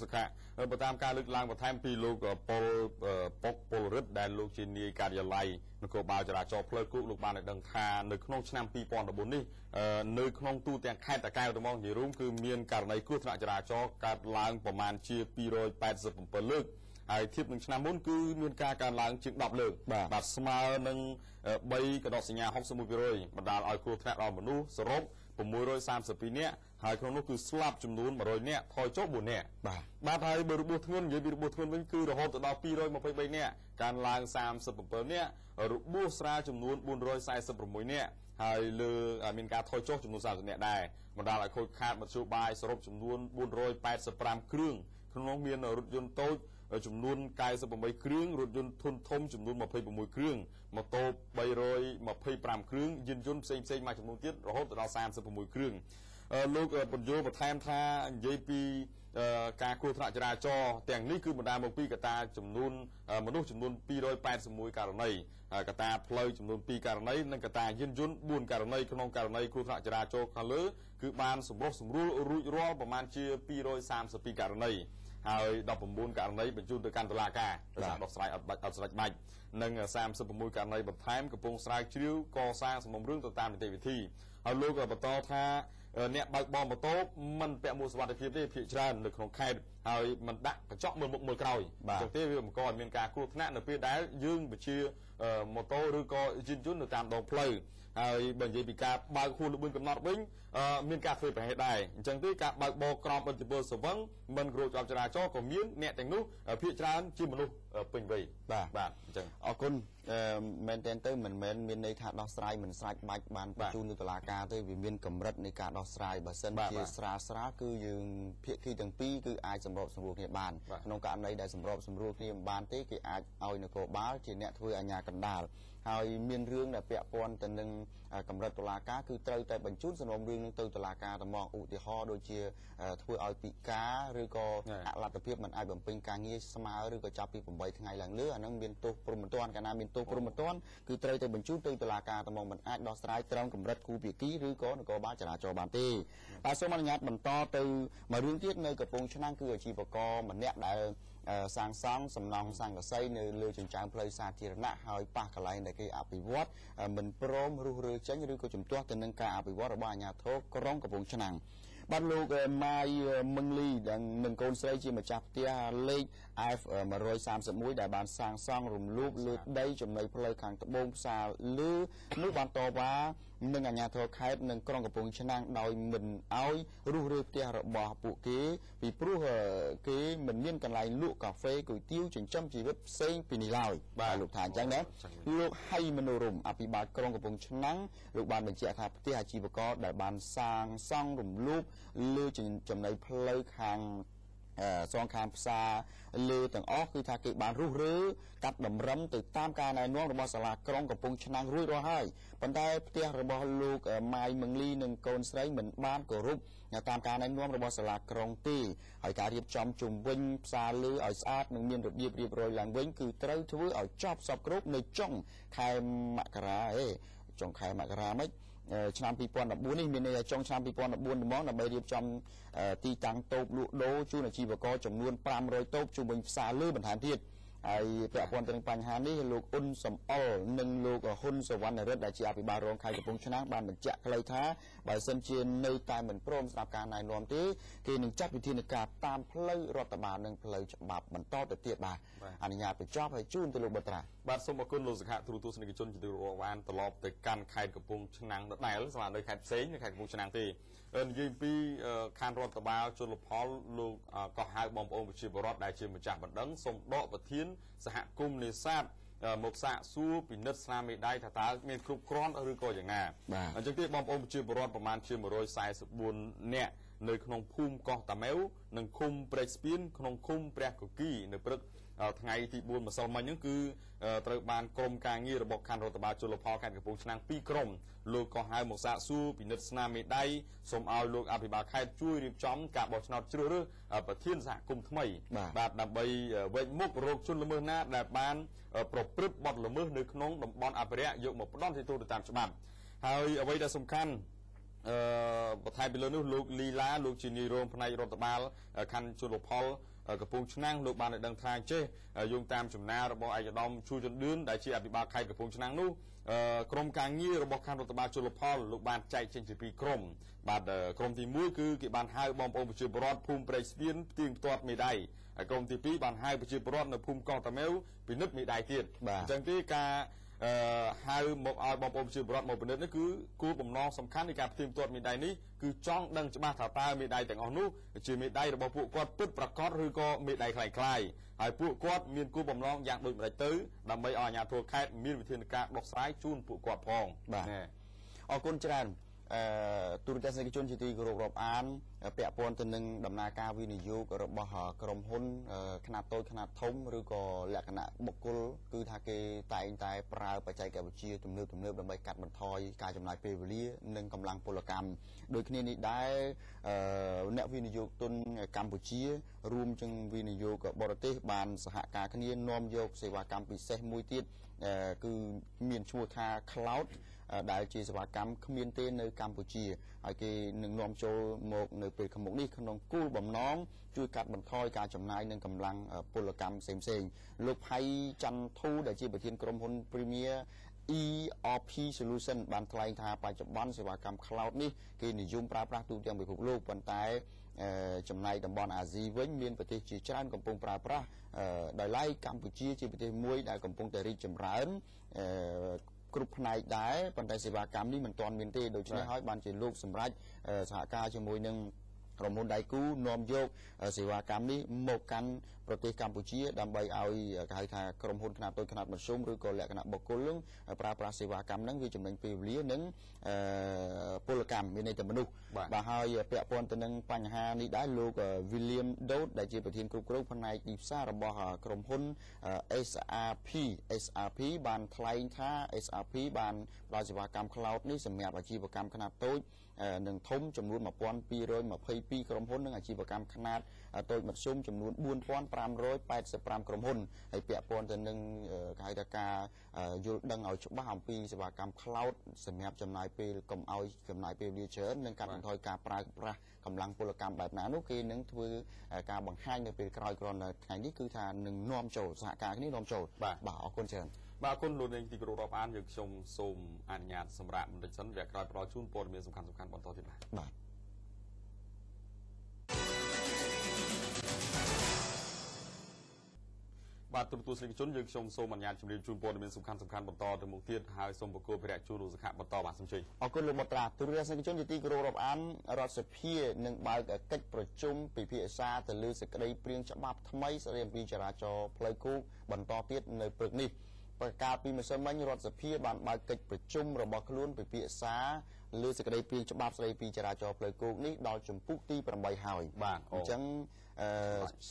សកៈបើតាមការលើកឡើងបន្ថែមពីលោកពលរដ្ឋដែលលោកជានាយការិយាល័យនគរបាលចរាចរណ៍ផ្លូវគោកលោកបានឲ្យដឹងថានៅក្នុងឆ្នាំ2014នេះនៅក្នុងទូទាំងខេត្តតាកែវទាំងមកនិយាយរួមគឺមានករណីគ្រោះថ្នាក់ចរាចរណ៍កើតឡើងប្រមាណជា287លើកហើយធៀបនឹងឆ្នាំមុនគឺមានការកើនឡើងជាង10លើកបាទស្មើនឹង3កដកសញ្ញា 61% បណ្ដាលឲ្យគ្រោះថ្នាក់ដល់មនុស្សសរុប632នាក់ហើយក្នុងនោះគឺស្លាប់ចំនួន100នាក់ថយចុះ4នាក់បាទហើយបើរបួសធ្ងន់និយាយពីរបួសធ្ងន់វិញគឺរហូតដល់223នាក់កើនឡើង37នាក់របួសស្រាលចំនួន446នាក់ហើយលើមានការថយចុះចំនួន30នាក់ដែរបណ្ដាលឲ្យខូចខាតមធ្យោបាយសរុបចំនួន485គ្រឿងក្នុងនោះមានរថយន្តតូចចំនួន98គ្រឿងរថយន្តធុនធំចំនួន26គ្រឿងម៉ូតូ325គ្រឿងយានយន្តផ្សេងមួយចំនួនទៀតរហូតដល់36គ្រឿងលោកបញ្យលបន្ថែមថានិយាយពីការគ្រោះថ្នាក់ចរាចរណ៍ទាំងនេះគឺបណ្ដាលមកពីកត្តាចំនួនមនុស្សចំនួន281ករណីកត្តាផ្លូវចំនួន2ករណីនិងកត្តាយានយន្ត4ករណីក្នុងករណីគ្រោះថ្នាក់ចរាចរណ៍ខាងលើគឺបានសម្រុះសម្រួលរួចរាល់ប្រមាណជា232ករណីហើយ19ករណីបញ្ជូនទៅកាន់តុលាការដោយសារដោះស្រាយអត់ស្រេចបាច់និង36ករណីបន្ថែមកំពុងស្រាវជ្រាវកសាងសំណុំរឿងទៅតាមនីតិវិធីហើយលោកបន្តថាអ្នកបើកបរម៉ូតូមិនពាក់មួកសុវត្ថិភាពទេភាគច្រើននៅក្នុងខេត្តហើយមិនដាក់កញ្ចក់មើលមុខមើលក្រោយអញ្ចឹងទេវាបង្កឲ្យមានការគ្រោះថ្នាក់នៅពេលដែលយើងបញ្ជាម៉ូតូឬក៏យានយន្តនៅតាមដងផ្លូវហើយបើនិយាយពីការបើកហួសល្បឿនកំណត់វិញមានការធ្វើប្រហែសដែរអញ្ចឹងទេការបើកបរក្រោមឥទ្ធិពលស្រវឹងមិនគោរពច្បាប់ចរាចរណ៍ក៏មានអ្នកទាំងនោះភាគច្រើនជាមនុស្សពេញវ័យបាទអញ្ចឹងអរគុណមែនតើទៅមិនមែនមានន័យថាដោះស្រាយមិនស្រេចបាច់បានបញ្ជូនទៅតុលាការទេវាមានកម្រិតនៃការដោះស្រាយបើសិនជាស្រាលគឺយើងភាគីទាំងពីរគឺអាចសម្របសម្រួលគ្នាបានក្នុងករណីដែលសម្របសម្រួលគ្នាមិនបានទេគេអាចឲ្យនគរបាលជាអ្នកធ្វើអាជ្ញាកណ្ដាលហើយមានរឿងដែលពាក់ព័ន្ធទៅនឹងកម្រិតតុលាការគឺត្រូវតែបញ្ជូនសំណុំរឿងនឹងទៅតុលាការតែមកឧទាហរណ៍ដូចជាធ្វើឲ្យពិការឬក៏អលទ្ធភាពមិនអាចបំពេញការងារស្មើឬក៏ចាប់ពី8ថ្ងៃឡើងលើអានឹងមានទោសព្រហ្មទណ្ឌកាលណាមានទោសព្រហ្មទណ្ឌគឺត្រូវតែបញ្ជូនទៅតុលាការតែមកមិនអាចដោះស្រាយត្រឹមកម្រិតគូភាគីឬក៏នគរបាលចរាចរណ៍បានទេបាទសូមអនុញ្ញាតបន្តទៅមួយរឿងទៀតនៅកំពង់ឆ្នាំងគឺអាជីវករម្នាក់ដែលសាងសង់សំណង់សង្កសីនៅលើចិញ្ចើមផ្លូវសាធារណៈហើយប៉ះកន្លែងដែលគេអភិវឌ្ឍមិនព្រមរុះរើចេញឬក៏ជំទាស់ទៅនឹងការអភិវឌ្ឍរបស់អាជ្ញាធរក្រុងកំពង់ឆ្នាំងបាទលោកម៉ាយមឹងលីដែលនឹងកូនស្រីជាម្ចាស់ផ្ទះលេខ F131 ដែលបានសាងសង់រំលោភលើដីចំណីផ្លូវខាងត្បូងផ្សារលើនោះបានតវ៉ានឹងអាជ្ញាធរខេត្តនិងក្រុងកំពង់ឆ្នាំងដោយមិនឲ្យរុះរើផ្ទះរបស់ពួកគេពីព្រោះគេមិនមានកន្លែងលក់កាហ្វេគុយទាវចិញ្ចឹមជីវិតផ្សេងពីនេះឡើយបាទលោកថាអញ្ចឹងណាលោកហៃមនោរមអភិបាលក្រុងកំពង់ឆ្នាំងលោកបានបញ្ជាក់ថាផ្ទះអាជីវករដែលបានសាងសង់រំលោភលើចំណីផ្លូវខាងសងខាងផ្សារលើទាំងអស់គឺថាគេបានរុះរើកាត់តម្រឹមទៅតាមការណែនាំរបស់សាលាក្រុងកំពង់ឆ្នាំងរួចរាល់ហើយប៉ុន្តែផ្ទះរបស់លោកម៉ាយមឹងលីនិងកូនស្រីមិនបានគោរពតាមការណែនាំរបស់សាលាក្រុងទេហើយការរៀបចំជុំវិញផ្សារលើឲ្យស្អាតនិងមានរបៀបរៀបរយឡើងវិញគឺត្រូវធ្វើឲ្យចប់សពគ្រប់នៅចុងខែមករាចុងខែមករាមិនឆ្នាំ2014នេះមានន័យថាចុងឆ្នាំ2014ហ្មងដើម្បីរៀបចំទីតាំងតូបលក់ដូរជូនអាជីវករចំនួន500តូបជុំវិញផ្សារលើបន្ថែមទៀតហើយពាក់ព័ន្ធទៅនឹងបញ្ហានេះលោកអ៊ុនសំអល់និងលោកហ៊ុនសវណ្ណរិទ្ធដែលជាអភិបាលរងខេត្តកំពង់ឆ្នាំងបានបញ្ជាក់ខ្លីថាបើសិនជានៅតែមិនព្រមស្ដាប់ការណែនាំទេគេនឹងចាត់វិធានការតាមផ្លូវរដ្ឋបាលនិងផ្លូវច្បាប់បន្តទៅទៀតបាទអនុញ្ញាតបញ្ចប់ហើយជូនទៅលោកបត្រាបាទសូមអរគុណលោកសង្ឃទូរទស្សនិកជនជាទីរាប់អានត្រឡប់ទៅកាន់ខេត្តកំពង់ឆ្នាំងដដែលស្មើនៅខេត្តផ្សេងនៅខេត្តកំពង់ឆ្នាំងទេនិយាយពីខាងរដ្ឋបាលជលផលលោកក៏ហៅបងប្អូនប្រជាពលរដ្ឋដែលជាម្ចាស់បណ្ដឹងសូមដកប្រធានសហគមន៍នេសាទមកសាកសួរពិនិត្យស្នាមមេដៃថាតើមានគ្រប់គ្រាន់ឬក៏យ៉ាងណាអញ្ចឹងទេបងប្អូនប្រជាពលរដ្ឋប្រមាណជា144នាក់នៅក្នុងភូមិកោះតាម៉ែវនិងឃុំព្រែកស្ពានក្នុងឃុំព្រះកគីនៅព្រឹកថ្ងៃទី4ម្សិលមិញហ្នឹងគឺត្រូវបានក្រុមការងាររបស់ខណ្ឌរដ្ឋបាលជលផលខេត្តកំពង់ឆ្នាំង2ក្រុមលោកក៏ហៅមកសាកសួរពិនិត្យស្នាមមេដៃសូមឲ្យលោកអភិបាលខេត្តជួយរៀបចំការបោះឆ្នោតជ្រើសរើសប្រធានសហគមន៍ថ្មីបាទដើម្បីវែកមុខរោគជនល្មើសណាដែលបានប្រព្រឹត្តបទល្មើសនៅក្នុងតំបន់អភិរក្សយកមកផ្ដន់ទោសទៅតាមច្បាប់ហើយអ្វីដែលសំខាន់ បន្ថែមពីលើនោះលោកលីឡាលោកជានាយរងផ្នែករដ្ឋបាលខណ្ឌជលផលកំពង់ឆ្នាំងលោកបានឲ្យដឹងថាចេះយោងតាមចំណារបស់ឯកឧត្តមជួជណ្ឌឿនដែលជាអភិបាលខេត្តកំពង់ឆ្នាំងនោះក្រុមការងាររបស់ខណ្ឌរដ្ឋបាលជលផលលោកបានចែកចេញជាពីរក្រុមបាទក្រុមទី1គឺគេបានហៅបងប្អូនប្រជាពលរដ្ឋភូមិព្រែកស្ពានផ្ទៀងផ្ទាត់មេដៃហើយក្រុមទី2បានហៅប្រជាពលរដ្ឋនៅភូមិកោះតាម៉ៅពិនិត្យមេដៃទៀតអញ្ចឹងទេការហៅមកឲ្យបងប្អូនប្រជាពលរដ្ឋមកពិនិត្យនេះគឺគោលបំណងសំខាន់នៃការផ្ទៀងផ្ទាត់មេដៃនេះគឺចង់ដឹងច្បាស់ថាតើមេដៃទាំងអស់នោះជាមេដៃរបស់ពួកគាត់ពិតប្រាកដឬក៏មេដៃคล้ายៗហើយពួកគាត់មានគោលបំណងយ៉ាងដូចម្តេចទៅដើម្បីឲ្យអាជ្ញាធរខេត្តមានវិធានការដោះស្រាយជូនពួកគាត់ផងបាទអរគុណច្រើនទូរទស្សនិកជនជាទីគោរពរាប់អានពាក់ព័ន្ធទៅនឹងដំណើរការវិនិយោគរបស់ក្រុមហ៊ុនខ្នាតតូចខ្នាតធំឬក៏លក្ខណៈបុគ្គលគឺថាគេតែងតែប្រើបច្ចេកវិទ្យាទំនើបដើម្បីកាត់បន្ថយការចំណាយពេលវេលានិងកម្លាំងពលកម្មដូចគ្នានេះដែរអ្នកវិនិយោគទុនកម្ពុជារួមទាំងវិនិយោគបរទេសបានសហការគ្នានាំយកសេវាកម្មពិសេសមួយទៀតគឺមានឈ្មោះថា Cloudដែលជាសេវាកម្មគ្មានទេនៅកម្ពុជាហើយគេនឹងនាំចូលមកនៅពេលខាងមុខនេះក្នុងគោលបំណងជួយកាត់បន្ថយការចំណាយនិងកម្លាំងពលកម្មផ្សេងៗលោកផៃច័ន្ទធូដែលជាប្រធានក្រុមហ៊ុន Premier ERP Solution បានថ្លែងថាបច្ចុប្បន្នសេវាកម្ម Cloud នេះគេនិយមប្រើប្រាស់ទូទាំងពិភពលោកប៉ុន្តែចំណែកតំបន់អាស៊ីវិញមានប្រទេសជាច្រើនកំពុងប្រើប្រាស់ដោយឡែកកម្ពុជាជាប្រទេសមួយដែលកំពុងតែរីកចម្រើនគ្រប់ផ្នែកដែរប៉ុន្តែសេវាកម្មនេះមិនទាន់មានទេដូច្នេះហើយបានជាលោកសម្រាប់សហការជាមួយនឹងក្រុមហ៊ុនដៃគូនាំយកសេវាកម្មនេះមកកាន់ប្រទេសកម្ពុជាដើម្បីឲ្យគេហៅថាក្រុមហ៊ុនខ្នាតតូចខ្នាតមធ្យមឬក៏លក្ខណៈបុគ្គលនឹងប្រើប្រាស់សេវាកម្មហ្នឹងវាចំណេញពេលវេលានិងពលកម្មមានន័យថាមនុស្សបាទហើយពាក់ព័ន្ធទៅនឹងបញ្ហានេះដែរលោក William Dot ដែលជាប្រធានគ្រប់គ្រងផ្នែកទីផ្សាររបស់ក្រុមហ៊ុន SRP បានថ្លែងថា SRP បានផ្ដល់សេវាកម្ម Cloud នេះសម្រាប់អាជីវកម្មខ្នាតតូចនិងធំចំនួន1222ក្រុមហ៊ុននិងអាជីវកម្មខ្នាតតូចមធ្យមចំនួន4585ក្រុមហ៊ុនហើយពាក់ព័ន្ធទៅនឹងគេហៅថាការយល់ដឹងឲ្យច្បាស់អំពីសេវាកម្ម Cloud សម្រាប់ចំណាយពេលកុំឲ្យចំណាយពេលវេលាច្រើននិងកាត់បន្ថយការប្រើប្រាស់កម្លាំងពលកម្មបែបណានោះគេនឹងធ្វើការបង្ហាញនៅពេលក្រោយគ្រាន់តែថ្ងៃនេះគឺថានឹងនាំចូលសហការគ្នានាំចូលបាទអរគុណច្រើនបាទអរគុណលោកនាងទីគោរពរាប់អានយើងខ្ញុំសូមអនុញ្ញាតសម្រាប់បន្តិចសិនរយៈក្រោយផ្ដល់ជូនព័ត៌មានសំខាន់ៗបន្តទៀតបាទបាទទូរទស្សនិកជនយើងខ្ញុំសូមអនុញ្ញាតជម្រាបជូនព័ត៌មានសំខាន់បន្តទៅមុខទៀតហើយសូមបកគោភិរៈជួនលោកសខៈបន្តបាទសូមជ័យអរគុណលោកបុត្រាទូរទស្សនិកជនជាទីគោរពរាប់អានរដ្ឋសភានឹងបើកកិច្ចប្រជុំពិភាក្សាទៅលើសេចក្តីព្រាងច្បាប់ថ្មីស្តីអំពីចរាចរណ៍ផ្លូវគោកបន្តទៀតនៅព្រឹកនេះប្រកាសពីម្សិលមិញរដ្ឋសភាបានបើកកិច្ចប្រជុំរបស់ខ្លួនពិភាក្សាលើសេចក្តីព្រាងច្បាប់ស្តីពីចរាចរណ៍ផ្លូវគោកនេះដល់ជំពូកទី8ហើយបាទអញ្ចឹង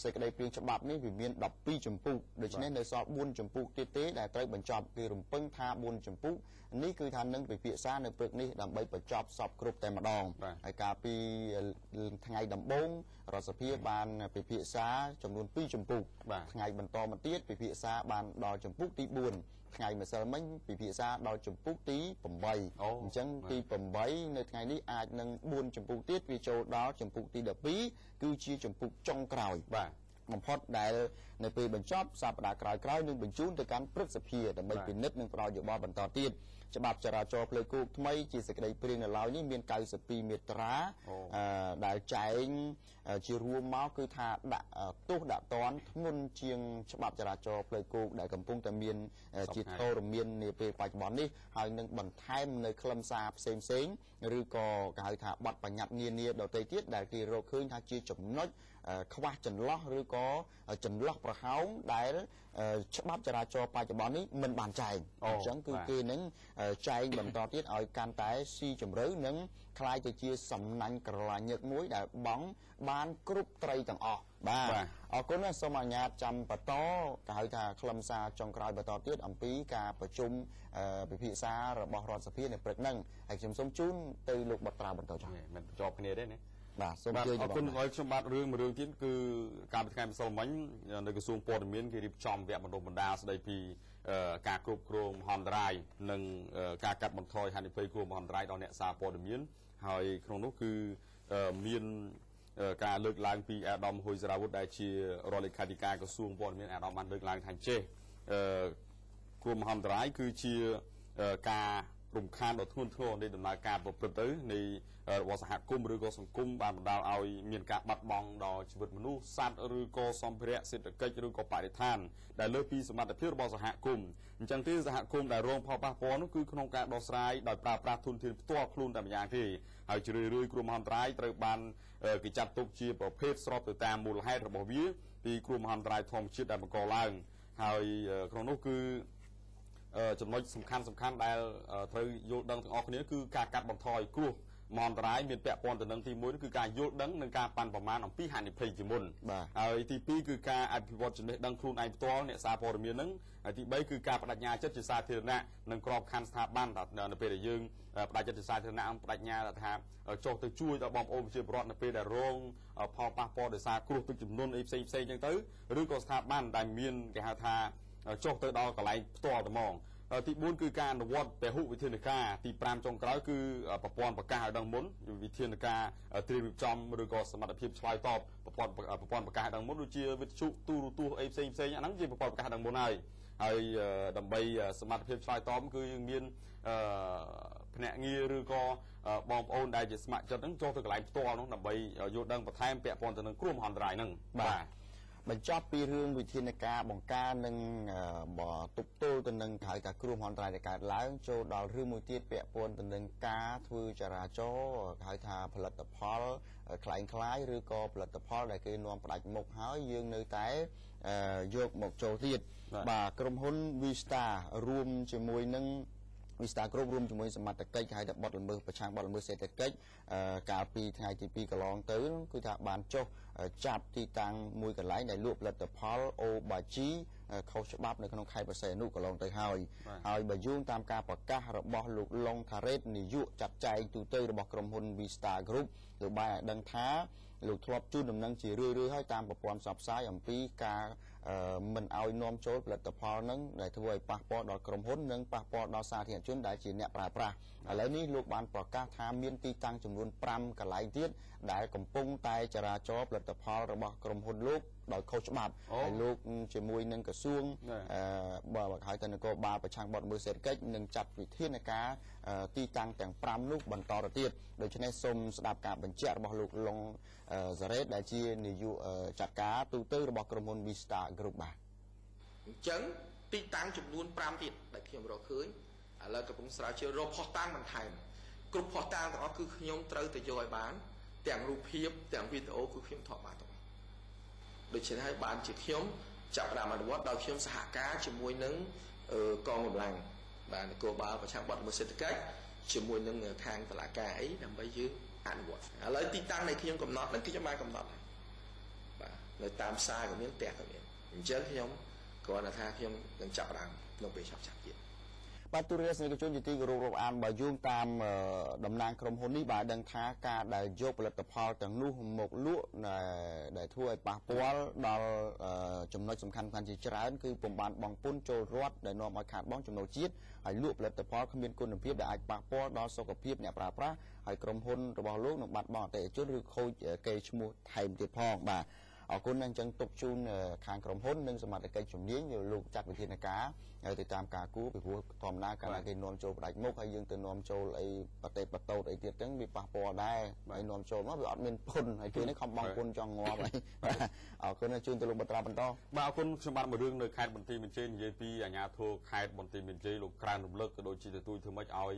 សេចក្តីព្រាងច្បាប់នេះវាមាន12ជំពូកដូច្នេះនៅសល់4ជំពូកទៀតទេដែលត្រូវបញ្ចប់គេរំពឹងថា4ជំពូកនេះគឺថានឹងពិភាក្សានៅព្រឹកនេះដើម្បីបញ្ចប់សពគ្រប់តែម្ដងហើយកាលពីថ្ងៃដំបូងរដ្ឋសភាបានពិភាក្សាចំនួន2ជំពូកថ្ងៃបន្តមកទៀតពិភាក្សាបានដល់ជំពូកទី4ថ្ងៃម្សិលមិញពិភាក្សាដល់ជំពូកទី8អញ្ចឹងទី8នៅថ្ងៃនេះអាចនឹង4ជំពូកទៀតវាចូលដល់ជំពូកទី12គឺជាជំពូកចុងក្រោយបាទបំផុតដែលនៅពេលបញ្ចប់សប្តាហ៍ក្រោយៗនឹងបញ្ជូនទៅកាន់ព្រឹទ្ធសភាដើម្បីពិនិត្យនិងផ្ដល់យោបល់បន្តទៀតច្បាប់ចរាចរណ៍ផ្លូវគោកថ្មីជាសេចក្តីព្រាងនៅឡើយនេះមាន92មាត្រាដែលចែងជារួមមកគឺថាដាក់ទោសដាក់ទណ្ឌធ្ងន់ជាងច្បាប់ចរាចរណ៍ផ្លូវគោកដែលកំពុងតែមានជាធរមាននាពេលបច្ចុប្បន្ននេះហើយនឹងបន្ថែមនៅខ្លឹមសារផ្សេងឬក៏គេហៅថាបទបញ្ញត្តិនានាដទៃទៀតដែលគេរកឃើញថាជាចំណុចខ្វះចន្លោះឬក៏ចន្លោះប្រហោងដែលច្បាប់ចរាចរណ៍បច្ចុប្បន្ននេះមិនបានចែងអញ្ចឹងគឺគេនឹងចែងបន្តទៀតឲ្យកាន់តែស៊ីជម្រៅនិងคล้ายទៅជាសំណាញ់ក្រឡាញឹកមួយដែលបង់បានគ្រប់ត្រីទាំងអស់បាទអរគុណណាស់សូមអនុញ្ញាតចាំបន្តគេហៅថាខ្លឹមសារចុងក្រោយបន្តទៀតអំពីការប្រជុំពិភាក្សារបស់រដ្ឋសភានៅព្រឹកហ្នឹងហើយខ្ញុំសូមជូនទៅលោកបុត្រាបន្តចា៎មិនបញ្ចប់គ្នាទេណាបាទសូមជឿអរគុណឲ្យខ្ញុំបាទរឿងទៀតគឺកាលពីថ្ងៃម្សិលមិញនៅក្រសួងព័ត៌មានគេរៀបចំវគ្គបណ្ដុះបណ្ដាលស្ដីពីការគ្រប់គ្រងមហន្តរាយនិងការកាត់បន្ថយហានិភ័យគ្រោះមហន្តរាយដល់អ្នកសារព័ត៌មាន ហើយក្នុងនោះគឺមានការលើកឡើងពីអាដាមហ៊ុយសារ៉ាវុធដែលជារដ្ឋលេខាធិការក្រសួងព័ត៌មានអាដាមបានលើកឡើងថាចេះគ្រោះមហន្តរាយគឺជាការរំខានដ៏ធ្ងន់ធ្ងរនៃដំណើរការប្រព្រឹត្តទៅនៃរបស់សហគមន៍ឬក៏សង្គមបានបណ្ដាលឲ្យមានការបាត់បង់ដល់ជីវិតមនុស្សសត្វឬក៏សម្ភារៈសេដ្ឋកិច្ចឬក៏បរិស្ថានដែលលើសពីសមត្ថភាពរបស់សហគមន៍អញ្ចឹងទេសហគមន៍ដែលរងផលប៉ះពាល់នោះគឺក្នុងការដោះស្រាយដោយប្រើប្រាស់ធនធានផ្ទាល់ខ្លួនតែម្យ៉ាងទេហើយជ្រឿយៗគ្រោះមហន្តរាយត្រូវបានគេចាត់ទុកជាប្រភេទស្របទៅតាមមូលហេតុរបស់វាពីគ្រោះមហន្តរាយធម្មជាតិដែលបង្កឡើងហើយក្នុងនោះគឺចំណុចសំខាន់ដែលត្រូវយល់ដឹងទាំងអស់គ្នាគឺការកាត់បន្ថយគ្រោះមហន្តរាយមានពាក់ព័ន្ធទៅនឹងទី1គឺការយល់ដឹងនិងការប៉ាន់ប្រមាណអំពីហានិភ័យជាមុនហើយទី2គឺការអភិវឌ្ឍចំណេះដឹងខ្លួនឯងផ្ទាល់អ្នកសារព័ត៌មាននឹងហើយទី3គឺការបដិញ្ញាចិត្តជាសាធារណៈនិងក្របខ័ណ្ឌស្ថាប័ននៅពេលដែលយើងបដិញ្ញាចិត្តជាសាធារណៈបដិញ្ញាថាចុះទៅជួយដល់បងប្អូនប្រជាពលរដ្ឋនៅពេលដែលរងផលប៉ះពាល់ដោយសារគ្រោះទឹកជំនន់អីផ្សេងអញ្ចឹងទៅឬក៏ស្ថាប័នដែលមានគេហៅថាចុះទៅដល់កន្លែងផ្ទាល់តែហ្មងទី4គឺការអនុវត្តពហុវិធានការទី5ចុងក្រោយគឺប្រព័ន្ធប្រកាសឲ្យដឹងមុនវិធានការត្រៀមរៀបចំឬក៏សមត្ថភាពឆ្លើយតបប្រព័ន្ធប្រកាសឲ្យដឹងមុនដូចជាវិទ្យុទូរទស្សន៍អីផ្សេងអាហ្នឹងជាប្រព័ន្ធប្រកាសឲ្យដឹងមុនហើយដើម្បីសមត្ថភាពឆ្លើយតបគឺយើងមានភ្នាក់ងារឬក៏បងប្អូនដែលជាស្ម័គ្រចិត្តហ្នឹងចុះទៅកន្លែងផ្ទាល់នោះដើម្បីយល់ដឹងបន្ថែមពាក់ព័ន្ធទៅនឹងគ្រោះមហន្តរាយហ្នឹងបាទបញ្ចប់ពីរឿងវិធានការបង្ការនិងទប់ទល់ទៅនឹងហៅថាគ្រោះមហន្តរាយដែលកើតឡើងចូលដល់រឿងមួយទៀតពាក់ព័ន្ធទៅនឹងការធ្វើចរាចរណ៍ហៅថាផលិតផលคล้ายឬក៏ផលិតផលដែលគេនាំផ្ដាច់មុខហើយយើងនៅតែយកមកចូលទៀតបាទក្រុមហ៊ុន Vista រួមជាមួយនឹងVista Group រួមជាមួយសមត្ថកិច្ចហៅថាបទល្មើសប្រឆាំងបទល្មើសសេដ្ឋកិច្ចកាលពីថ្ងៃទី2កន្លងទៅគឺថាបានចុះចាប់ទីតាំងមួយកន្លែងដែលលក់ផលិតផលអូបាជីខុសច្បាប់នៅក្នុងខេត្តបរសៃអនុកន្លងទៅហើយបើយោងតាមការប្រកាសរបស់លោកឡុងថារ៉េតនាយកចាត់ចែងទូទៅរបស់ក្រុមហ៊ុន Vista Group លោកបានឲ្យដឹងថាលោកធ្លាប់ជូនដំណឹងជារឿយៗហើយតាមប្រព័ន្ធផ្សព្វផ្សាយអំពីការមិនឲ្យនាំចូលផលិតផលនឹងដែលធ្វើឲ្យប៉ះពាល់ដល់ក្រុមហ៊ុននិងប៉ះពាល់ដល់សាធារណជនដែលជាអ្នកប្រើប្រាស់ឥឡូវនេះលោកបានប្រកាសថាមានទីតាំងចំនួន5កន្លែងទៀតដែលកំពុងតែចរាចរផលិតផលរបស់ក្រុមហ៊ុនលោកដោយខុសច្បាប់ហើយលោកជាមួយនឹងក្រសួងហៅថានគរបាលប្រឆាំងបទល្មើសសេដ្ឋកិច្ចនឹងចាត់វិធានការទីតាំងទាំង5នោះបន្តទៅទៀតដូច្នេះសូមស្ដាប់ការបញ្ជាក់របស់លោកឡុងសារ៉េតដែលជានាយកចាត់ការទូទៅរបស់ក្រុមហ៊ុន Vista Group បាទអញ្ចឹងទីតាំងចំនួន5ទៀតដែលខ្ញុំរកឃើញឥឡូវកំពុងស្រាវជ្រាវរកផុសតាំងបន្ថែមគ្រប់ផុសតាំងទាំងអស់គឺខ្ញុំត្រូវទៅយកឲ្យបានទាំងរូបភាពទាំងវីដេអូគឺខ្ញុំថតបានទាំងអស់ដូច្នេះហើយបានជាខ្ញុំចាប់ផ្ដើមអនុវត្តដោយខ្ញុំសហការជាមួយនឹងកងកម្លាំងបាទនគរបាលប្រឆាំងបទល្មើសសេដ្ឋកិច្ចជាមួយនឹងខាងតុលាការអីដើម្បីយើងអនុវត្តឥឡូវទីតាំងនៃខ្ញុំកំណត់ហ្នឹងគឺខ្ញុំបានកំណត់បាទនៅតាមផ្សារក៏មានផ្ទះក៏មានអញ្ចឹងខ្ញុំគ្រាន់តែថាខ្ញុំនឹងចាប់ផ្ដើមក្នុងពេលចាប់ទៀតបាទទូរទស្សនិកជនជាទីគោរពរាប់អានបើយោងតាមតំណាងក្រុមហ៊ុននេះបាទដឹងថាការដែលយកផលិតផលទាំងនោះមកលក់ដែលធ្វើឲ្យប៉ះពាល់ដល់ចំណុចសំខាន់ជាច្រើនគឺពុំបានបង់ពន្ធចូលរដ្ឋដែលនាំឲ្យខាតបង់ចំណូលជាតិហើយលក់ផលិតផលគ្មានគុណភាពដែលអាចប៉ះពាល់ដល់សុខភាពអ្នកប្រើប្រាស់ហើយក្រុមហ៊ុនរបស់លោកនឹងបាត់បង់អតិថិជនឬខូចកេរ្តិ៍ឈ្មោះថែមទៀតផងបាទអរគុណអញ្ចឹងទុកជូនខាងក្រុមហ៊ុននិងសមត្ថកិច្ចជំនាញលោកចាត់វិធានការទៅតាមការគួរពីព្រោះធម្មតាកាលណាគេនាំចូលផ្ដាច់មុខហើយយើងទៅនាំចូលអីប្រទេសបតូតអីទៀតចឹងវាប៉ះពាល់ដែរហើយនាំចូលមកវាអត់មានពន្ធហើយពេលនេះខំបង់ពន្ធចង់ងាប់ហើយអរគុណជូនទៅលោកបន្តបាទអរគុណខ្ញុំបានមួយរឿងនៅខេត្តបន្ទាយមានជ័យនិយាយពីអាជ្ញាធរខេត្តបន្ទាយមានជ័យលោកក្រើនរំលឹកក៏ដូចជាទទូចធ្វើម៉េចឲ្យ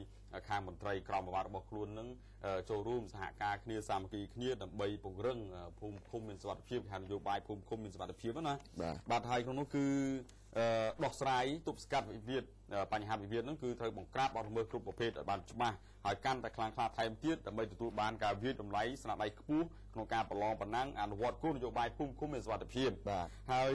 ខាងមន្ត្រីក្រមអាវ៉ាត់របស់ខ្លួននឹងចូលរួមសហការគ្នាសាមគ្គីគ្នាដើម្បីពង្រឹងភូមិឃុំមានសុវត្ថិភាពហៅនយោបាយភូមិឃុំមានសុវត្ថិភាពណាបាទហើយក្នុងនោះគឺដោះស្រាយទប់ស្កាត់វិវាទបញ្ហាវិវាទហ្នឹងគឺត្រូវបង្ក្រាបបទល្មើសគ្រប់ប្រភេទឲ្យបានច្បាស់ហើយកាន់តែខ្លាំងក្លាថែមទៀតដើម្បីទទួលបានការវិតម្លៃស្នាដៃខ្ពស់ក្នុងការប្រឡងប្រណាំងអនុវត្តគោលនយោបាយភូមិឃុំមានសុវត្ថិភាពហើយ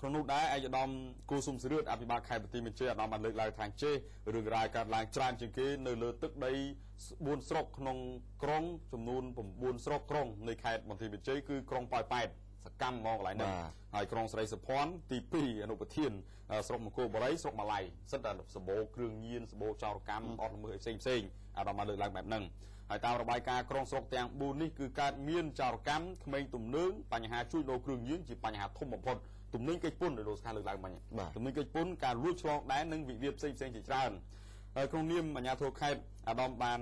ក្នុងនោះដែរឯកឧត្តមគូសុំសិរិទ្ធអភិបាលខេត្តបន្ទាយមានជ័យអាដាមបានលើកឡើងថាចេះរឿងរ៉ាវកើតឡើងច្រើនជាងគេនៅលើទឹកដី4ស្រុកក្នុងក្រុងចំនួន9ស្រុកក្រុងនៃខេត្តបន្ទាយមានជ័យគឺក្រុងប៉ោយប៉ែតសកម្មមកកន្លែងហ្នឹងហើយក្រុងស្រីសុភ័ណ្ឌទី2អនុប្រធានស្រុកមង្គលបុរីស្រុកម៉ាឡៃសិតតែសម្បូរគ្រឿងញៀនសម្បូរចោរកម្មអត់ល្មើសផ្សេងអាដាមបានលើកឡើងបែបហ្នឹង ហើយតាមរបាយការណ៍ក្រុងស្រុកទាំង4នេះគឺកើតមានចោរកម្មក្មេងទំនើងបញ្ហាជួញដូរគ្រឿងញៀនជាបញ្ហាធំបំផុតទំនិញកិច្ចពន្ធដោយលោកស្ថាលើកឡើងមិញទំនិញកិច្ចពន្ធការលួចឆ្លងដែននិងវិវាទផ្សេងៗជាច្រើនហើយក្នុងនាមអាជ្ញាធរខេត្តអាដាមបាន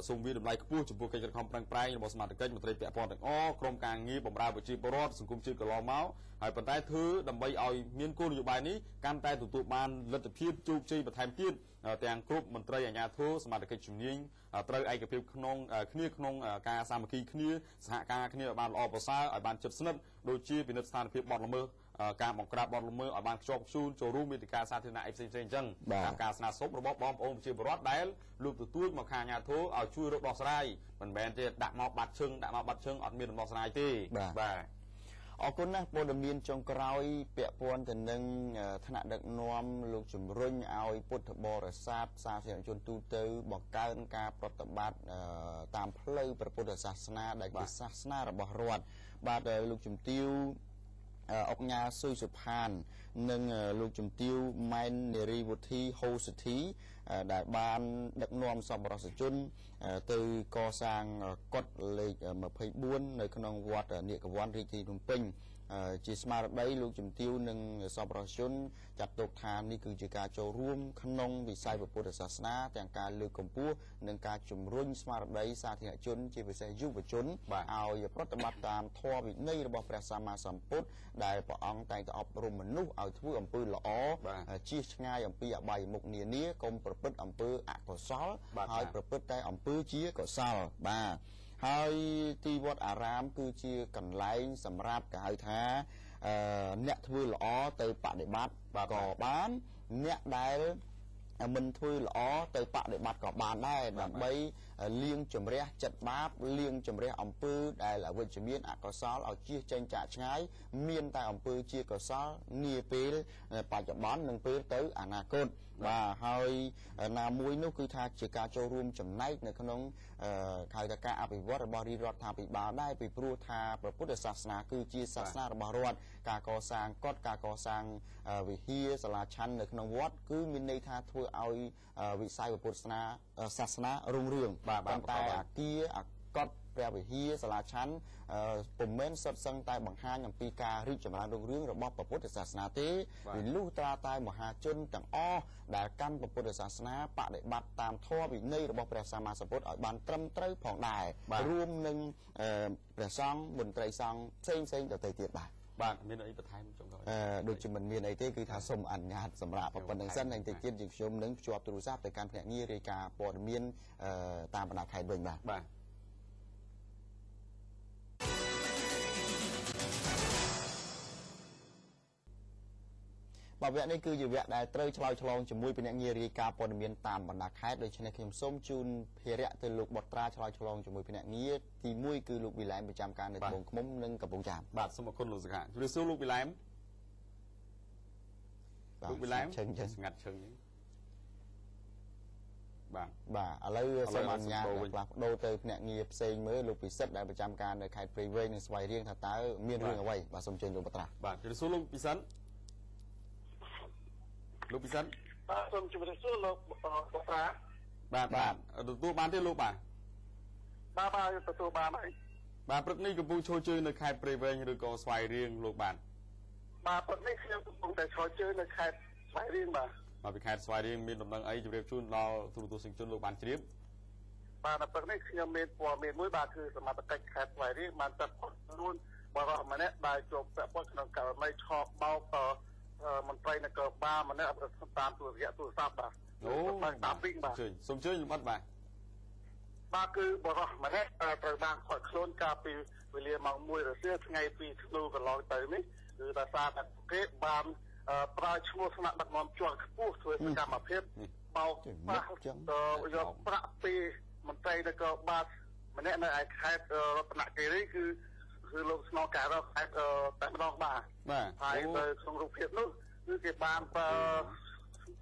សូមវិតម្លៃខ្ពស់ចំពោះកិច្ចខិតខំប្រឹងប្រែងរបស់សមាជិកមន្ត្រីពាក់ព័ន្ធទាំងអស់ក្រុមការងារបម្រើប្រជាពលរដ្ឋសង្គមជាតិកន្លងមកហើយប៉ុន្តែធ្វើដើម្បីឲ្យមានគោលនយោបាយនេះកាន់តែទទួលបានលទ្ធភាពជោគជ័យបន្ថែមទៀតទាំងគ្រប់មន្ត្រីអាជ្ញាធរសមាជិកជំនាញត្រូវឯកភាពក្នុងការសាមគ្គីគ្នាសហការគ្នាឲ្យបានល្អប្រសើរឲ្យបានជិតស្និទ្ធដូចជាពិនិត្យស្ថានភាពបទល្មើសការបង្ក្រាបបទល្មើសឲ្យបានខ្ជាប់ខ្ជួនចូលរួមវេទិកាសាធារណៈផ្សេងៗអញ្ចឹងតាមការស្នើសុំរបស់បងប្អូនប្រជាពលរដ្ឋដែលលោកទទូចមកខាងអាជ្ញាធរឲ្យជួយរកដោះស្រាយមិនមែនទេដាក់មកបាត់ឈឹងអត់មានដំណោះស្រាយទេបាទអរគុណណាស់ព័ត៌មានចុងក្រោយពាក់ព័ន្ធទៅនឹងថ្នាក់ដឹកនាំលោកជំរុញឲ្យពុទ្ធបរិស័ទសាធារណជនទូទៅបង្កើនការប្រតិបត្តិតាមផ្លូវព្រះពុទ្ធសាសនាដែលជាសាសនារបស់រដ្ឋបាទលោកជំទាវអុកញ៉ាស៊ុយសុផាននិងលោកជំទាវម៉ែននារីវុធីហូសិទ្ធីដែលបានដឹកនាំសប្បុរសជនទៅកសាងកុដិលេខ24នៅក្នុងវត្តនាគវ័នរាជធានីភ្នំពេញជាស្មារតីលោកជំទាវនិងសប្បុរសជនចាត់ទុកថានេះគឺជាការចូលរួមក្នុងវិស័យពុទ្ធសាសនាទាំងការលើកកម្ពស់និងការជំរុញស្មារតីសាធារណជនជាពិសេសយុវជនឲ្យប្រតិបត្តិតាមធម៌វិន័យរបស់ព្រះសម្មាសម្ពុទ្ធដែលព្រះអង្គតែងតែអប់រំមនុស្សឲ្យធ្វើអំពើល្អជៀសឆ្ងាយអំពីអបាយមុខនានាកុំប្រព្រឹត្តអំពើអកុសលហើយប្រព្រឹត្តតែអំពើជាកុសលបាទហើយទីវត្តអារាមគឺជាកន្លែងសម្រាប់គេហៅថាអ្នកធ្វើល្អទៅបដិបត្តិក៏បានអ្នកដែលមិនធ្វើល្អទៅបដិបត្តិក៏បានដែរដើម្បីលាងជំរះចិត្តបាបលាងជំរះអំពើដែលអវិជ្ជមានអកុសលឲ្យជៀសចេញចាកឆ្ងាយមានតែអំពើជាកុសលនាពេលបច្ចុប្បន្ននិងពេលទៅអនាគតបាទហើយណាមួយនោះគឺថាជាការចូលរួមចំណែកនៅក្នុងហៅថាការអភិវឌ្ឍរបស់រាជរដ្ឋាភិបាលដែរពីព្រោះថាព្រះពុទ្ធសាសនាគឺជាសាសនារបស់រដ្ឋការកសាងកុដិការកសាងវិហារសាលាឆាន់នៅក្នុងវត្តគឺមានន័យថាធ្វើឲ្យវិស័យពុទ្ធសាសនារុងរឿងប៉ុន្តែអាគារកុដិព្រះវិហារសាលាឆាន់ពុំមែនសុទ្ធសឹងតែបង្ហាញអំពីការរីកចម្រើនរុងរឿងរបស់ពុទ្ធសាសនាទេវាលុះត្រាតែមហាជនទាំងអស់ដែលកាន់ពុទ្ធសាសនាបដិបត្តិតាមធម៌វិន័យរបស់ព្រះសម្មាសម្ពុទ្ធឲ្យបានត្រឹមត្រូវផងដែររួមនឹងព្រះសង្ឃមន្ត្រីសង្ឃផ្សេងដទៃទៀតបាទមានអីបន្ថែមចុងក្រោយដូចជាមិនមានអីទេគឺថាសូមអនុញ្ញាតសម្រាប់ប៉ុណ្្នឹងសិនហើយតិចទៀតយើងខ្ញុំនឹងភ្ជាប់ទូរស័ព្ទទៅកាន់ភ្នាក់ងាររាយការណ៍ព័ត៌មានតាមបណ្ដាខេត្តវិញបាទបាទវគ្គនេះគឺជាវគ្គដែលត្រូវឆ្លើយឆ្លងជាមួយភ្នាក់ងាររាយការណ៍ព័ត៌មានតាមបណ្ដាខេត្តដូច្នេះខ្ញុំសូមជូនភារៈទៅលោកបុត្រាឆ្លើយឆ្លងជាមួយភ្នាក់ងារទី1គឺលោកវិឡែមប្រចាំការនៅត្បូងឃ្មុំនិងកំពង់ចាមបាទសូមអរគុណលោកសខាជំរាបសួរលោកវិឡែមឈឹងស្ងាត់ឈឹងបាទឥឡូវសូមអនុញ្ញាតផ្លាស់ប្ដូរទៅភ្នាក់ងារផ្សេងមើលលោកពិសិដ្ឋដែលប្រចាំការនៅខេត្តព្រៃវែងនិងស្វាយរៀងថាតើមានរឿងអ្វីបាទសូមអញ្ជើញលោកបុត្រាបាទជំរាបសួរលោកពិសិដ្ឋលោកពិសិដ្ឋបាទសូមជម្រាបសួរលោកបុត្រាបាទទទួលបានទេលោកបាទទទួលបានហើយបាទព្រឹកនេះកំពុងឈរជើងនៅខេត្តព្រៃវែងឬក៏ស្វាយរៀងលោកបាទព្រឹកនេះខ្ញុំកំពុងតែឈរជើងនៅខេត្តស្វាយរៀងបាទពីខេត្តស្វាយរៀងមានដំណឹងអីជម្រាបជូនដល់ទូរទស្សនិកជនលោកបានជ្រាបបាទព្រឹកនេះខ្ញុំមានព័ត៌មានមួយបាទគឺសមត្ថកិច្ចខេត្តស្វាយរៀងបានចាប់ខ្លួនបរិបទម្នាក់ដែលជាប់ពាក់ព័ន្ធក្នុងករណីឆោបបោកមន្ត្រីនគរបាលម្នាក់តាមទូរស័ព្ទបាទតាមវិញបាទសូមជឿខ្ញុំអត់បាទគឺបរិបទម្នាក់ត្រូវបានខាត់ខ្លួនកាលពីវេលាម៉ោង1រសៀលថ្ងៃ2ធ្នូកន្លងទៅនេះគឺដោយសារតែគេបានប្រើឈ្មោះថ្នាក់ដឹកនាំជាន់ខ្ពស់ធ្វើសកម្មភាពបោកប្រាស់យកប្រាក់ពីមន្ត្រីនគរបាលម្នាក់នៅឯខេត្តរតនគិរីគឺលោកស្នងការរកខេត្តតែម្ដងបាទហើយនៅក្នុងរូបភាពនោះគឺគេបានព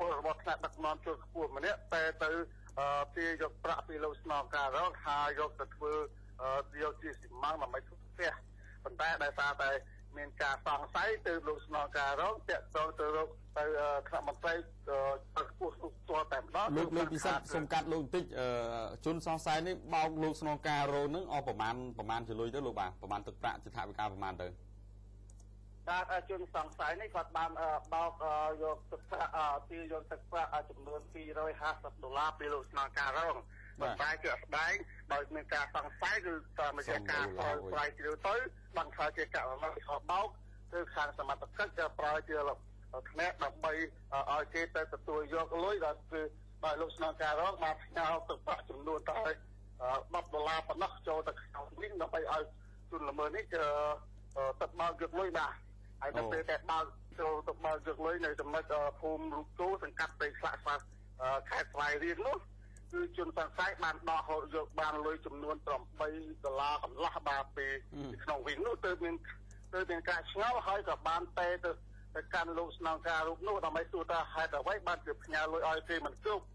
លរបស់ថ្នាក់ដឹកនាំជាន់ខ្ពស់ម្នាក់តែទៅទារយកប្រាក់ពីលោកស្នងការរកហើយយកទៅធ្វើយកជាស៊ីម៉ងដើម្បីធ្វើផ្ទះប៉ុន្តែដោយសារតែ មានការសង្ស័យទៅលោកស្នងការរងតាក់ទងទៅថ្នាក់មន្ត្រីខ្ពស់ស្គាល់តែម្ដងលោកពិសិដ្ឋសុំកាត់លោកបន្តិចជនសង្ស័យនេះបោកលោកស្នងការរងនឹងអស់ប្រមាណជាលុយទៅលោកបាទប្រមាណទឹកប្រាក់ជាថវិកាប្រមាណទៅបាទជនសង្ស័យនេះគាត់បានបោកយកទឹកប្រាក់ទីយកទឹកប្រាក់ចំនួន$250ពីលោកស្នងការរងប៉ុន្តែជាក់ស្ដែងដោយមានការសង្ស័យគឺតាមរយៈការស្រាវជ្រាវទៅបានថាជាករណីខុសបោកគឺខាងសមត្ថកិច្ចប្រើជាថ្នាក់ដើម្បីឲ្យគេទៅទទួលយកលុយដល់គឺដោយលោកស្នងការរងបានផ្ញើទឹកប្រាក់ចំនួនតែ$10ប៉ុណ្ណោះចូលទៅក្នុងវិញដើម្បីឲ្យជនល្មើសនេះទឹកបើកយកលុយបាទហើយនៅពេលតែបើកចូលទៅបើកយកលុយនៅចំណុចភូមិរូបគោសង្កាត់ពេលខ្លះខ្លះខេត្តស្វាយរៀងនោះគឺជនសង្ស័យបានដោះយកបានលុយចំនួន$8កន្លះបាទពីក្នុងវិញនោះទៅមានការឆ្ងល់ហើយក៏បានទៅកាន់លោកស្នងការរូបនោះដើម្បីសួរថាហេតុអ្វីបានជាផ្ញើលុយឲ្យគេមិនគ្រប់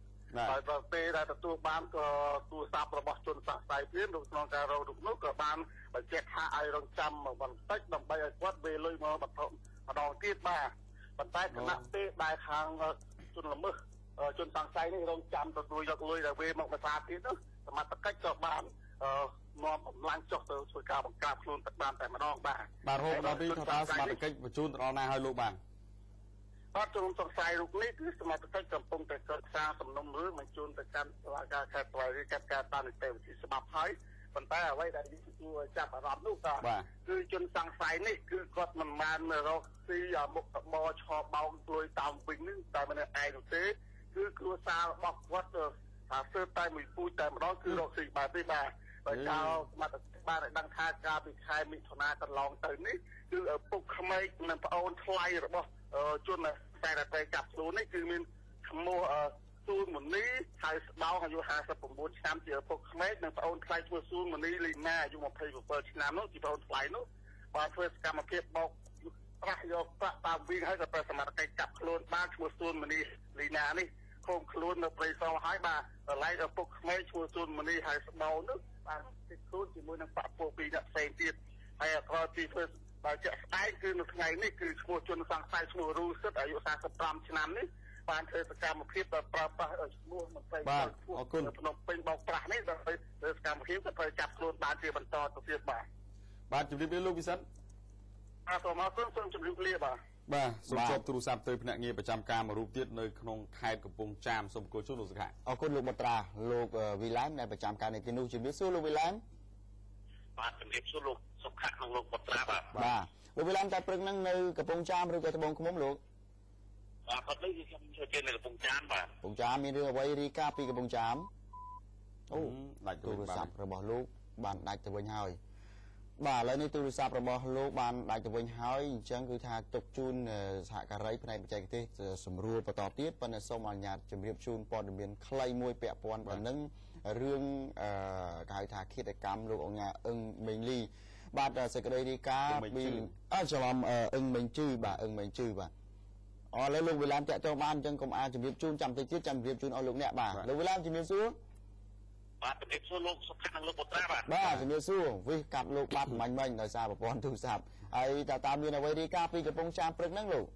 ហើយដល់ពេលដែលទទួលបានក៏ទូរស័ព្ទរបស់ជនសង្ស័យទៀតលោកស្នងការរូបនោះក៏បានបញ្ជាក់ថាឲ្យរងចាំបន្តិចដើម្បីឲ្យគាត់វេលុយមកម្ដងទៀតបាទប៉ុន្តែគណៈពេលដែលខាងជនល្មើសជនសង្ស័យនេះរងចាំទទួលយកលុយដែលវេមកភាសាទៀតនោះសមត្ថកិច្ចក៏បាននាំកម្លាំងចុះទៅធ្វើការបង្ក្រាបខ្លួនទឹកបានតែម្ដងបាទរហូតដល់ទីថាសមត្ថកិច្ចបញ្ជូនទៅដល់ណាហើយលោកបានបាទជនសង្ស័យរូបនេះគឺសមត្ថកិច្ចកំពុងតែសិក្សាសំណុំរឿងបញ្ជូនទៅកាន់តុលាការខេត្តស្វាយរៀងកាត់ការតាមនីតិវិធីច្បាប់ហើយប៉ុន្តែអ្វីដែលយើងជួយចាប់អារម្មណ៍នោះគឺជនសង្ស័យនេះគឺគាត់មិនបានរកស៊ីមុខរបរឆបោកលុយតាមវិញនេះតែមិនឯងនោះទេគឺគ្រួសាររបស់គាត់ថាសើតែមួយពូជតែម្ដងគឺរកស៊ីបែបនេះបាទដោយការសមត្ថកិច្ចបានដឹងថាការពីខែមិថុនាកន្លងទៅនេះគឺឪពុកក្មេកនិងប្អូនថ្លៃរបស់ជនតែតែចាប់ខ្លួននេះគឺមានឈ្មោះស៊ូនមនីហើយស្បោអាយុ59ឆ្នាំជាឪពុកក្មេកនិងប្អូនថ្លៃឈ្មោះស៊ូនមនីលីណាអាយុ27ឆ្នាំនោះជាប្អូនថ្លៃនោះបានធ្វើសកម្មភាពបោកប្រាស់យកប្រាក់តាមវិញហើយក៏ត្រូវសមត្ថកិច្ចចាប់ខ្លួនបានឈ្មោះស៊ូនមនីលីណានេះឃុំខ្លួននៅព្រៃសរហើយបាទកន្លែងឪពុកក្មេកឈ្មោះស៊ូនមនីហើយស្បោនោះបានតិចខ្លួនជាមួយនឹងបាក់ពោពីអ្នកផ្សេងទៀតហើយអក្រទីធ្វើបើជាក់ស្ដែងគឺនៅថ្ងៃនេះគឺឈ្មោះជនសង្ស័យឈ្មោះរូសិតអាយុ45ឆ្នាំនេះបានធ្វើសកម្មភាពប្រើប្រាស់ឈ្មោះមន្ត្រីបាទអរគុណក្នុងពេញបោកប្រាស់នេះដើម្បីធ្វើសកម្មភាពទៅចាប់ខ្លួនបានជាបន្តទៅទៀតបាទជម្រាបលាលោកវិសិដ្ឋសូមអរគុណសូមជម្រាបលាបាទសូមជួបទូរស័ព្ទទៅភ្នាក់ងារប្រចាំការមួយរូបទៀតនៅក្នុងខេត្តកំពង់ចាមសូមគោរពលោកសុខាអរគុណលោកបុត្រាលោកវីឡែមដែលប្រចាំការនៅទីនោះជម្រាបសួរលោកវីឡែមបាទជម្រាបសួរលោកសុខានិងលោកបុត្រាបាទលោកវីឡែមតែព្រឹកហ្នឹងនៅកំពង់ចាមឬក៏ត្បូងឃ្មុំលោកបាទគាត់នេះខ្ញុំចូលជានៅកំពង់ចាមបាទកំពង់ចាមមានរឿងអ្វីរីកាពីកំពង់ចាមអូដាច់ទូរស័ព្ទរបស់លោកបានដាច់ទៅវិញហើយបាទឥឡូវនេះទូរស័ព្ទរបស់លោកបានដាច់ទៅវិញហើយអញ្ចឹងគឺថាទុកជូនសហការីផ្នែកបច្ចេកទេសសម្រួលបន្តទៀតប៉ុន្តែសូមអនុញ្ញាតជម្រាបជូនព័ត៌មានខ្លីមួយពាក់ព័ន្ធទៅនឹងរឿងគេហៅថាឃាតកម្មលោកអង្ញាអឹងមេងលីបាទសេចក្តីរាយការណ៍ពីច្រឡំអឹងមេងជឺបាទអឹងមេងជឺបាទឥឡូវលោកវិឡាមតាក់ទងបានអញ្ចឹងកុំអាចជម្រាបជូនចាំតិចទៀតចាំជម្រាបជូនអស់លោកអ្នកបាទលោកវិឡាមជម្រាបសួរបាទជម្រាបសួរលោកសុខានិងលោកបុត្រាបាទជម្រាបសួរវិសកាត់លោកបាត់មិញដោយសារប្រព័ន្ធទូរស័ព្ទហើយតើមានអ្វីរាយការណ៍ពីកំពង់ចាមព្រឹកហ្នឹងលោក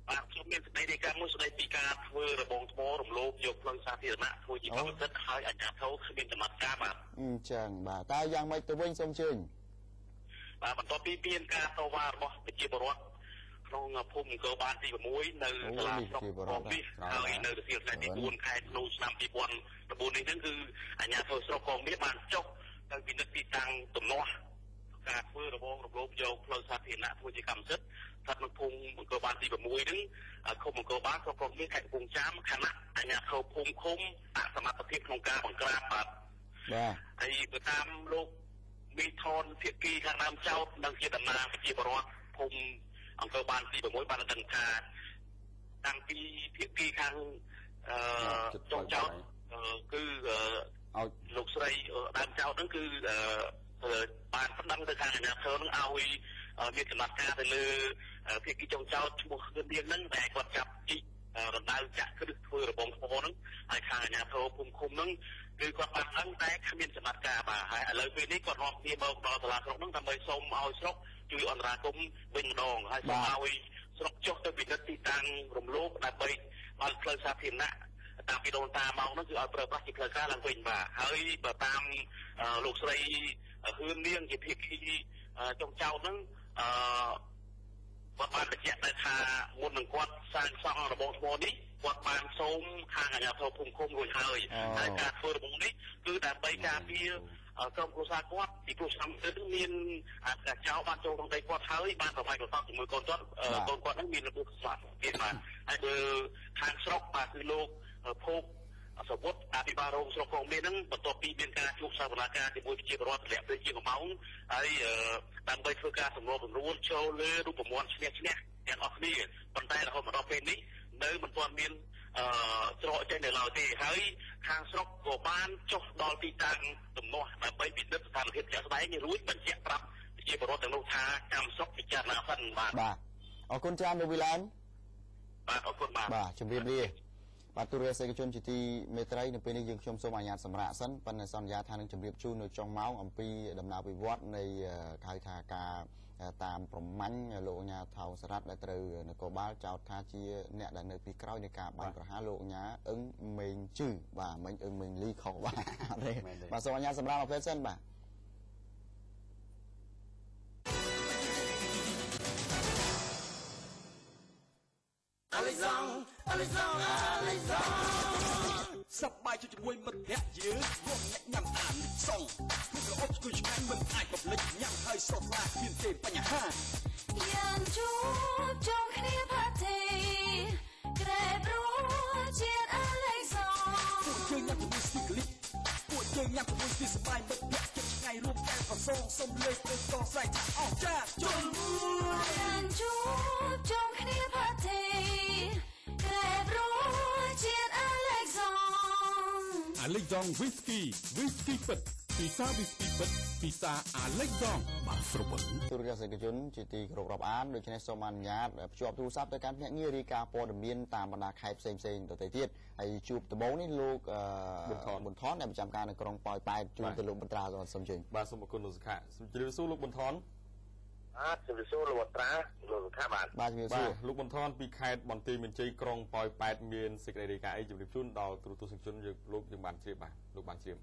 បាទខ្ញុំមានសេចក្តីរាយការណ៍មួយស្តីពីការធ្វើរបងថ្មរំលោភយកផ្លូវសាធារណៈធ្វើជាកម្មសិទ្ធិហើយអាជ្ញាធរគ្មានចំណាត់ការបាទអញ្ចឹងបាទតើយ៉ាងម៉េចទៅវិញសូមអញ្ជើញបាទបន្ទាប់ពីមានការតវ៉ារបស់ប្រជាពលរដ្ឋក្នុងភូមិអង្គរបានទី6នៅសាលាស្រុកកំពីហើយនៅរសៀលខែទី4ខែធ្នូឆ្នាំ2009នេះហ្នឹងគឺអាជ្ញាធរស្រុកកំពីបានចុះទៅពិនិត្យទីតាំងទំនាស់ការធ្វើរបងរំលោភយកផ្លូវសាធារណៈធ្វើជាកម្មសិទ្ធិស្ថិតនៅភូមិអង្គរបានទី6ហ្នឹងឃុំអង្គរបានស្រុកកំពីខេត្តកំពង់ចាមខណៈអាជ្ញាធរភូមិឃុំអសមត្ថភាពក្នុងការបង្ក្រាបបាទហើយទៅតាមលោកមីថនភាគីខាងដើមចោតនិងជាតំណាងប្រជាពលរដ្ឋភូមិអង្គរបានទី6បានដឹងថាតាំងពីភាគីខាងចុងចោតគឺឲ្យលោកស្រីដើមចោតហ្នឹងគឺបានប្តឹងទៅខាងអាជ្ញាធរនឹងឲ្យមានចំណាត់ការទៅលើភាគីចុងចោតឈ្មោះគឺនាងហ្នឹងដែលគាត់ចាប់ជីករណ្ដៅចាក់គ្រឹះធ្វើរបងថ្មហ្នឹងហើយខាងអាជ្ញាធរភូមិឃុំហ្នឹងគឺគាត់បានដឹងតែគ្មានចំណាត់ការបាទហើយឥឡូវពេលនេះគាត់នាំគ្នាមកដល់សាលាស្រុកហ្នឹងដើម្បីសូមឲ្យស្រុក ជួយអន្តរាគមន៍វិញម្ដងហើយសូមឲ្យស្រុកចុះទៅពិនិត្យទីតាំងរំលោភដើម្បីឲ្យផ្លូវសាធារណៈតាមពីដូនតាមកនោះគឺឲ្យប្រើប្រាស់ជាផ្លូវការឡើងវិញបាទហើយបើតាមលោកស្រីហ៊ឿននាងជាភាគីចុងចោតហ្នឹងគាត់បានបញ្ជាក់ដែរថាមុននឹងគាត់សាងសង់របងថ្មនេះគាត់បានសូមខាងអាជ្ញាធរភូមិឃុំរួចហើយហើយការធ្វើរបងនេះគឺដើម្បីការពារក្រុមគ្រួសារគាត់ពីព្រោះឆ្នាំទៅមានអាចៅបានចូលក្នុងដីគាត់ហើយបានប្រវាយប្រសពជាមួយកូនគាត់ហ្នឹងមានរបួសស្លាប់ទៀតបាទហើយបើខាងស្រុកបាទគឺលោកភោគសវុតអភិបាលរងស្រុកផងមានហ្នឹងបន្ទាប់ពីមានការជួបសវនកម្មជាមួយប្រជាពលរដ្ឋរយៈពេលជា1ម៉ោងហើយដើម្បីធ្វើការសម្របសម្រួលចូលលើរូបមន្តឈ្នះទាំងអស់គ្នាប៉ុន្តែរហូតមកដល់ពេលនេះនៅមិនទាន់មានច្រកចេញនៅឡើយទេហើយខាងស្រុកក៏បានចុះដល់ទីតាំងទំនាស់ដើម្បីពិនិត្យស្ថានភាពជាក់ស្ដែងរួចបញ្ជាក់ប្រាប់ប្រជាពលរដ្ឋទាំងនោះថាកម្មស្រុកពិចារណាសិនបាទអរគុណច្រើនលោកវិឡានបាទអរគុណបាទជម្រាបលាបាទទូរទស្សនិកជនជាទីមេត្រីនៅពេលនេះយើងខ្ញុំសូមអនុញ្ញាតសម្រាប់សិនប៉ុន្តែសន្យាថានឹងជម្រាបជូននៅចុងម៉ោងអំពីដំណើរវិវត្តនៃហៅថាការតាមប្រមាញ់លោកអញ្ញាថោសរ៉ាត់ដែលត្រូវនគរបាលចោទថាជាអ្នកដែលនៅពីក្រោយនៃការបាញ់ប្រហារលោកអញ្ញាអឹងមេងជឺបាទមិញអឹងមេងលីខុសបាទសូមអនុញ្ញាតសម្រាប់មកពេលសិនបាទសប្បាយជាមួយមិត្តភក្តិយើងរួមញ៉ាំអានសងព្រោះក្រអូបឈ្ងុយឆ្ងាញ់មិនអាចបំភ្លេចញ៉ាំហើយស្រស់ស្រាយគ្មានទេបញ្ហាយ៉ាងជួបជុំគ្នាផាទីក្រែព្រោះជាតិអាឡេសុងពួកយើងញ៉ាំជាមួយស្ទីក្លីកពួកយើងញ៉ាំជាមួយស្ទីស្បាយមិត្តភក្តិចិត្តឆ្ងាយរួមកែប្រសងសុំលេខទៅកស្រែកអស់ចាជុំយ៉ាងជួបជុំគ្នាផាទីក្រែព្រោះជាតិអាឡេសុងអាឡេសុងវីស្គីពិតពីសាវីស្គីពិតពីសាអាឡេសុងបាទស្រវឹងទូរទស្សនិកជនជាទីគោរពរាប់អានដូច្នេះសូមអនុញ្ញាតភ្ជាប់ទូរស័ព្ទទៅកាន់ភ្នាក់ងាររាយការណ៍ព័ត៌មានតាមបណ្ដាខេត្តផ្សេងៗទៅទៀតហើយជួបដំបូងនេះលោកប៊ុនថនដែលប្រចាំការនៅក្រុងប៉ោយប៉ែតជួបទៅលោកបន្ត្រាសូមជើញបាទសូមអរគុណលោកសុខាសូមជម្រាបសួរលោកប៊ុនថនជំរាបសួរលោកបន្ត្រាលោកសុខាបាទជំរាបសួរលោកប៊ុនថនពីខេត្តបន្ទាយមានជ័យក្រុងប៉ោយប៉ែតមានសេចក្តីរាយការណ៍អីជម្រាបជូនដល់ទូរទស្សនិកជនយើងបានជ្រាបបាទលោកបានជ្រាប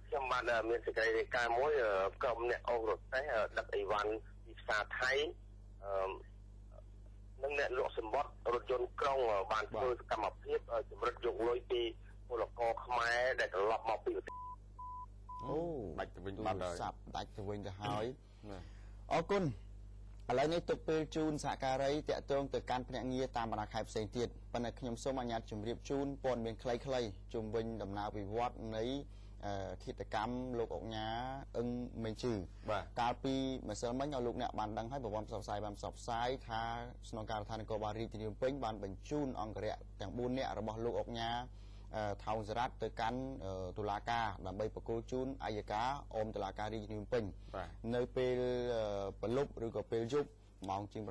ខ្ញុំបានមានសេចក្តីរាយការណ៍មួយក្រុមអ្នកអូសរទេះដឹកអីវ៉ាន់ពីផ្សារថៃនិងអ្នកលក់សម្បត្តិរថយន្តក្រុងបានធ្វើសកម្មភាពចម្រិតយកលុយពីពលករខ្មែរដែលត្រឡប់មកពីប្រទេសដាច់ទៅវិញបាត់ហើយសាប់ដាច់ទៅវិញទៅហើយអរគុណឥឡូវនេះទុកពេលជូនសហការីតាក់ទងទៅកាន់ភ្នាក់ងារតាមបណ្ដាខេត្តផ្សេងទៀតប៉ុន្តែខ្ញុំសូមអនុញ្ញាតជម្រាបជូនព័ត៌មានខ្លីៗជុំវិញដំណើរវិវត្តនៃឃាតកម្មលោកអុកញ៉ាអឹងមេងជឺកាលពីម្សិលមិញឲ្យលោកអ្នកបានដឹងហើយប្រព័ន្ធផ្សព្វផ្សាយបានផ្សព្វផ្សាយថាស្នងការដ្ឋាននគរបាលរាជធានីភ្នំពេញបានបញ្ជូនអង្គរៈទាំង4នាក់របស់លោកអុកញ៉ាថោងសារ៉ាត់ទៅកាន់តុលាការដើម្បីប្រគល់ជូនអัยការអមតុលាការរាជធានីភ្នំពេញនៅពេលព្រលប់ឬក៏ពេលយប់ម៉ោងជាង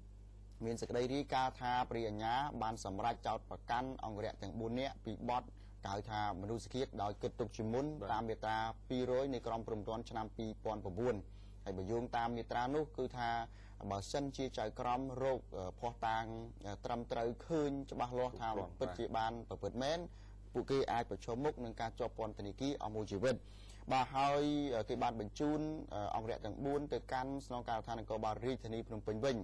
7មានសេចក្តីរាយការណ៍ថាព្រះអញ្ញាបានសម្រេចចោទប្រកាន់អង្គរៈទាំង4នាក់ពីបទកៅថាមនុស្សជាតិដោយគិតទុកជាមុនតាមមាត្រា200នៃក្រមព្រំដែនឆ្នាំ2009ហើយបើយោងតាមមាត្រានោះគឺថាបើសិនជាចៅក្រមរោគភ័ស្តុតាងត្រឹមត្រូវឃើញច្បាស់លាស់ថាពិតជាបានប្រព្រឹត្តមែនពួកគេអាចប្រឈមមុខនឹងការជាប់ពន្ធនាគារអស់មួយជីវិតបាទហើយគេបានបញ្ជូនអង្គរៈទាំង4ទៅកាន់ស្នងការដ្ឋាននគរបាលរាជធានីភ្នំពេញវិញ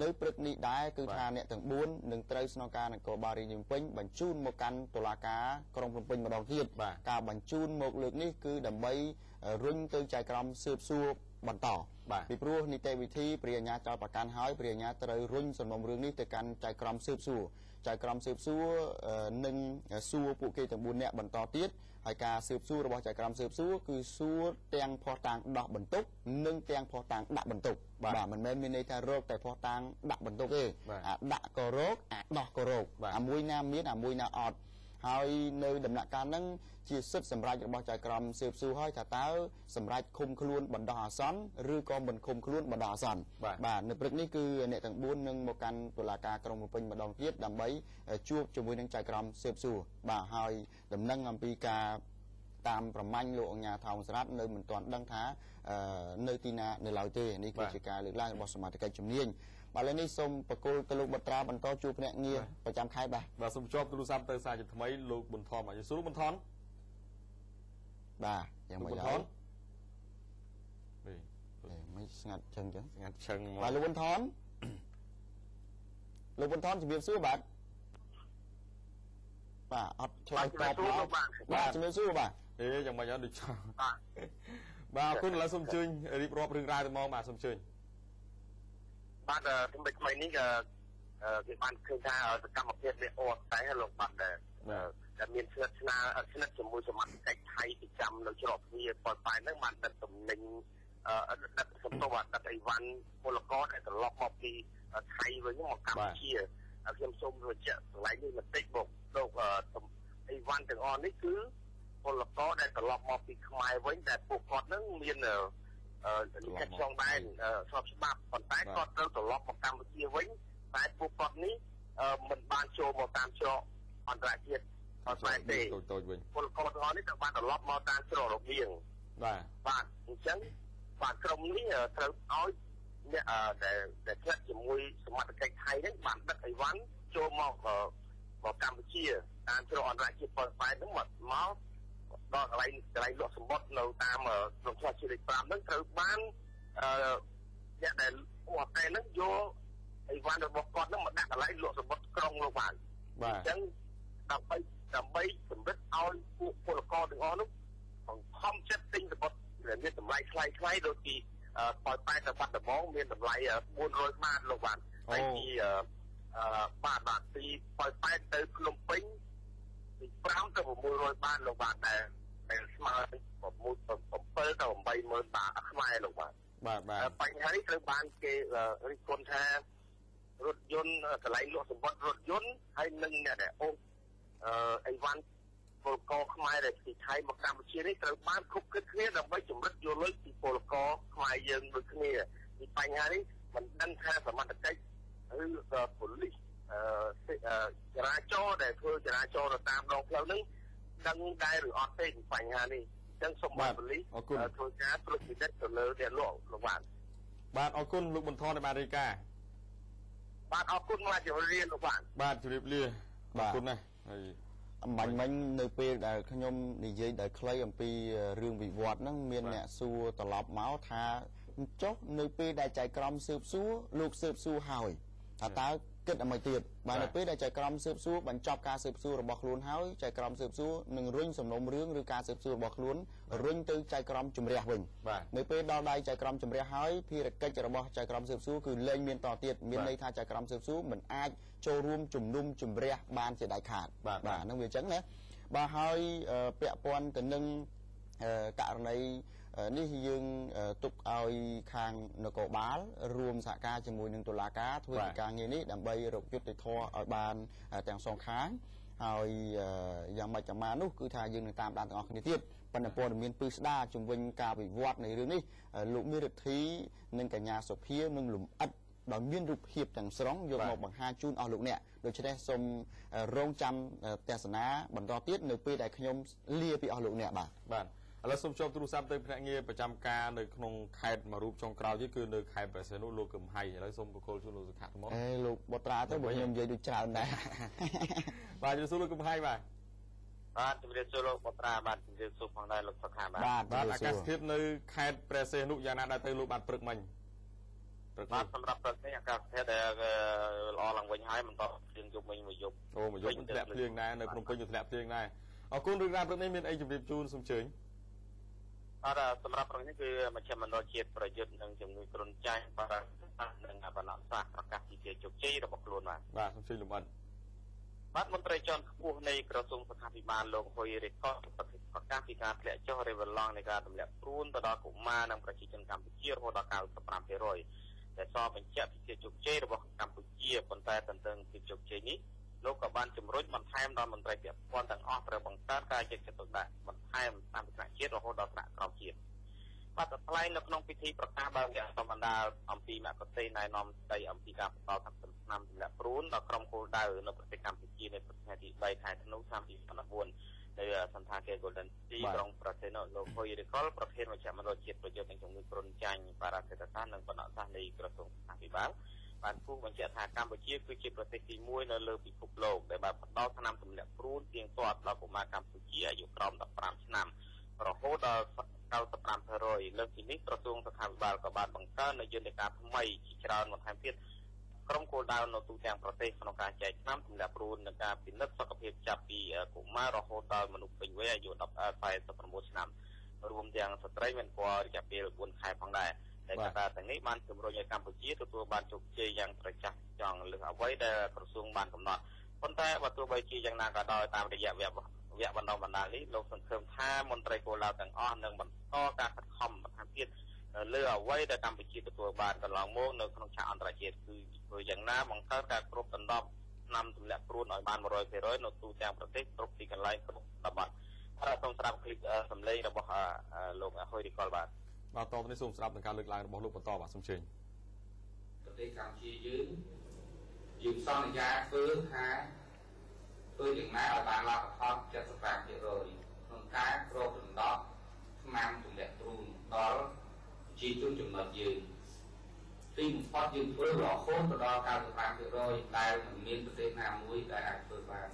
នៅព្រឹកនេះដែរគឺថាអ្នកទាំង4នឹងត្រូវស្នងការនគរបាលរាជធានីភ្នំពេញបញ្ជូនមកកាន់តុលាការក្រុងភ្នំពេញម្ដងទៀតការបញ្ជូនមកលើកនេះគឺដើម្បីរុញទៅចៅក្រមស៊ើបសួរបន្តពីព្រោះនីតិវិធីព្រះអញ្ញាចោទប្រកាន់ហើយព្រះអញ្ញាត្រូវរុញសំណុំរឿងនេះទៅកាន់ចៅក្រមស៊ើបសួរចៅក្រមស៊ើបសួរនឹងសួរពួកគេទាំង4នាក់បន្តទៀតហើយការស៊ើបសួររបស់ចៅក្រមស៊ើបសួរគឺសួរទាំងភស្តុតាងដោះបន្ទុកនិងទាំងភស្តុតាងដាក់បន្ទុកបាទមិនមែនមានន័យថារកតែភស្តុតាងដាក់បន្ទុកទេអាដាក់ក៏រកអាដោះក៏រកអាមួយណាមានអាមួយណាអត់ហើយនៅដំណាក់កាលហ្នឹងជាសិទ្ធិសម្រេចរបស់ចៅក្រមស៊ើបសួរហើយថាតើសម្រេចឃុំខ្លួនបណ្ដោះអាសន្នឬក៏មិនឃុំខ្លួនបណ្ដោះអាសន្នបាទនៅព្រឹកនេះគឺអ្នកទាំង4នឹងមកកាន់តុលាការក្រុងភ្នំពេញម្ដងទៀតដើម្បីជួបជាមួយនឹងចៅក្រមស៊ើបសួរបាទហើយដំណឹងអំពីការ តាមប្រមាញ់លោកអញ្ញាថោងស្រាប់នៅមិនទាន់ដឹងថានៅទីណានៅឡើយទេនេះគឺជាការលើកឡើងរបស់សមាជិកជំនាញបាទឥឡូវនេះសូមបកគលទៅលោកបុត្រាបន្តជួបភ្នាក់ងារប្រចាំខេត្តបាទសូមជួបទូរស័ព្ទទៅសារជាថ្មីលោកប៊ុនថនបាទសួរលោកប៊ុនថនបាទយ៉ាងម៉េចហើយមិនស្ងាត់ចឹងស្ងាត់ឈឹងបាទលោកប៊ុនថនជំរាបសួរបាទអត់ឆ្លើយតបមកបាទជំរាបសួរបាទយ៉ាងម៉េចអត់ដូចចង់បាទអរគុណឥឡូវសូមអញ្ជើញរៀបរាប់រឿងរ៉ាវទៅមកបាទសូមអញ្ជើញបាទថ្មីនេះគេបានឃើញថាសកម្មភាពនេះអត់តែលោកបាទដែលមានស្និទ្ធជាមួយសមាជិកថៃប្រចាំនៅច្រកទ្វារប៉ុន្តែហ្នឹងបានដឹកទំនិញដឹកសំណុំដឹកអីវ៉ាន់ពលករដែលត្រឡប់មកពីថៃវិញមកកម្ពុជាខ្ញុំសូមបញ្ជាក់កន្លែងនេះបន្តិចមកលោកអីវ៉ាន់ទាំងអស់នេះគឺពលករដែលត្រឡប់មកពីខ្មែរវិញតែពួកគាត់ហ្នឹងមានលិខិតឆ្លងដែនស្របច្បាប់ប៉ុន្តែគាត់ត្រូវត្រឡប់មកកម្ពុជាវិញតែពួកគាត់នេះមិនបានចូលមកតាមច្រកអន្តរជាតិអត់បានទេពលករទាំងអស់នេះត្រូវបានត្រឡប់មកតាមច្រករបៀងបាទអញ្ចឹងបាទក្រុមនេះត្រូវឲ្យអ្នកដែលធ្លាក់ជាមួយសមាជិកថៃហ្នឹងបានដឹកអីវ៉ាន់ចូលមកកម្ពុជាតាមច្រកអន្តរជាតិប៉ុន្តែហ្នឹងមកដល់កន្លែងលក់សម្បត្តិនៅតាមក្នុងផ្លូវជាតិលេខ5ហ្នឹងត្រូវបានអ្នកដែលអត់តែហ្នឹងយកអីវ៉ាន់របស់គាត់ហ្នឹងមកដាក់កន្លែងលក់សម្បត្តិក្រុងលោកបានអញ្ចឹងដើម្បីសម្រិតឲ្យពួកពលករទាំងអស់នោះបង្ខំចិត្តទិញសម្បត្តិដែលមានតម្លៃថ្លៃដូចពីប៉ោយប៉ែតទៅបាត់ដំបងមានតម្លៃ400បាតលោកបានហើយពីបាទពីប៉ោយប៉ែតទៅភ្នំពេញពី5ទៅ600បាតលោកបានដែលស្មើ7ទៅ80000បាតខ្មែរលោកបានបញ្ហានេះត្រូវបានគេរិះគន់ថារថយន្តកន្លែងលក់សម្បត្តិរថយន្តហើយនឹងអ្នកដែលអូសអីវ៉ាន់ពលករខ្មែរដែលពីថៃមកកម្ពុជានេះត្រូវបានគប់គិតគ្នាដើម្បីជំរិតយកលុយពីពលករខ្មែរយើងដូចគ្នាពីបញ្ហានេះមិនដឹងថាសមត្ថកិច្ចឬប៉ូលីសចរាចរណ៍ដែលធ្វើចរាចរណ៍ទៅតាមដងផ្លូវនេះដឹងដែរឬអត់ទេពីបញ្ហានេះអញ្ចឹងសូមឲ្យប៉ូលីសធ្វើការត្រួតពិនិត្យទៅលើអ្នកលក់លោកបាទអរគុណលោកប៊ុនថនដែលបានរាយការណ៍បាទអរគុណមកជម្រាបលាលោកបាទជម្រាបលាអរគុណណាស់ហើយអំបញ្ញមិញនៅពេលដែលខ្ញុំនិយាយដល់ខ្លីអំពីរឿងវិវត្តហ្នឹងមានអ្នកសួរត្រឡប់មកថាចុះនៅពេលដែលចៅក្រមស៊ើបសួរលោកស៊ើបសួរហើយថាតើគិតអ្វីទៀតបាទនៅពេលដែលចៅក្រមស៊ើបសួរបញ្ចប់ការស៊ើបសួររបស់ខ្លួនហើយចៅក្រមស៊ើបសួរនឹងរុញសំណុំរឿងឬការស៊ើបសួររបស់ខ្លួនរុញទៅចៅក្រមជំរះវិញនៅពេលដល់ដៃចៅក្រមជំរះហើយភារកិច្ចរបស់ចៅក្រមស៊ើបសួរគឺលែងមានតទៀតមានន័យថាចៅក្រមស៊ើបសួរមិនអាចចូលរួមជំនុំជម្រះបានជាដាច់ខាតបាទហ្នឹងវាអញ្ចឹងណាបាទហើយពាក់ព័ន្ធទៅនឹងករណីនេះយើងទុកឲ្យខាងនគរបាលរួមសហការជាមួយនឹងតុលាការធ្វើការងារនេះដើម្បីរកយុត្តិធម៌ឲ្យបានទាំងសងខាងហើយយ៉ាងម៉េចចាំនោះគឺថាយើងនឹងតាមដានទាំងអស់គ្នាទៀតប៉ុន្តែព័ត៌មានពឹស្ដារជំវិញការវិវត្តនៃរឿងនេះលោកមេរិទ្ធីនិងកញ្ញាសុភានឹងលំអិតដោយមានរូបភាពទាំងស្រុងយកមកបង្ហាញជូនអស់លោកអ្នកដូច្នេះសូមរងចាំទស្សនាបន្តទៀតនៅពេលដែលខ្ញុំលាពីអស់លោកអ្នកបាទឥឡូវសូមជួបទូរស័ព្ទទៅភ្នាក់ងារប្រចាំការនៅក្នុងខេត្តមួយរូបចុងក្រោយទៀតគឺនៅខេត្តព្រះសីហនុលោកកឹមហៃឥឡូវសូមបកគលជូនលោកសុខៈថ្មលោកបុត្រាទៅបើខ្ញុំនិយាយដូចច្រើនដែរបាទជម្រាបសួរលោកកឹមហៃបាទជម្រាបសួរលោកបុត្រាបាទជម្រាបសួរផងដែរលោកសុខៈបាទអាកាសធាតុនៅខេត្តព្រះសីហនុយ៉ាងណាដែរទៅលោកបាទព្រឹកមិញបាទសម្រាប់ព្រឹកនេះអាកាសធាតុល្អឡើងវិញហើយមិនតភ្លៀងយប់វិញមួយយប់មួយយប់ធ្លាក់ភ្លៀងដែរនៅភ្នំពេញធ្លាក់ភ្លៀងដែរអរគុណរឿងរ៉ាវព្រឹកនេះមានអីជម្រាបជូនសូមអញ្ជើញសម្រាប់ព្រឹកនេះគឺមជ្ឈមណ្ឌលជាតិប្រយុទ្ធនឹងជំងឺគ្រុនចាញ់បារាំងនិងអបនសាស្ត្រប្រកាសពីជោគជ័យរបស់ខ្លួនបាទសូមជួយលំអិនបាទមន្ត្រីជាន់ខ្ពស់នៃក្រសួងសុខាភិបាលលោកហ៊ុយរេកតប្រកាសពីការធ្លាក់ចុះរេវឡង់នៃការទម្លាក់ព្រួនទៅដល់កុមារនិងប្រជាជនកម្ពុជារហូតដល់ 95% ដែលសរបញ្ជាក់ពីជោគជ័យរបស់កម្ពុជាប៉ុន្តែទន្ទឹមពីជោគជ័យនេះលោកក៏បានជំរុញបន្ថែមដល់មន្ត្រីពាក់ព័ន្ធទាំងអស់ត្រូវបង្កើនការយកចិត្តទុកដាក់បន្ថែមតាមថ្នាក់ជាតិរហូតដល់ថ្នាក់ក្រោមជាតិបាទថ្លែងនៅក្នុងពិធីប្រកាសបើកវគ្គសមាដាអំពីមគ្គុទ្ទេសក៍ណែនាំស្ដីអំពីការបន្តសកម្មឆ្នាំទម្លាក់ព្រួនដល់ក្រុមគោលដៅនៅប្រទេសកម្ពុជានៅថ្ងៃទី3ខែធ្នូឆ្នាំ2019 នៅសន្តាគារ Golden City ក្រុងប្រទេសលោកហុយរិកលប្រធានមជ្ឈមណ្ឌលជាតិប្រយុទ្ធនឹងជំងឺគ្រុនចាញ់បារាសេតសាស្ត្រនិងបណ្ដោះសាស្ត្រនៃក្រសួងសុខាភិបាលបានគូសបញ្ជាក់ថាកម្ពុជាគឺជាប្រទេសទី1នៅលើពិភពលោកដែលបានផ្ដល់ថ្នាំទម្លាក់ព្រួនទៀងទាត់ដល់កុមារកម្ពុជាអាយុក្រោម15ឆ្នាំរហូតដល់ 95% លើសពីនេះក្រសួងសុខាភិបាលក៏បានបង្កើននូវយន្តការថ្មីជាច្រើនបន្ថែមទៀតក្រុមគោលដៅនៅទូទាំងប្រទេសក្នុងការចែកថ្នាំទម្លាក់ព្រួននិងការពិនិត្យសុខភាពចាប់ពីកុមាររហូតដល់មនុស្សពេញវ័យអាយុ49ឆ្នាំរួមទាំងស្ត្រីមានគល់រយៈពេល4ខែផងដែរតែកត្តាទាំងនេះបានជំរុញឲ្យកម្ពុជាទទួលបានជោគជ័យយ៉ាងប្រចាំចង់លើសអ្វីដែលក្រសួងបានកំណត់ប៉ុន្តែបើទោះបីជាយ៉ាងណាក៏ដោយតាមរយៈវគ្គបណ្ដុះបណ្ដាលនេះលោកសង្ឃឹមថាមន្ត្រីគោលដៅទាំងអស់នឹងបន្តការខិតខំបន្ថែមទៀតលើអ្វីដែលកម្ពុជាទទួលបានកន្លងមកនៅក្នុងឆាកអន្តរជាតិគឺធ្វើយ៉ាងណាបង្កើតការគ្រប់ដណ្ដប់ឆ្នាំទម្លាក់ព្រួនឲ្យបាន 100% នៅទូទាំងប្រទេសគ្រប់ទីកន្លែងគ្រប់តំបន់ហើយសូមស្ដាប់คลิปសម្លេងរបស់លោកហុយរិកលបាទតទៅនេះសូមស្ដាប់នឹងការលើកឡើងរបស់លោកបន្តបាទសូមជើញប្រទេសកម្ពុជាយើងសន្យាធ្វើថាធ្វើយ៉ាងណាឲ្យបានលទ្ធផល 75% ក្នុងការគ្របដណ្ដប់ថ្នាំទម្លាក់ព្រួនដល់ប្រជាជនចំណុចយើងទីបំផុតយើងធ្វើរហូតដល់ 95% ដែលមិនមានប្រទេសណាមួយដែលអាចធ្វើបាន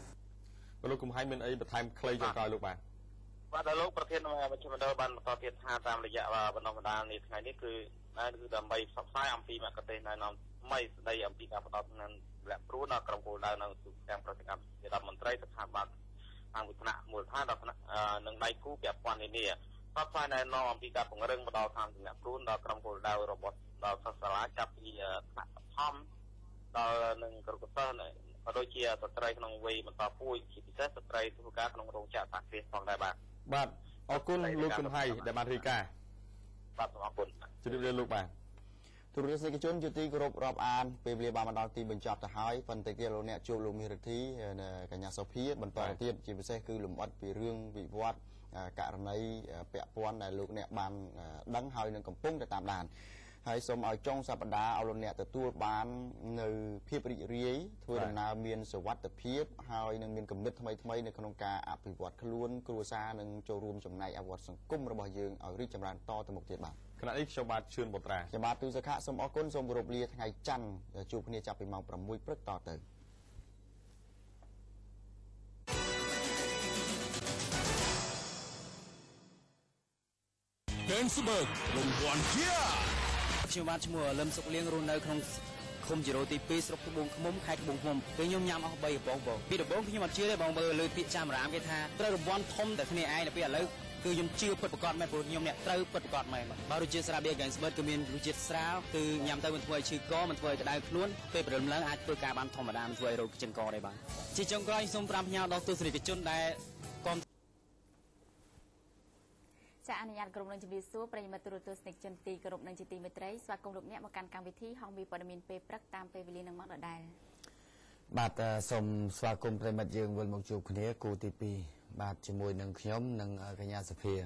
លោកកំហៃមានអីបន្ថែមខ្លីចុងក្រោយលោកបាទបាទលោកប្រធានមជ្ឈមណ្ឌលបានបន្តទៀតថាតាមរយៈបណ្ដុះបណ្ដាលនេះថ្ងៃនេះគឺដើម្បីផ្សព្វផ្សាយអំពីមគ្គុទ្ទេសក៍ណែនាំថ្មីស្ដីអំពីការផ្ដោតនឹងលក្ខព្រួនដល់ក្រុមគោលដៅនៅទូទាំងប្រទេសកម្ពុជារដ្ឋមន្ត្រីស្ថាប័នតាមវិធានមូលដ្ឋានដល់ថ្នាក់និងដៃគូពាក់ព័ន្ធនានាផ្សព្វផ្សាយណែនាំអំពីការពង្រឹងបណ្ដោះតាមលក្ខព្រួនដល់ក្រុមគោលដៅរបស់ដល់សិស្សសាលាចាប់ពីថ្នាក់បឋមដល់នឹងក្រុមសិស្សក៏ដូចជាស្ត្រីក្នុងវ័យបន្តពូជជាពិសេសស្ត្រីធ្វើការក្នុងរោងចក្រសហគ្រាសផងដែរបាទអរគុណលោកកំហៃដែលបានរាយការណ៍បាទអរគុណជម្រាបលាលោកបាទទូរទស្សនិកជនជាទីគោរពរាប់អានពេលវេលាបានមកដល់ទីបញ្ចប់ទៅហើយប៉ុន្តែគេលោកអ្នកជួបលោកមាសរិទ្ធីកញ្ញាសូភីបន្តទៀតជាពិសេសគឺលំអិតពីរឿងវិវត្តករណីពាក់ព័ន្ធដែលលោកអ្នកបានដឹងហើយនឹងកំពុងតែតាមដានហើយសូមឲ្យចុងសប្តាហ៍ឲ្យលោកអ្នកទទួលបាននៅភាពរីករាយធ្វើដំណើរមានសុវត្ថិភាពហើយនឹងមានគំនិតថ្មីៗនៅក្នុងការអភិវឌ្ឍខ្លួនគ្រួសារនិងចូលរួមចំណែកអភិវឌ្ឍសង្គមរបស់យើងឲ្យរីកចម្រើនតទៅមុខទៀតបាទខណៈនេះខ្ញុំបាទឈឿនបុត្រាខ្ញុំបាទទូសខៈសូមអរគុណសូមគោរពលាថ្ងៃច័ន្ទជួបគ្នាចាប់ពីម៉ោង 6 ព្រឹកតទៅGensberg រង្វាន់ជាខ្ញុំបាទឈ្មោះលឹមសុកលៀងរស់នៅក្នុងឃុំជីរ៉ូទី2ស្រុកត្បូងឃ្មុំខេត្តត្បូងឃ្មុំពេលខ្ញុំញ៉ាំអស់3កំប៉ុងបងពីដំបូងខ្ញុំអត់ជឿទេបងមើលលើពាក្យចាំរាមគេថាត្រូវរង្វាន់ធំតែគ្នាឯងដល់ពេលឥឡូវគឺខ្ញុំជឿពិតប្រាកដមែនព្រោះខ្ញុំអ្នកត្រូវពិតប្រាកដមែនបាទរសជាតិស្រាបៀរ Gensberg គឺមានរសជាតិស្រាលគឺញ៉ាំទៅមិនធ្វើឲ្យឈឺកមិនធ្វើឲ្យក្តៅខ្លួនពេលព្រលឹមឡើងអាចធ្វើការបានធម្មតាមិនធ្វើឲ្យរោគចិញ្ចកដែរបាទជាចុងក្រោយសូម5ផ្ញើដល់ទស្សនិកជនដែលចាអនុញ្ញាតក្រុមនឹងជម្រាបសួរប្រិយមិត្តទូរទស្សនិកជនទីគោរពនិងជាទីមេត្រីស្វាគមន៍លោកអ្នកមកកាន់កម្មវិធីហងមីព័ត៌មានពេលព្រឹកតាមពេលវេលានឹងមកដដែលបាទសូមស្វាគមន៍ប្រិយមិត្តយើងវិលមកជួបគ្នាគូទី2បាទជាមួយនឹងខ្ញុំនិងកញ្ញាសុភាចា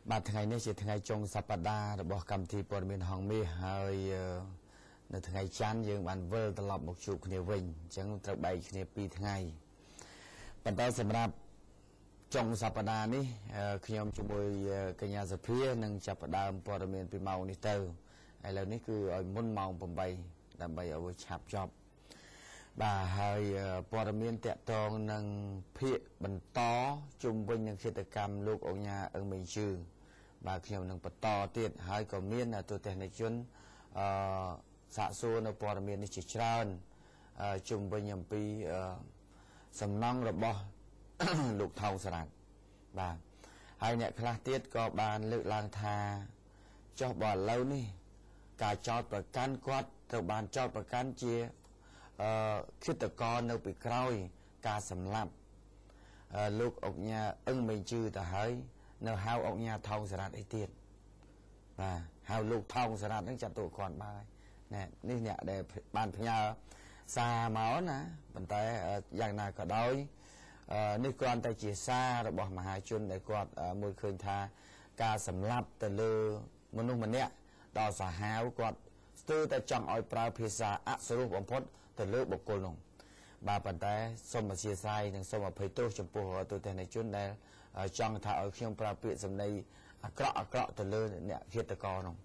បាទថ្ងៃនេះជាថ្ងៃចុងសប្តាហ៍របស់កម្មវិធីព័ត៌មានហងមីហើយនៅថ្ងៃច័ន្ទយើងបានវិលត្រឡប់មកជួបគ្នាវិញអញ្ចឹងត្រូវបែកគ្នា2ថ្ងៃប៉ុន្តែសម្រាប់ចុងសប្តាហ៍នេះខ្ញុំជាមួយកញ្ញាសុភានឹងចាប់ផ្ដើមព័ត៌មានពីម៉ោងនេះទៅឥឡូវនេះគឺឲ្យមុនម៉ោង8ដើម្បីឲ្យឆាប់ចប់បាទហើយព័ត៌មានតាក់ទងនឹងភាគបន្តជុំវិញនឹងកិច្ចកម្មលោកអង្ញាអឹងមេងជឺបាទខ្ញុំនឹងបន្តទៀតហើយក៏មានទូតនិកជនសាកសួរនៅព័ត៌មាននេះជាច្រើនជុំវិញអំពីសំណង់របស់លោកថោងសារ៉ាត់បាទហើយអ្នកខ្លះទៀតក៏បានលើកឡើងថាចុះបើឥឡូវនេះការចោទប្រកាន់គាត់ត្រូវបានចោទប្រកាន់ជាឃាតករនៅពីក្រោយការសម្លាប់លោកអុកញ៉ាអឹងមេងជឺទៅហើយនៅហៅអុកញ៉ាថោងសារ៉ាត់អីទៀតបាទហៅលោកថោងសារ៉ាត់ហ្នឹងចាត់ទុកគាត់បានណែនេះអ្នកដែលបានផ្ញើសារមកណាប៉ុន្តែយ៉ាងណាក៏ដោយនេះគ្រាន់តែជាសាររបស់មហាជនដែលគាត់មើលឃើញថាការសម្លាប់ទៅលើមនុស្សម្នាក់ដល់សាហាវគាត់ស្ទើរតែចង់ឲ្យប្រើភាសាអសុរោះបំផុតទៅលើបុគ្គលនោះ បាទប៉ុន្តែសូមអធិស្ឋាននិងសូមអភ័យទោសចំពោះទូទាំងជនដែលចង់ថាឲ្យខ្ញុំប្រើពាក្យសម្ដីអាក្រក់ទៅលើអ្នកឃាតករនោះ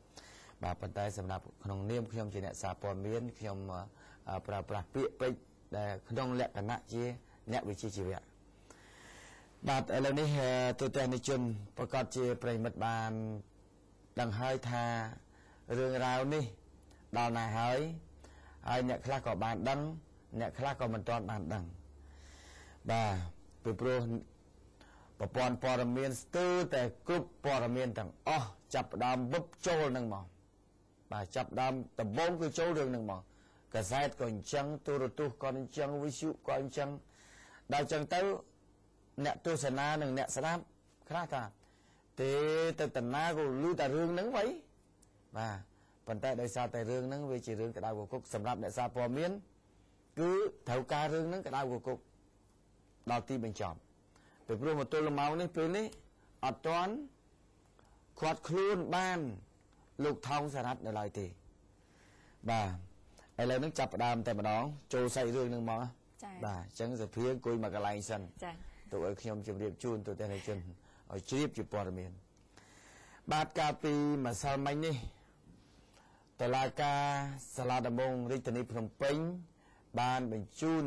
បាទប៉ុន្តែសម្រាប់ក្នុងនាមខ្ញុំជាអ្នកសារព័ត៌មានខ្ញុំប្រើប្រាស់ពាក្យពេចន៍ដែលក្នុងលក្ខណៈជាអ្នកវិជ្ជាជីវៈបាទឥឡូវនេះទូទាំងជនប្រកាសជាប្រិមិត្តបានដឹងហើយថារឿងរ៉ាវនេះដល់ណាហើយអ្នកខ្លះក៏បានដឹងអ្នកខ្លះក៏មិនទាន់បានដឹងបាទពីព្រោះប្រព័ន្ធព័ត៌មានស្ទើរតែគ្រប់ព័ត៌មានទាំងអស់ចាប់ផ្ដើមវឹបចូលនឹងមកបាទចាប់ដើមដំបូងគឺចូលរឿងនឹងមកកាសែតក៏អញ្ចឹងទូរទស្សន៍ក៏អញ្ចឹងវិទ្យុក៏អញ្ចឹងដល់អញ្ចឹងទៅអ្នកទស្សនានិងអ្នកស្ដាប់ខ្លះថាទេទៅតាណាក៏ឮតែរឿងហ្នឹងវិញបាទប៉ុន្តែដោយសារតែរឿងហ្នឹងវាជារឿងក្តៅគគុកសម្រាប់អ្នកសារព័ត៌មានគឺត្រូវការរឿងហ្នឹងក្តៅគគុកដល់ទីបញ្ចប់ពីព្រោះមកទល់ម៉ោងនេះពេលនេះអត់ទាន់ខាត់ខ្លួនបានលោកថោងសារ៉ាត់នៅឡើយទេបាទឥឡូវហ្នឹងចាប់ផ្ដើមតែម្ដងចូលសាច់រឿងហ្នឹងមកបាទអញ្ចឹងសភាអង្គុយមកកន្លែងសិនចា៎ទៅឲ្យខ្ញុំជម្រាបជូនទៅតែជនឲ្យជ្រាបជាព័ត៌មានបាទកាលពីម្សិលមិញនេះតុលាការសាលាដំបងរាជធានីភ្នំពេញបានបញ្ជូន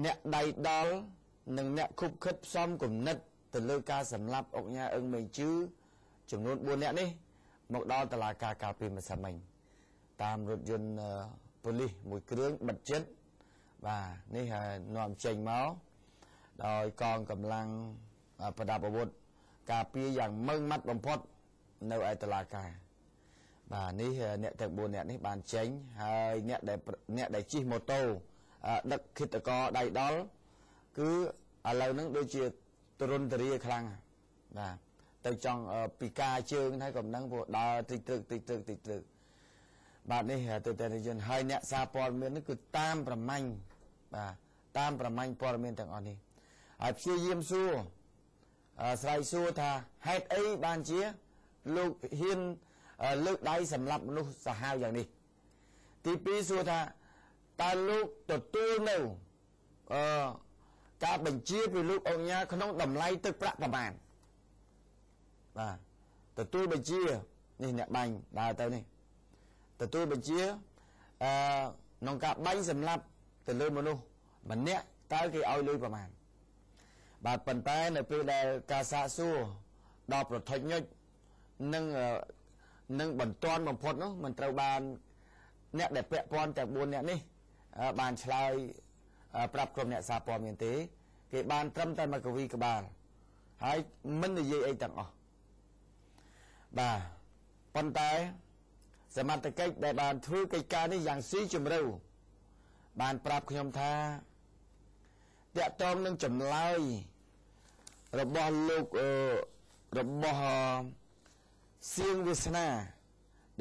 អ្នកដៃដល់និងអ្នកខុបខិតផ្សំគំនិតទៅលើការសម្លាប់អុកញ៉ាអឹងមេងជឺចំនួន4នាក់នេះមកដល់តុលាការកាលពីម្សិលមិញតាមរថយន្តប៉ូលីសមួយគ្រឿងបិទជិតបាទនេះនាំចេញមកដោយកងកម្លាំងប្រដាប់អាវុធការពារយ៉ាងម៉ឺងម៉ាត់បំផុតនៅឯតុលាការបាទនេះអ្នកទាំង4នាក់នេះបានចេញហើយអ្នកដែលជិះម៉ូតូដឹកឃាតករដៃដល់គឺឥឡូវហ្នឹងដូចជាទរន្តរាខ្លាំងបាទទៅចង់ពីការជើងហើយក៏មិនដឹងព្រោះដើរតិចទឹកបាទនេះទៅតែជនហើយអ្នកសារព័ត៌មាននេះគឺតាមប្រមាញ់បាទតាមប្រមាញ់ព័ត៌មានទាំងអស់នេះហើយព្យាយាមសួរស្រ័យសួរថាហេតុអីបានជាលោកហ៊ានលើកដៃសម្រាប់មនុស្សសាហាវយ៉ាងនេះទី2សួរថាតើលោកទទួលនៅការបញ្ជាពីលោកអុកញ៉ាក្នុងតម្លៃទឹកប្រាក់ប្រមាណបាទទទួលបញ្ជានេះអ្នកបាញ់ដើរទៅនេះទទួលបញ្ជាក្នុងការបាញ់សម្លាប់ទៅលើមនុស្សម្នាក់តើគេឲ្យលុយប្រមាណបាទប៉ុន្តែនៅពេលដែលការសាកសួរដល់ប្រតិញុចនឹងបន្ទាន់បំផុតនោះមិនត្រូវបានអ្នកដែលពាក់ព័ន្ធទាំង4នាក់នេះបានឆ្លើយប្រាប់ក្រុមអ្នកសារព័ត៌មានទេគេបានត្រឹមតែមកកវីក្បាលហើយមិននិយាយអីទាំងអស់បាទប៉ុន្តែសមត្ថកិច្ចដែលបានធ្វើកិច្ចការនេះយ៉ាងស៊ីជម្រៅបានប្រាប់ខ្ញុំថាតាក់ទងនឹងចម្លើយរបស់លោករបស់សៀងវាសនា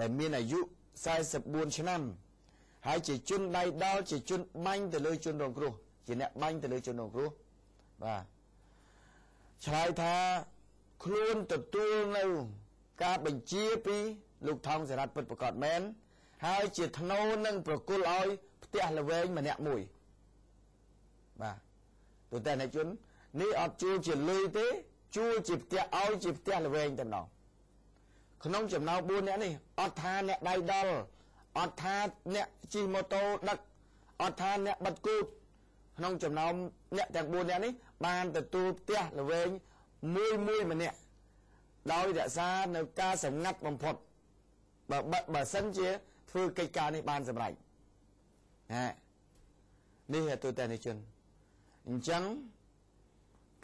ដែលមានអាយុ44ឆ្នាំហើយជាជនដៃដល់ជាជនបាញ់ទៅលើជនរងគ្រោះជាអ្នកបាញ់ទៅលើជនរងគ្រោះបាទឆ្លើយថាខ្លួនទទួលនៅការបញ្ជាពីលោកថោងសារ៉ាត់ពិតប្រាកដមែនហើយជាធ្នូនឹងប្រគល់ឲ្យផ្ទះល្វែងម្នាក់មួយបាទទូតែអ្នកជននេះអត់ជួលជាលុយទេជួលជាផ្ទះឲ្យជាផ្ទះល្វែងតែម្ដងក្នុងចំណោម4នាក់នេះអត់ថាអ្នកដៃដល់អត់ថាអ្នកជិះម៉ូតូដឹកអត់ថាអ្នកបិទគូតក្នុងចំណោមអ្នកទាំង4នាក់នេះបានទទួលផ្ទះល្វែងមួយម្នាក់ដោយរក្សានៅការសម្ងាត់បំផុតបើសិនជាធ្វើកិច្ចការនេះបានសម្រេចនេះទូតែនិជនអញ្ចឹង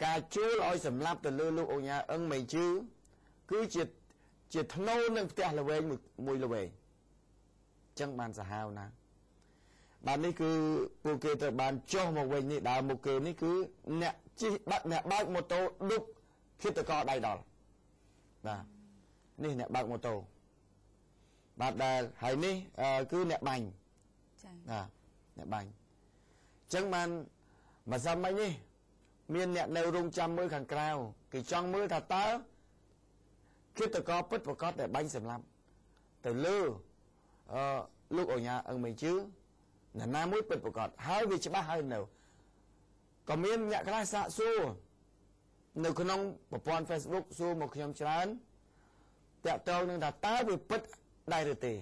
ការជួលឲ្យសម្លាប់ទៅលើលោកអុកញ៉ាអឹងមេជឺគឺជាធ្នូនឹងផ្ទះល្វែងមួយល្វែងអញ្ចឹងបានសាហាវណាបាទនេះគឺពួកគេត្រូវបានចុះមកវិញនេះដើមមុខគេនេះគឺអ្នកជិះអ្នកបើកម៉ូតូឌុបឃាតករដៃដល់បាទនេះអ្នកបើកម៉ូតូបាទដែលហើយនេះគឺអ្នកបាញ់ចា៎បាទអ្នកបាញ់អញ្ចឹងបានម្សិលមិញនេះមានអ្នកនៅរងចាំមើលខាងក្រៅគេចង់មើលថាតើឃាតករពិតប្រាកដដែលបាញ់សម្លាប់ទៅលើ លោកអញ្ញាអង្គមិនជឿណាមួយពិតប្រកបហើយវាច្បាស់ហើយនៅក៏មានអ្នកខ្លះសាកសួរនៅក្នុងប្រព័ន្ធ Facebook សួរមកខ្ញុំច្រើនតាក់ទងនឹងថាតើវាពិតដែរឬទេ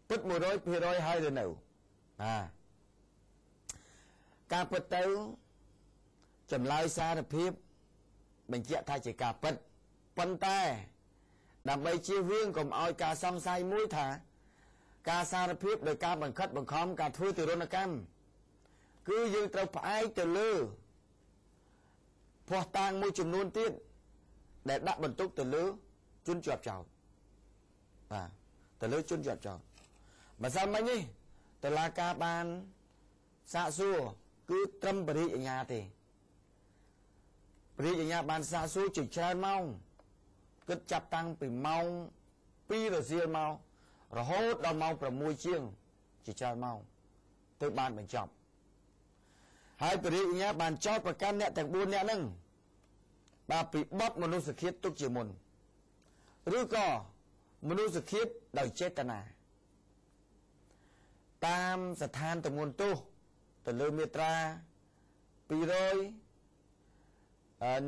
ពិត 100% ហើយឬនៅការពិតទៅចម្លើយសារភាពបញ្ជាក់ថាជាការពិតប៉ុន្តែដើម្បីជៀសវាងកុំឲ្យការសង្ស័យមួយថាការសារភាពដោយការបង្ខិតបង្ខំការធ្វើទារុណកម្មគឺយើងត្រូវផ្អែកទៅលើភ័ស្តុតាងមួយចំនួនទៀតដែលដាក់បន្ទុកទៅលើជនជាប់ចោទទៅលើជនជាប់ចោទបើសិនមិញនេះតុលាការបានសាកសួរគឺត្រឹមបរិយាអាជ្ញាទេបរិយាអាជ្ញាបានសាកសួរជាច្រើនម៉ោងគិតចាប់តាំងពីម៉ោង 2 រសៀលមករហូតដល់ម៉ោង 6 ជាងជាច្រើនម៉ោងទើបបានបញ្ចប់ហើយបរិយាអាជ្ញាបានចោទប្រកាន់អ្នកទាំង 4 នាក់ហ្នឹងបាទពីបទមនុស្សឃាតទុកជាមុនឬក៏មនុស្សឃាតដោយចេតនាតាមស្ថានទម្ងន់ទោសទៅលើមាត្រា 200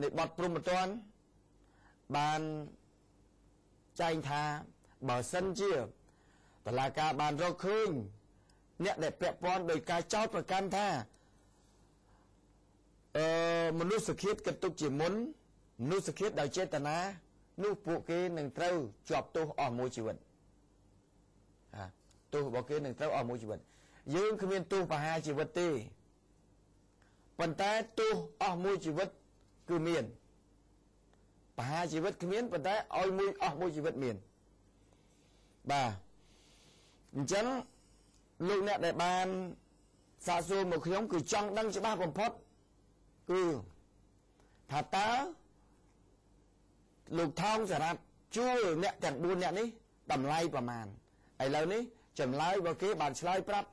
នៃបទព្រហ្មទណ្ឌបានចែងថាបើសិនជាតុលាការបានរកឃើញអ្នកដែលពាក់ព័ន្ធដោយការចោទប្រកាន់ថាមនុស្សឃាតគិតទុកជាមុនមនុស្សឃាតដោយចេតនានោះពួកគេនឹងត្រូវជាប់ទោសអស់មួយជីវិតទោសរបស់គេនឹងត្រូវអស់មួយជីវិតយើងគ្មានទោសប្រហារជីវិតទេប៉ុន្តែទោសអស់មួយជីវិតគឺមានប្រហារជីវិតគ្មានប៉ុន្តែឲ្យមួយអស់មួយជីវិតមានបាទអញ្ចឹងលោកអ្នកដែលបានសាកសួរមកខ្ញុំគឺចង់ដឹងច្បាស់បំផុតគឺថាតើលោកថោងសារ៉ាត់ជួលអ្នកទាំង 4 អ្នកនេះតម្លៃប្រមាណឥឡូវនេះចម្លើយរបស់គេបានឆ្លើយប្រាប់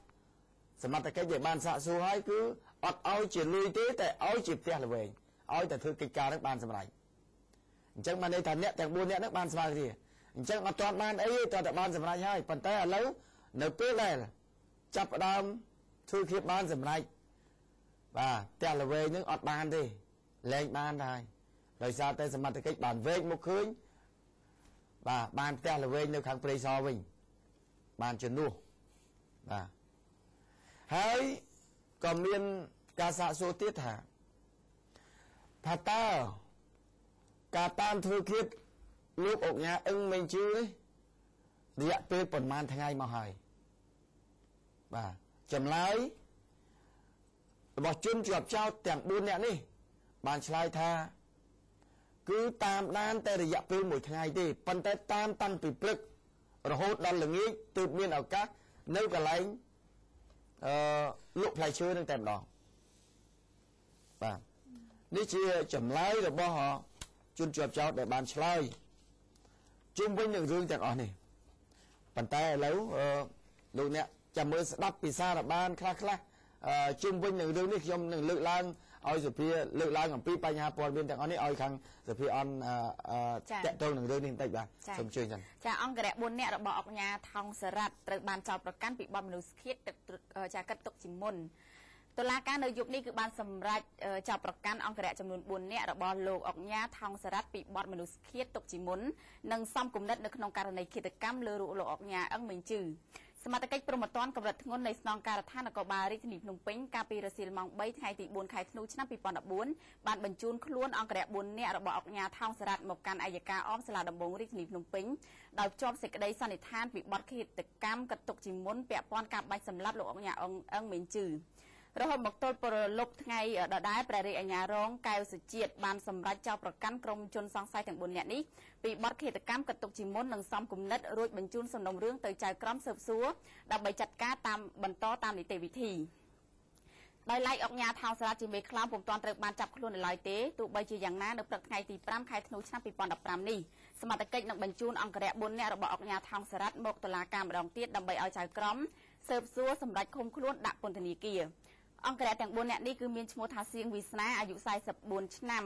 សមត្ថកិច្ចដែលបានសាកសួរហើយគឺអត់ឲ្យជាលុយទេតែឲ្យជាផ្ទះល្វែងឲ្យតែធ្វើកិច្ចការនឹងបានសម្រេចអញ្ចឹងបានន័យថាអ្នកទាំង 4 អ្នកនឹងបានស្មើគ្នាអញ្ចឹងអត់ទាន់បានអីទេតែបានសម្រេចហើយប៉ុន្តែឥឡូវនៅពេលដែលចាប់ផ្ដើមធ្វើគ្នាបានសម្រេចបាទផ្ទះល្វែងនឹងអត់បានទេលែងបានហើយដោយសារតែសមត្ថកិច្ចបានវែកមកឃើញបាទបានផ្ទះល្វែងនៅខាងព្រៃសរវិញបានជំនួសបាទហើយក៏មានការសាកសួរទៀតថាតើការតាមធ្វើឃាតលោកអុកញ៉ាអឹងមេងជឿនេះរយៈពេលប្រហែលថ្ងៃមកហើយបាទចម្លើយរបស់ជនជាប់ចោទទាំង 4 នាក់នេះបានឆ្លើយថាគឺតាមដានតែរយៈពេល1ថ្ងៃទេប៉ុន្តែតាមតាំងពីព្រឹករហូតដល់ល្ងាចទើបមានឱកាសនៅកន្លែងលក់ផ្លែឈើនឹងតែម្ដងបាទនេះជាចម្លើយរបស់ជនជាប់ចោទដែលបានឆ្លើយជុំវិញនឹងរឿងទាំងអស់នេះប៉ុន្តែឥឡូវលោកអ្នកចាំមើលស្ដាប់ពីសារបានខ្លះជុំវិញនឹងរឿងនេះខ្ញុំនឹងលើកឡើងឲ្យសភាលើកឡើងអំពីបញ្ហាព័ត៌មានទាំងអស់នេះឲ្យខាងសភាអនតាក់ទងនឹងរឿងនេះបន្តិចបាទសូមជួយសិនចាអង្គរៈ 4 នាក់របស់អង្គការថោងសារ៉ាត់ត្រូវបានចោទប្រកាន់ពីបទមនុស្សឃាតចាកាត់ទុកជាមុនតុលាការនៅយប់នេះគឺបានសម្រេចចោទប្រកាន់អង្គរៈចំនួន 4 នាក់របស់លោកអុកញ៉ាថោងសារ៉ាត់ពីបទមនុស្សឃាតទុកជាមុននិងសំគំនិតនៅក្នុងករណីឃាតកម្មលើរូបលោកអុកញ៉ាអឹងមេងជឺសមត្ថកិច្ចព្រហ្មទណ្ឌកម្រិតធ្ងន់នៃស្នងការដ្ឋាននគរបាលរាជធានីភ្នំពេញកាលពីរសៀលម៉ោង 3 ថ្ងៃទី 4 ខែធ្នូឆ្នាំ 2014បានបញ្ជូនខ្លួនអង្គរៈ 4 នាក់របស់អុកញ៉ាថោងសារ៉ាត់មកកាន់អัยការអមសាលាដំបងរាជធានីភ្នំពេញដោយភ្ជាប់សេចក្តីសន្និដ្ឋានពីបទឃាតកម្មកាត់ទុកជាមុនពាក់ព័ន្ធការបាច់សម្លាប់លោកអុកញ៉ាអឹងមេងជឺរហូតមកទល់ប្រលប់ថ្ងៃដដែលព្រះរាជអាជ្ញារងកែវសុជាតិបានសម្រេចចោទប្រកាន់ក្រុមជនសង្ស័យទាំង 4 នាក់នេះពីបទឃាតកម្មកាត់ទុកជាមុននិងសំគំនិតរួចបញ្ជូនសំណុំរឿងទៅចៅក្រមស៊ើបសួរដើម្បីចាត់ការបន្តតាមនីតិវិធីដោយឡែកអុកញ៉ាថោងសារ៉ាត់ជាមេខ្លោងពុំទាន់ត្រូវបានចាប់ខ្លួននៅឡើយទេទោះបីជាយ៉ាងណានៅព្រឹកថ្ងៃទី 5 ខែធ្នូឆ្នាំ 2015 នេះសមត្ថកិច្ចនឹងបញ្ជូនអង្គរៈ 4 នាក់របស់អុកញ៉ាថោងសារ៉ាត់មកតុលាការម្ដងទៀតដើម្បីឲ្យចៅក្រមស៊ើបសួរសម្រាប់ឃុំខ្លួនដាក់ពន្ធនាគារអង្គរៈទាំង 4 នាក់នេះគឺមានឈ្មោះថាសៀងវិស្នាអាយុ 44 ឆ្នាំ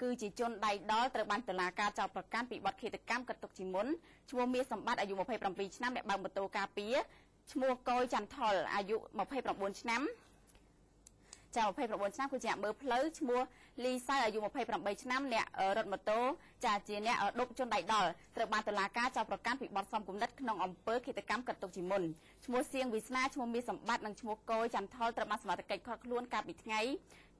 គឺជាជនដៃដល់ត្រូវបានតុលាការចោទប្រកាន់ពីបទឃាតកម្មកាត់ទុកជាមុនឈ្មោះមាសសម្បត្តិអាយុ27ឆ្នាំអ្នកបើកម៉ូតូការពារឈ្មោះកយចន្ទថុលអាយុ29ឆ្នាំចា29ឆ្នាំគឺជាអ្នកមើលផ្លូវឈ្មោះលីសៅអាយុ28ឆ្នាំអ្នករត់ម៉ូតូចាជាអ្នកដប់ជនដៃដល់ត្រូវបានតុលាការចោទប្រកាន់ពីបទសំគំនិតក្នុងអំពើឃាតកម្មកាត់ទុកជាមុនឈ្មោះសៀងវិស្នាឈ្មោះមាសសម្បត្តិនិងឈ្មោះកយចន្ទថុលត្រូវបានសមត្ថកិច្ចឃាត់ខ្លួនកាលពីថ្ងៃ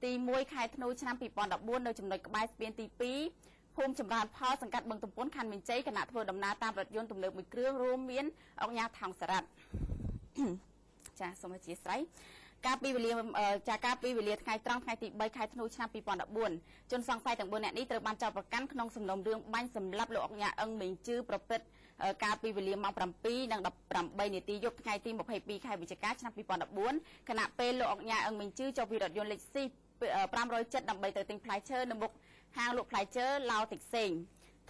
ទី1ខែធ្នូឆ្នាំ2014នៅចំណុចក្បែរស្ពានទី2ភូមិចម្រើនផលសង្កាត់បឹងទំពុនខណ្ឌមានជ័យគណៈធ្វើដំណើរតាមរថយន្តទំនើបមួយគ្រឿងរួមមានអង្គញាថោងសារ៉ាត់ចាសូមអធិស្ឋានការពីវេលាថ្ងៃត្រង់ថ្ងៃទី3ខែធ្នូឆ្នាំ2014ជនសង្ស័យទាំង4នាក់នេះត្រូវបានចោទប្រកាន់ក្នុងសំណុំរឿងបាញ់សម្លាប់លោកអង្គញាអឹងមេងជឺប្រព្រឹត្តកាលពីវេលាម៉ោង 7:18 នាទីយប់ថ្ងៃទី22ខែវិច្ឆិកាឆ្នាំ2014ខណៈពេលលោកអង្គញាអឹងមេងជឺចុះពីរថយន្តលេខស៊ី507ដើម្បីទៅទិញផ្លែឈើនៅមុខហាងលក់ផ្លែឈើឡៅតិចសេង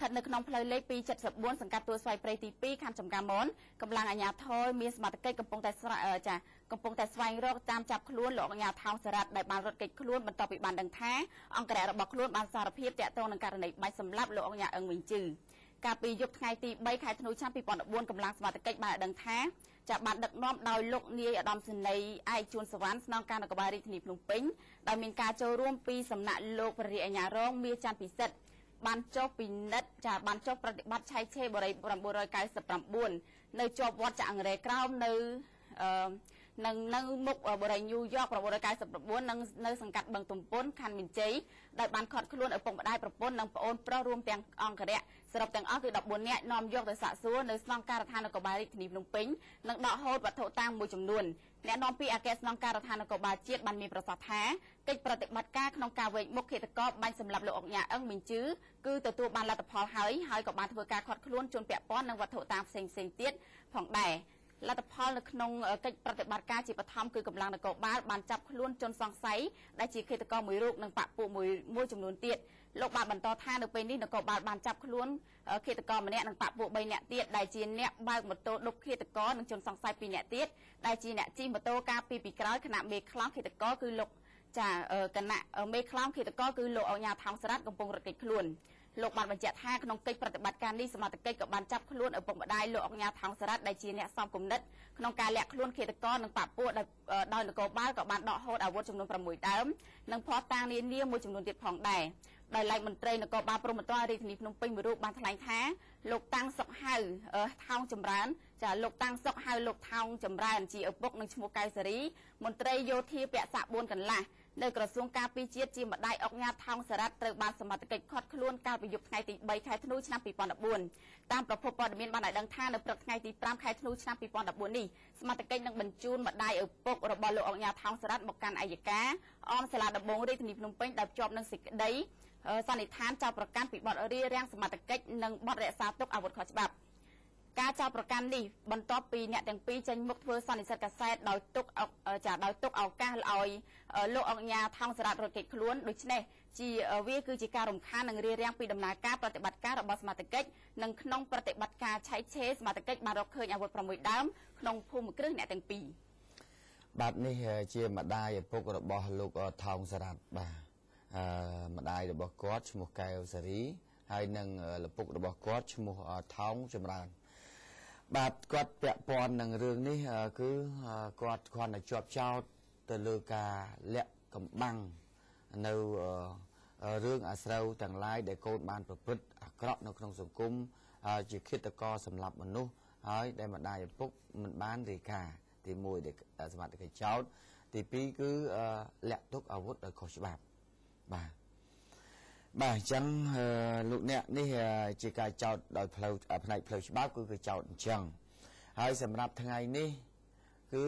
ស្ថិតនៅក្នុងផ្លូវលេខ274សង្កាត់ទួលស្វាយព្រៃទី2ខណ្ឌចំការមនកម្លាំងអាជ្ញាធរមានសមត្ថកិច្ចកំពុងតែស្វែងរកតាមចាប់ខ្លួនលោកអាជ្ញាថោងសារ៉ាត់ដែលបានរត់គេចខ្លួនបន្ទាប់ពីបានដឹងថាអង្គរៈរបស់ខ្លួនបានសារភាពតាក់ទងនឹងករណីបាញ់សម្លាប់លោកអាជ្ញាអឹងវិញជឺកាលពីយប់ថ្ងៃទី3ខែធ្នូឆ្នាំ2014កម្លាំងសមត្ថកិច្ចបានដឹងថាបានដឹកនាំដោយលោកនាយឧត្តមសេនីយ៍ឯកជួនសវណ្ណស្នងការនគរបាលរាជធានីភ្នំពេញដោយមានការចូលរួមពីសំណាក់លោកព្រះរាជអាជ្ញារងមាសច័ន្ទពិសិដ្ឋបានចុះពិនិត្យបានចុះប្រតិបត្តិឆៃឆេបរិយ999នៅជាប់វត្តចាក់អង្រែក្រោមនៅនៅមុខបរិយញូវយ៉ក999នៅសង្កាត់បឹងទំពុនខណ្ឌមានជ័យដោយបានខាត់ខ្លួនឪពុកម្ដាយប្រពន្ធនិងប្អូនប្រុសរួមទាំងអង្គរៈសរុបទាំងអស់គឺ14នាក់នាំយកទៅសាកសួរនៅស្នងការដ្ឋាននគរបាលរាជធានីភ្នំពេញនិងដកហូតវត្ថុតាងមួយចំនួនអ្នកនាំពាក្យអគ្គស្នងការដ្ឋាននគរបាលជាតិបានមានប្រសាសន៍ថាកិច្ចប្រតិបត្តិការក្នុងការវែកមុខឃាតករបាញ់សម្លាប់លោកអង្គញាអឹងមីងជឺគឺទទួលបានលទ្ធផលហើយក៏បានធ្វើការខាត់ខ្លួនជនពាក់ព័ន្ធនិងវត្ថុតាងផ្សេងៗទៀតផងដែរលទ្ធផលនៅក្នុងកិច្ចប្រតិបត្តិការជាបឋមគឺកម្លាំងនគរបាលបានចាប់ខ្លួនជនសង្ស័យដែលជាឃាតករមួយរូបនិងបកពួកមួយចំនួនទៀតលោកបានបន្តថានៅពេលនេះនគរបាលបានចាប់ខ្លួនឃាតករម្នាក់និងបកពួក3នាក់ទៀតដែលជាអ្នកបើកម៉ូតូដប់ឃាតករនិងជនសង្ស័យ2នាក់ទៀតដែលជាអ្នកជិះម៉ូតូការពីក្រោយគណៈមេខ្លោងឃាតករគឺលោកគណៈមេខ្លោងឃាតករគឺលោកអញ្ញាថោងសារ៉ាត់កំពុងរត់គេចខ្លួនលោកបានបញ្ជាក់ថាក្នុងកិច្ចប្រតិបត្តិការនេះសមត្ថកិច្ចក៏បានចាប់ខ្លួនឪពុកម្ដាយលោកអញ្ញាថោងសារ៉ាត់ដែលជាអ្នកសំគំនិតក្នុងការលាក់ខ្លួនឃាតករនិងបកពួកដោយនគរបាលក៏បានដកហូតអាវុធចំនួន6ដើមនិងភស្តុតាងនានាមួយចំនួនទៀតផងដែរដោយឡែកមន្ត្រីនគរបាលព្រំប្រទានរាជធានីភ្នំពេញមួយរូបបានថ្លែងថាលោកតាំងសុកហៅថោងចម្រើនលោកតាំងសុកហៅលោកថោងចម្រើនជាឪពុកនិងឈ្មោះកៅសេរីមន្ត្រីយោធាពាក់សាក4កន្លះនៅក្រសួងការពារជាតិជាម្ដាយអុកញ៉ាថោងសារ៉ាត់ត្រូវបានសមត្ថកិច្ចឃាត់ខ្លួនកាលពីយប់ថ្ងៃទី3ខែធ្នូឆ្នាំ2014តាមប្រភពព័ត៌មានបានឲ្យដឹងថានៅព្រឹកថ្ងៃទី5ខែធ្នូឆ្នាំ2014នេះសមត្ថកិច្ចនឹងបញ្ជូនម្ដាយឪពុករបស់លោកអុកញ៉ាថោងសារ៉ាត់មកកាន់អัยការអមសាលាដំបងរាជធានីភ្នំពេញដែលភ្ជាប់នឹងសេចក្តីសន្និដ្ឋានចោទប្រកាន់ពីបទរារាំងសមត្ថកិច្ចនិងបទរក្សាទុកអាវុធខុសច្បាប់ការចោទប្រកាន់នេះបន្ទាប់ពីអ្នកទាំងពីរចេញមុខធ្វើសន្និសីទកាសែតដោយទុកឱកាសឲ្យលោកអុកញ៉ាថោងសារ៉ាត់រត់គេចខ្លួនដូច្នេះវាគឺជាការរំខាននិងរារាំងពីដំណើរការប្រតិបត្តិការរបស់សមត្ថកិច្ចនិងក្នុងប្រតិបត្តិការឆៃឆេសមត្ថកិច្ចបានរកឃើញអាវុធ6ដើមក្នុងភូមិគ្រឹះអ្នកទាំងពីរបាទនេះជាម្ដាយឪពុករបស់លោកថោងសារ៉ាត់បាទម្ដាយរបស់គាត់ឈ្មោះកែវសេរីហើយនិងឪពុករបស់គាត់ឈ្មោះថោងចម្រើនបាទគាត់ពាក់ព័ន្ធនឹងរឿងនេះគឺគាត់គ្រាន់តែជាប់ចោទទៅលើការលាក់កំបាំងនៅរឿងអាស្រូវទាំងឡាយដែលកូនបានប្រព្រឹត្តអាក្រក់នៅក្នុងសង្គមជាឃាតករសម្លាប់មនុស្សហើយដែលម្ដាយឪពុកមិនបានរាយការណ៍ទី1ដែលសមត្ថកិច្ចចោទទី2គឺលាក់ទុកអាវុធដោយខុសច្បាប់បាទអញ្ចឹងលោកអ្នកនេះជាការចោទដោយផ្នែកផ្លូវច្បាប់គឺចោទអញ្ចឹងហើយសម្រាប់ថ្ងៃនេះគឺ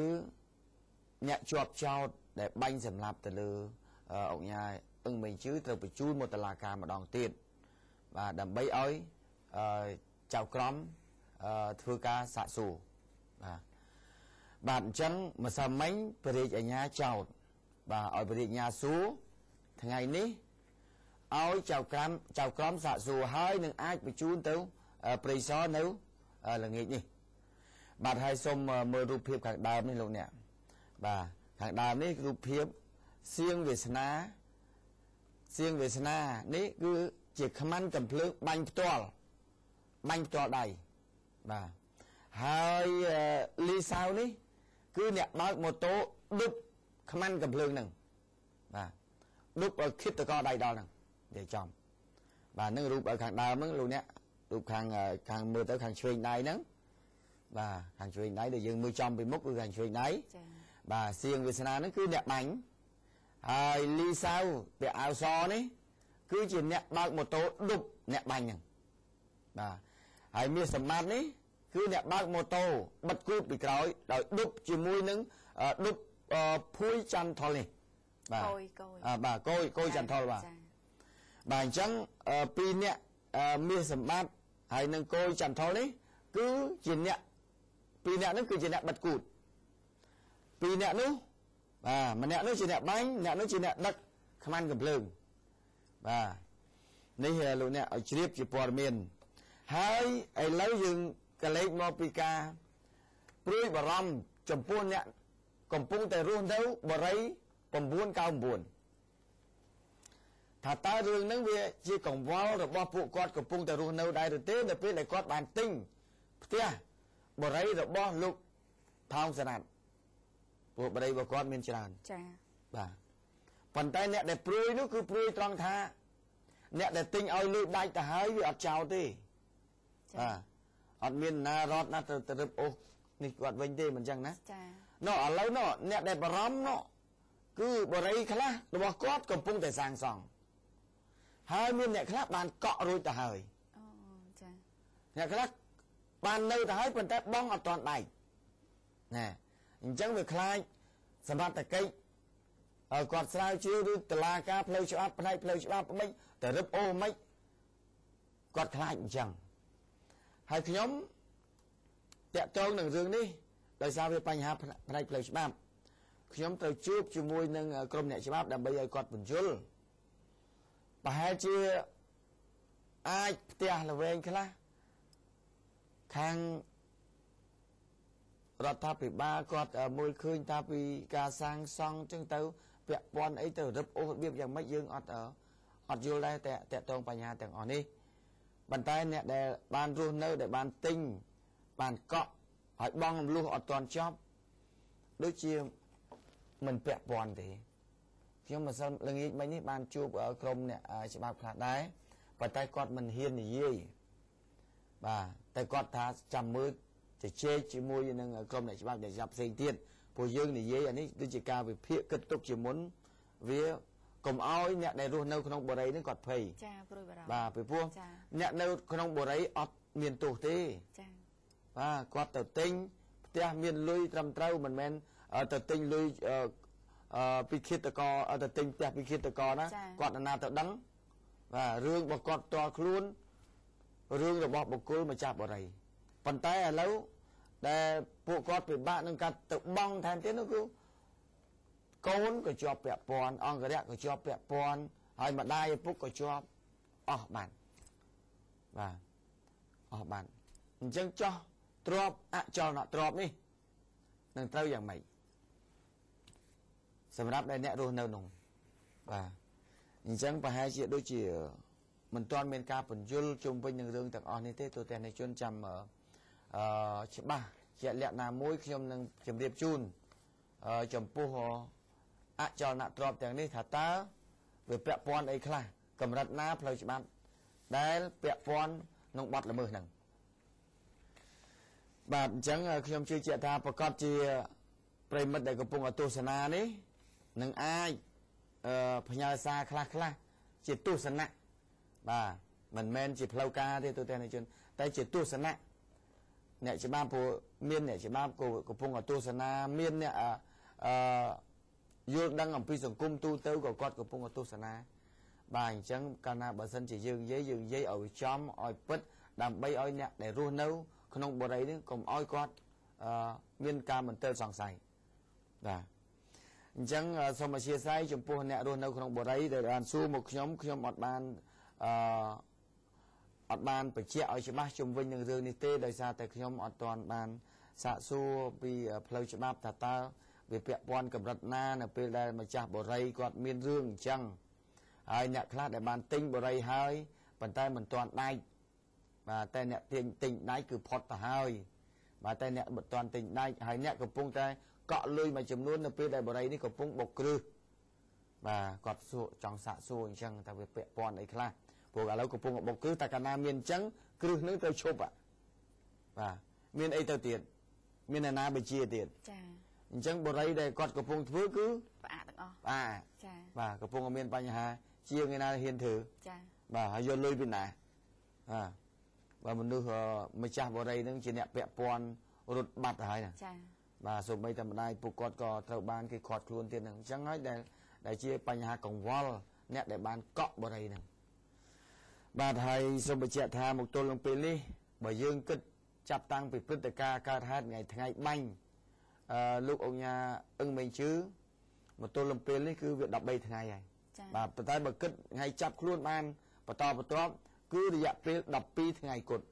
អ្នកជាប់ចោទដែលបាញ់សម្លាប់ទៅលើអុកញ៉ាអឹងមេងជឺត្រូវបញ្ជូនមកតុលាការម្ដងទៀតបាទដើម្បីឲ្យចៅក្រមធ្វើការសាកសួរបាទអញ្ចឹងម្សិលមិញព្រះរាជអាជ្ញាចោទបាទឲ្យព្រះរាជអាជ្ញាសួរថ្ងៃនេះឲ្យចៅក្រមសាកសួរហើយនឹងអាចបញ្ជូនទៅព្រៃសរនៅល្ងាចនេះបាទហើយសូមមើលរូបភាពខាងដើមនេះលោកអ្នកបាទខាងដើមនេះរូបភាពសៀងវាសនា សៀងវាសនានេះគឺជាខ្មាន់កំភ្លើងបាញ់ផ្ទាល់ដៃបាទហើយលីសាវនេះគឺអ្នកបើកម៉ូតូដុបខ្មាន់កំភ្លើងហ្នឹងបាទដុបឲ្យខិតតកដៃដល់ហ្នឹងនិយាយចំបាទនឹងរូបឲ្យខាងដើមហ្នឹងលោកអ្នករូបខាងមើលទៅខាងឆ្វេងដៃហ្នឹងបាទខាងឆ្វេងដៃដែលយើងមើលចំពីមុខគឺខាងឆ្វេងដៃចា៎បាទសៀងវាសនាហ្នឹងគឺអ្នកបាញ់ហើយលីសាវពាក់អាវសនេះគឺជាអ្នកបើកម៉ូតូដុបអ្នកបាញ់ហ្នឹងបាទហើយមាសសម្បត្តិនេះគឺអ្នកបើកម៉ូតូបិទគូតពីក្រោយដោយដុបជាមួយនឹងដុបភួយចន្ទថុលនេះបាទបាទគយចន្ទថុលបាទបាទអញ្ចឹងពីរអ្នកមាសសម្បត្តិហើយនឹងគយចន្ទថុលនេះគឺជាអ្នកពីរអ្នកនោះគឺជាអ្នកបិទគូតពីរអ្នកនោះបាទម្នាក់នោះជាអ្នកបាញ់អ្នកនោះជាអ្នកដឹកខ្មាន់កំភ្លើងបាទនេះលោកអ្នកឲ្យជ្រាបជាព័ត៌មានហើយឥឡូវយើងកលេចមកពីការព្រួយបារម្ភចំពោះអ្នកកំពុងតែរស់នៅបរិយ999ថាតើរឿងហ្នឹងវាជាកង្វល់របស់ពួកគាត់កំពុងតែរស់នៅដែរឬទេនៅពេលដែលគាត់បានទិញផ្ទះបរិយរបស់លោកថោងសណាតពួកបរិយរបស់គាត់មានច្រើនចា៎បាទប៉ុន្តែអ្នកដែលព្រួយនោះគឺព្រួយត្រង់ថាអ្នកដែលទិញឲ្យលុយដាច់ទៅហើយវាអត់ចោលទេបាទអត់មានណារត់ណាទៅរឹបអូសនេះគាត់វិញទេមិនចឹងណាចា៎នោះឥឡូវនោះអ្នកដែលបារម្ភនោះគឺបរិយខ្លះរបស់គាត់កំពុងតែសាងសង់ហើយមានអ្នកខ្លះបានកក់រួចទៅហើយអូចា៎អ្នកខ្លះបាននៅទៅហើយប៉ុន្តែបងអត់ទាន់ដាច់ណាអញ្ចឹងវាខ្លាចសមត្ថកិច្ចឲ្យគាត់ស្រាវជ្រាវឬតុលាការផ្លូវច្បាប់ផ្នែកផ្លូវច្បាប់មិនតែរឹបអូមិនគាត់ខ្លាចអញ្ចឹងហើយខ្ញុំតាក់ទងនឹងរឿងនេះដោយសារវាបញ្ហាផ្នែកផ្លូវច្បាប់ខ្ញុំត្រូវជួបជាមួយនឹងក្រុមអ្នកច្បាប់ដើម្បីឲ្យគាត់បញ្យល់ប្រហែលជាអាចផ្ទះល្វែងខ្លះខាងរដ្ឋាភិបាលគាត់មើលឃើញថាពីការសាងសង់ចឹងទៅពាក់ព័ន្ធអីទៅរឹបអូសរបៀបយ៉ាងម៉េចយើងអត់យល់ដែរតែតាក់ទងបញ្ហាទាំងអស់នេះប៉ុន្តែអ្នកដែលបានរស់នៅដែលបានទិញបានកក់ហើយបង់រំលោះអត់ទាន់ចប់ដូចជាមិនពាក់ព័ន្ធទេខ្ញុំមិនសិនល្ងាចមិញនេះបានជួបក្រុមអ្នកច្បាប់ខ្លះដែរប៉ុន្តែគាត់មិនហ៊ាននិយាយបាទតែគាត់ថាចាំមើលជជែកជាមួយនឹងក្រុមអ្នកច្បាប់ផ្សេងទៀតព្រោះយើងនិយាយអានេះដូចជាការវិភាគគិតទុកជាមុនវាកុំឲ្យអ្នកដែលរស់នៅក្នុងបរិយនេះគាត់ភ័យចាព្រួយបារម្ភបាទពីព្រោះអ្នកនៅក្នុងបរិយអត់មានទោសទេចាបាទគាត់ទៅទិញផ្ទះមានលុយត្រឹមត្រូវមិនមែនទៅទិញលុយពីឃាតករទៅទិញផ្ទះពីឃាតករណាគាត់ណាទៅដឹងបាទរឿងរបស់គាត់ផ្ទាល់ខ្លួនរឿងរបស់បុគ្គលម្ចាស់បរិយប៉ុន្តែឥឡូវដែលពួកគាត់ពិបាកនឹងកាត់ទៅបង់ថែមទៀតនោះគឺកូនក៏ជាប់ពាក់ព័ន្ធអង្គរៈក៏ជាប់ពាក់ព័ន្ធហើយម្ដាយឪពុកក៏ជាប់អស់បានបាទអស់បានអញ្ចឹងចោះទ្របអចលនទ្របនេះនឹងត្រូវយ៉ាងម៉េចសម្រាប់ដែលអ្នករស់នៅនោះបាទអញ្ចឹងប្រហែលជាដូចជាមិនទាន់មានការពន្យល់ជុំវិញនឹងរឿងទាំងអស់នេះទេទូទាំងអ្នកជនចាំច្បាស់ជាលក្ខណៈមួយខ្ញុំនឹងជម្រាបជូនចំពោះអចលនទ្រព្យទាំងនេះថាតើវាពាក់ព័ន្ធអីខ្លះកម្រិតណាផ្លូវច្បាប់ដែលពាក់ព័ន្ធក្នុងបទល្មើសហ្នឹងបាទអញ្ចឹងខ្ញុំជឿជាក់ថាប្រកាសជាប្រិមិត្តដែលកំពុងទស្សនានេះនឹងអាចផ្ញើសារខ្លះជាទស្សនៈបាទមិនមែនជាផ្លូវការទេទូទាំងអ្នកជនតែជាទស្សនៈអ្នកច្បាប់ព្រោះមានអ្នកច្បាប់កំពុងទស្សនាមានអ្នកយល់ដឹងអំពីសង្គមទូទៅក៏គាត់កំពុងទស្សនាបាទអញ្ចឹងកាលណាបើសិនជាយើងនិយាយឲ្យចំឲ្យពិតដើម្បីឲ្យអ្នកដែលរស់នៅក្នុងបរិយនេះកុំឲ្យគាត់មានការមន្ទិលសង្ស័យបាទអញ្ចឹងសូមអធិស្ឋានចំពោះអ្នករស់នៅក្នុងបរិយដែលបានសួរមកខ្ញុំអត់បានបញ្ជាក់ឲ្យច្បាស់ជុំវិញនឹងរឿងនេះទេដោយសារតែខ្ញុំអត់ទាន់បានសាកសួរពីផ្លូវច្បាប់ថាតើវាពាក់ព័ន្ធកម្រិតណានៅពេលដែលម្ចាស់បរិយគាត់មានរឿងអញ្ចឹង ហើយអ្នកខ្លះដែលបានទិញបរិយហើយប៉ុន្តែមិនទាន់ដាច់បាទតែអ្នកទិញដាច់គឺផុតទៅហើយបាទតែអ្នកមិនទាន់ទិញដាច់ហើយអ្នកកំពុងតែកក់លុយមួយចំនួននៅពេលដែលបរិយនេះកំពុងបុកគ្រឹះបាទគាត់សួរចង់សាកសួរអញ្ចឹងតែវាពាក់ព័ន្ធអីខ្លះព្រោះឥឡូវកំពុងបុកគ្រឹះតែកាលណាមានអញ្ចឹងគ្រឹះនឹងទៅឈប់បាទមានអីទៅទៀតមានអាណាបញ្ជាទៀតចាអញ្ចឹងបរិយដែលគាត់កំពុងធ្វើគឺផ្អាកទាំងអស់ចាបាទកំពុងមានបញ្ហាជាងឯណាហ៊ានធ្វើចាបាទហើយយកលុយពីណាបាទមនុស្សម្ចាស់បរិយនឹងជាអ្នកពាក់ព័ន្ធរត់បាត់ទៅហើយណាចាបាទសូម្បីតែម្ដាយពួកគាត់ក៏ត្រូវបានគេខាត់ខ្លួនទៀតហ្នឹងអញ្ចឹងហើយដែលជាបញ្ហាកង្វល់អ្នកដែលបានកក់បរិយហ្នឹងបាទហើយសូមបញ្ជាក់ថាមកទល់នឹងពេលនេះបើយើងគិតចាប់តាំងពីព្រឹត្តិការណ៍កើតហេតុថ្ងៃបាញ់លោកអង្គញាអឹងមេងជឺមកទល់នឹងពេលនេះគឺវា13ថ្ងៃហើយបាទប៉ុន្តែបើគិតថ្ងៃចាប់ខ្លួនបានបន្តបន្ទាប់គឺរយៈពេល12ថ្ងៃគត់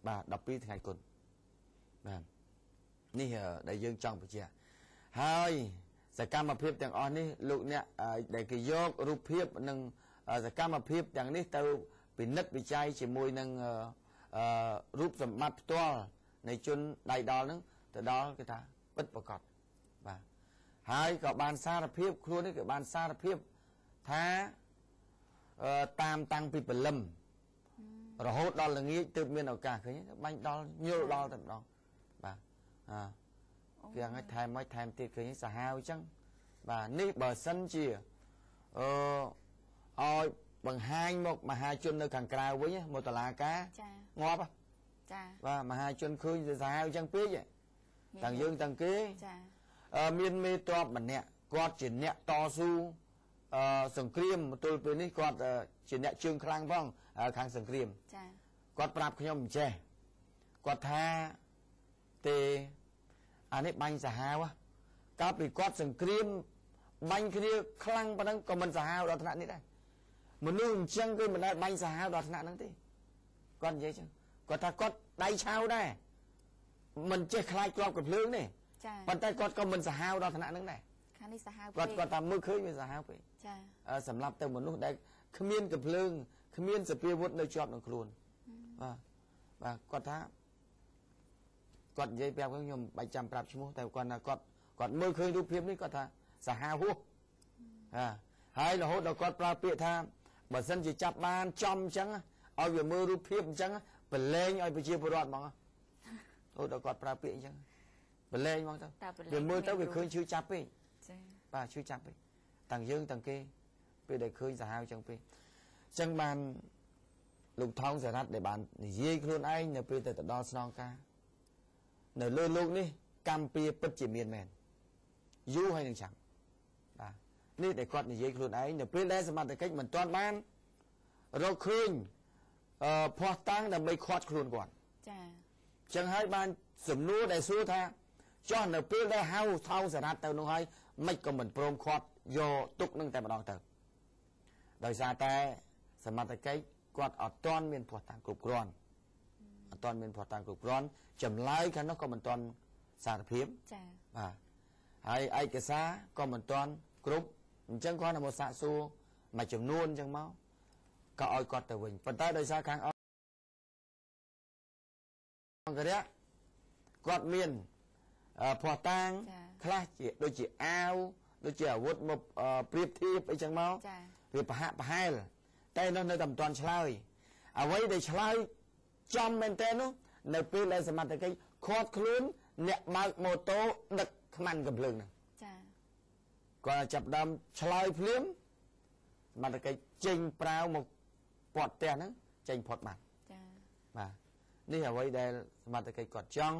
បាទ12ថ្ងៃគត់បាទនេះដែលយើងចង់បញ្ជាក់ហើយសកម្មភាពទាំងអស់នេះលោកអ្នកដែលគេយករូបភាពនិងសកម្មភាពទាំងនេះទៅពិនិត្យវិจัยជាមួយនឹងរូបសម្បត្តិផ្ទាល់នៃជនដៃដល់ហ្នឹងទៅដល់គេថាពិតប្រាកដបាទហើយក៏បានសារភាពខ្លួននេះក៏បានសារភាពថាតាមតាំងពីព្រលឹមរហូតដល់ល្ងាចទើបមានឱកាសឃើញបាញ់ដល់ញល់ដល់តែម្ដងបាទគេឲ្យថែមទៀតឃើញសាហាវអញ្ចឹងបាទនេះបើសិនជាឲ្យបង្ហាញមកមហាជននៅខាងក្រៅវិញមកតុលាការងាប់ចាបាទមហាជនឃើញសាហាវអញ្ចឹងពេកទាំងយើងទាំងគេចាមានមេតបម្នាក់គាត់ជាអ្នកតស៊ូសង្គ្រាមមកទល់ពេលនេះគាត់ជាអ្នកជើងខ្លាំងផងខាងសង្គ្រាមចាគាត់ប្រាប់ខ្ញុំអញ្ចេះគាត់ថាទេអានេះបាញ់សាហាវកាលពីគាត់សង្គ្រាមបាញ់គ្នាខ្លាំងប៉ុណ្ណឹងក៏មិនសាហាវដល់ថ្នាក់នេះដែរមនុស្សអញ្ចឹងគឺមិនដែលបាញ់សាហាវដល់ថ្នាក់ហ្នឹងទេគាត់និយាយចឹងគាត់ថាគាត់ដៃឆៅដែរមិនចេះខ្លាចគ្រាប់កំភ្លើងទេចាប៉ុន្តែគាត់ក៏មិនសាហាវដល់ថ្នាក់ហ្នឹងដែរខាងនេះសាហាវពេកគាត់ថាមើលឃើញវាសាហាវពេកចាសម្រាប់ទៅមនុស្សដែលគ្មានកំភ្លើងគ្មានសភាវុធនៅជាប់នឹងខ្លួនបាទគាត់ថាគាត់និយាយប្រាប់ខ្ញុំបាច់ចាំប្រាប់ឈ្មោះតែគាត់ថាគាត់មើលឃើញរូបភាពនេះគាត់ថាសាហាវហួសហើយរហូតដល់គាត់ប្រើពាក្យថាបើសិនជាចាប់បានចំអញ្ចឹងឲ្យវាមើលរូបភាពអញ្ចឹងប្រឡែងឲ្យប្រជាពលរដ្ឋហ្មងអូដល់គាត់ប្រើពាក្យអញ្ចឹងប្រឡែងហ្មងទៅវាមើលទៅវាឃើញឈឺចាប់ពេកចាបាទឈឺចាប់ពេកទាំងយើងទាំងគេពេលដែលឃើញសាហាវអញ្ចឹងពេកអញ្ចឹងបានលោកថោងសារ៉ាត់ដែលបាននិយាយខ្លួនឯងនៅពេលទៅដល់ស្នងការនៅលើលោកនេះកម្ពុជាពិតជាមានមែនយូរហើយនឹងចាំបាទនេះដែលគាត់និយាយខ្លួនឯងនៅពេលដែលសមត្ថកិច្ចមិនទាន់បានរកឃើញភ័ស្តុតាងដើម្បីឃាត់ខ្លួនគាត់ចាអញ្ចឹងហើយបានសំណួរដែលសួរថាចុះនៅពេលដែលហៅថោងសារ៉ាត់ទៅនោះហើយមិនក៏មិនព្រមឃាត់យកទុកនឹងតែម្ដងទៅដោយសារតែសមត្ថកិច្ចគាត់អត់ទាន់មានភ័ស្តុតាងគ្រប់គ្រាន់អត់ទាន់មានភ័ស្តុតាងគ្រប់គ្រាន់ចម្លើយខាងនោះក៏មិនទាន់សារភាពចាបាទហើយឯកសារក៏មិនទាន់គ្រប់អញ្ចឹងគាត់នៅមកសាកសួរមួយចំនួនអញ្ចឹងមកក៏ឲ្យគាត់ទៅវិញប៉ុន្តែដោយសារខាងអង្គរៈគាត់មានភ័ស្តុតាងខ្លះជាដូចជាអាវដូចជាអាវុធមកប្រៀបធៀបអីចឹងមកវាប្រហាក់ប្រហែលតែនោះនៅតែមិនទាន់ឆ្លើយអ្វីដែលឆ្លើយចំមែនតើនោះនៅពេលដែលសមត្ថកិច្ចឃាត់ខ្លួនអ្នកបើកម៉ូតូដឹកខ្មាន់កំភ្លើងហ្នឹងចាគាត់ចាប់ដើមឆ្លើយភ្លាមសមត្ថកិច្ចចេញប្រាវមកពាត់ផ្ទះហ្នឹងចេញផុតបាត់ចាបាទនេះអ្វីដែលសមត្ថកិច្ចគាត់ចង់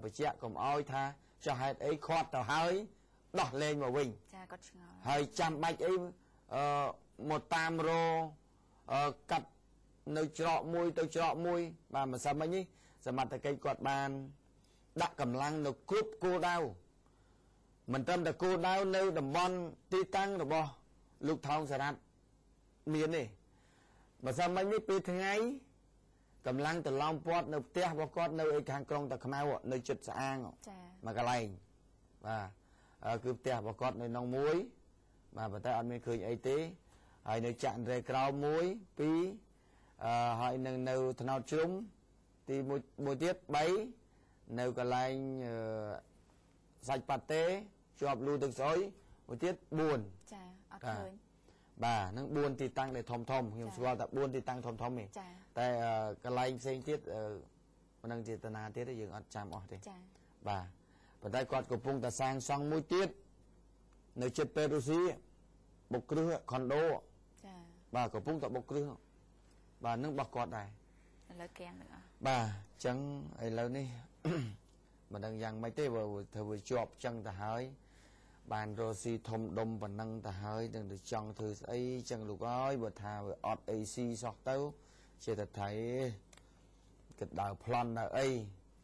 បញ្ជាក់កុំអោយថាចោះហេតុអីខាត់ទៅហើយដោះលែងមកវិញចាគាត់ឆ្ងល់ហើយចាំបាច់អីមកតាមរកាត់នៅច្រកមួយទៅច្រកមួយបាទមិនសមនេះសមត្ថកិច្ចគាត់បានដាក់កម្លាំងនៅគ្រប់គោលដៅមិនត្រឹមតែគោលដៅនៅតំបន់ទីតាំងរបស់លោកថោងសារ៉ាត់មានទេបើសមនេះពេលថ្ងៃកម្លាំងតឡោមពាត់នៅផ្ទះរបស់គាត់នៅឯខាងក្រុងតាខ្មៅនៅជិតស្អាងចា៎មកកន្លែងបាទគឺផ្ទះរបស់គាត់នៅក្នុងមួយបាទប៉ុន្តែអត់មានឃើញអីទេ ហើយនៅចាក់រេក្រៅ1 2ហើយនឹងនៅថ្នោតជ្រុំទី1ទៀត3នៅកន្លែងសាច់ប៉ាតេជាប់លូទឹកស្អុយមួយទៀត4ចាអត់ឃើញបាទនឹង4ទីតាំងដែលធំខ្ញុំស្គាល់តែ4ទីតាំងធំទេតែកន្លែងផ្សេងទៀតមិនដឹងចេតនាទៀតយើងអត់ចាំអស់ទេចាបាទប៉ុន្តែគាត់កំពុងតែសាងសង់មួយទៀតនៅជិតពេទ្យរុស្ស៊ីបុកគ្រឹះខុនដូចាបាទកំពុងតែបុកគ្រឹះបាទនឹងរបស់គាត់ដែរឥឡូវកែនឹងអស់បាទអញ្ចឹងឥឡូវនេះមិនដឹងយ៉ាងម៉េចទេបើធ្វើវាជាប់អញ្ចឹងទៅហើយបានរស់ស៊ីធំដុំប៉ុណ្ណឹងទៅហើយនឹងទៅចង់ធ្វើស្អីអញ្ចឹងលោកអើយបើថាវាអត់អីស៊ីសោះទៅជាតែថៃគិតដើរប្លន់ដើរអី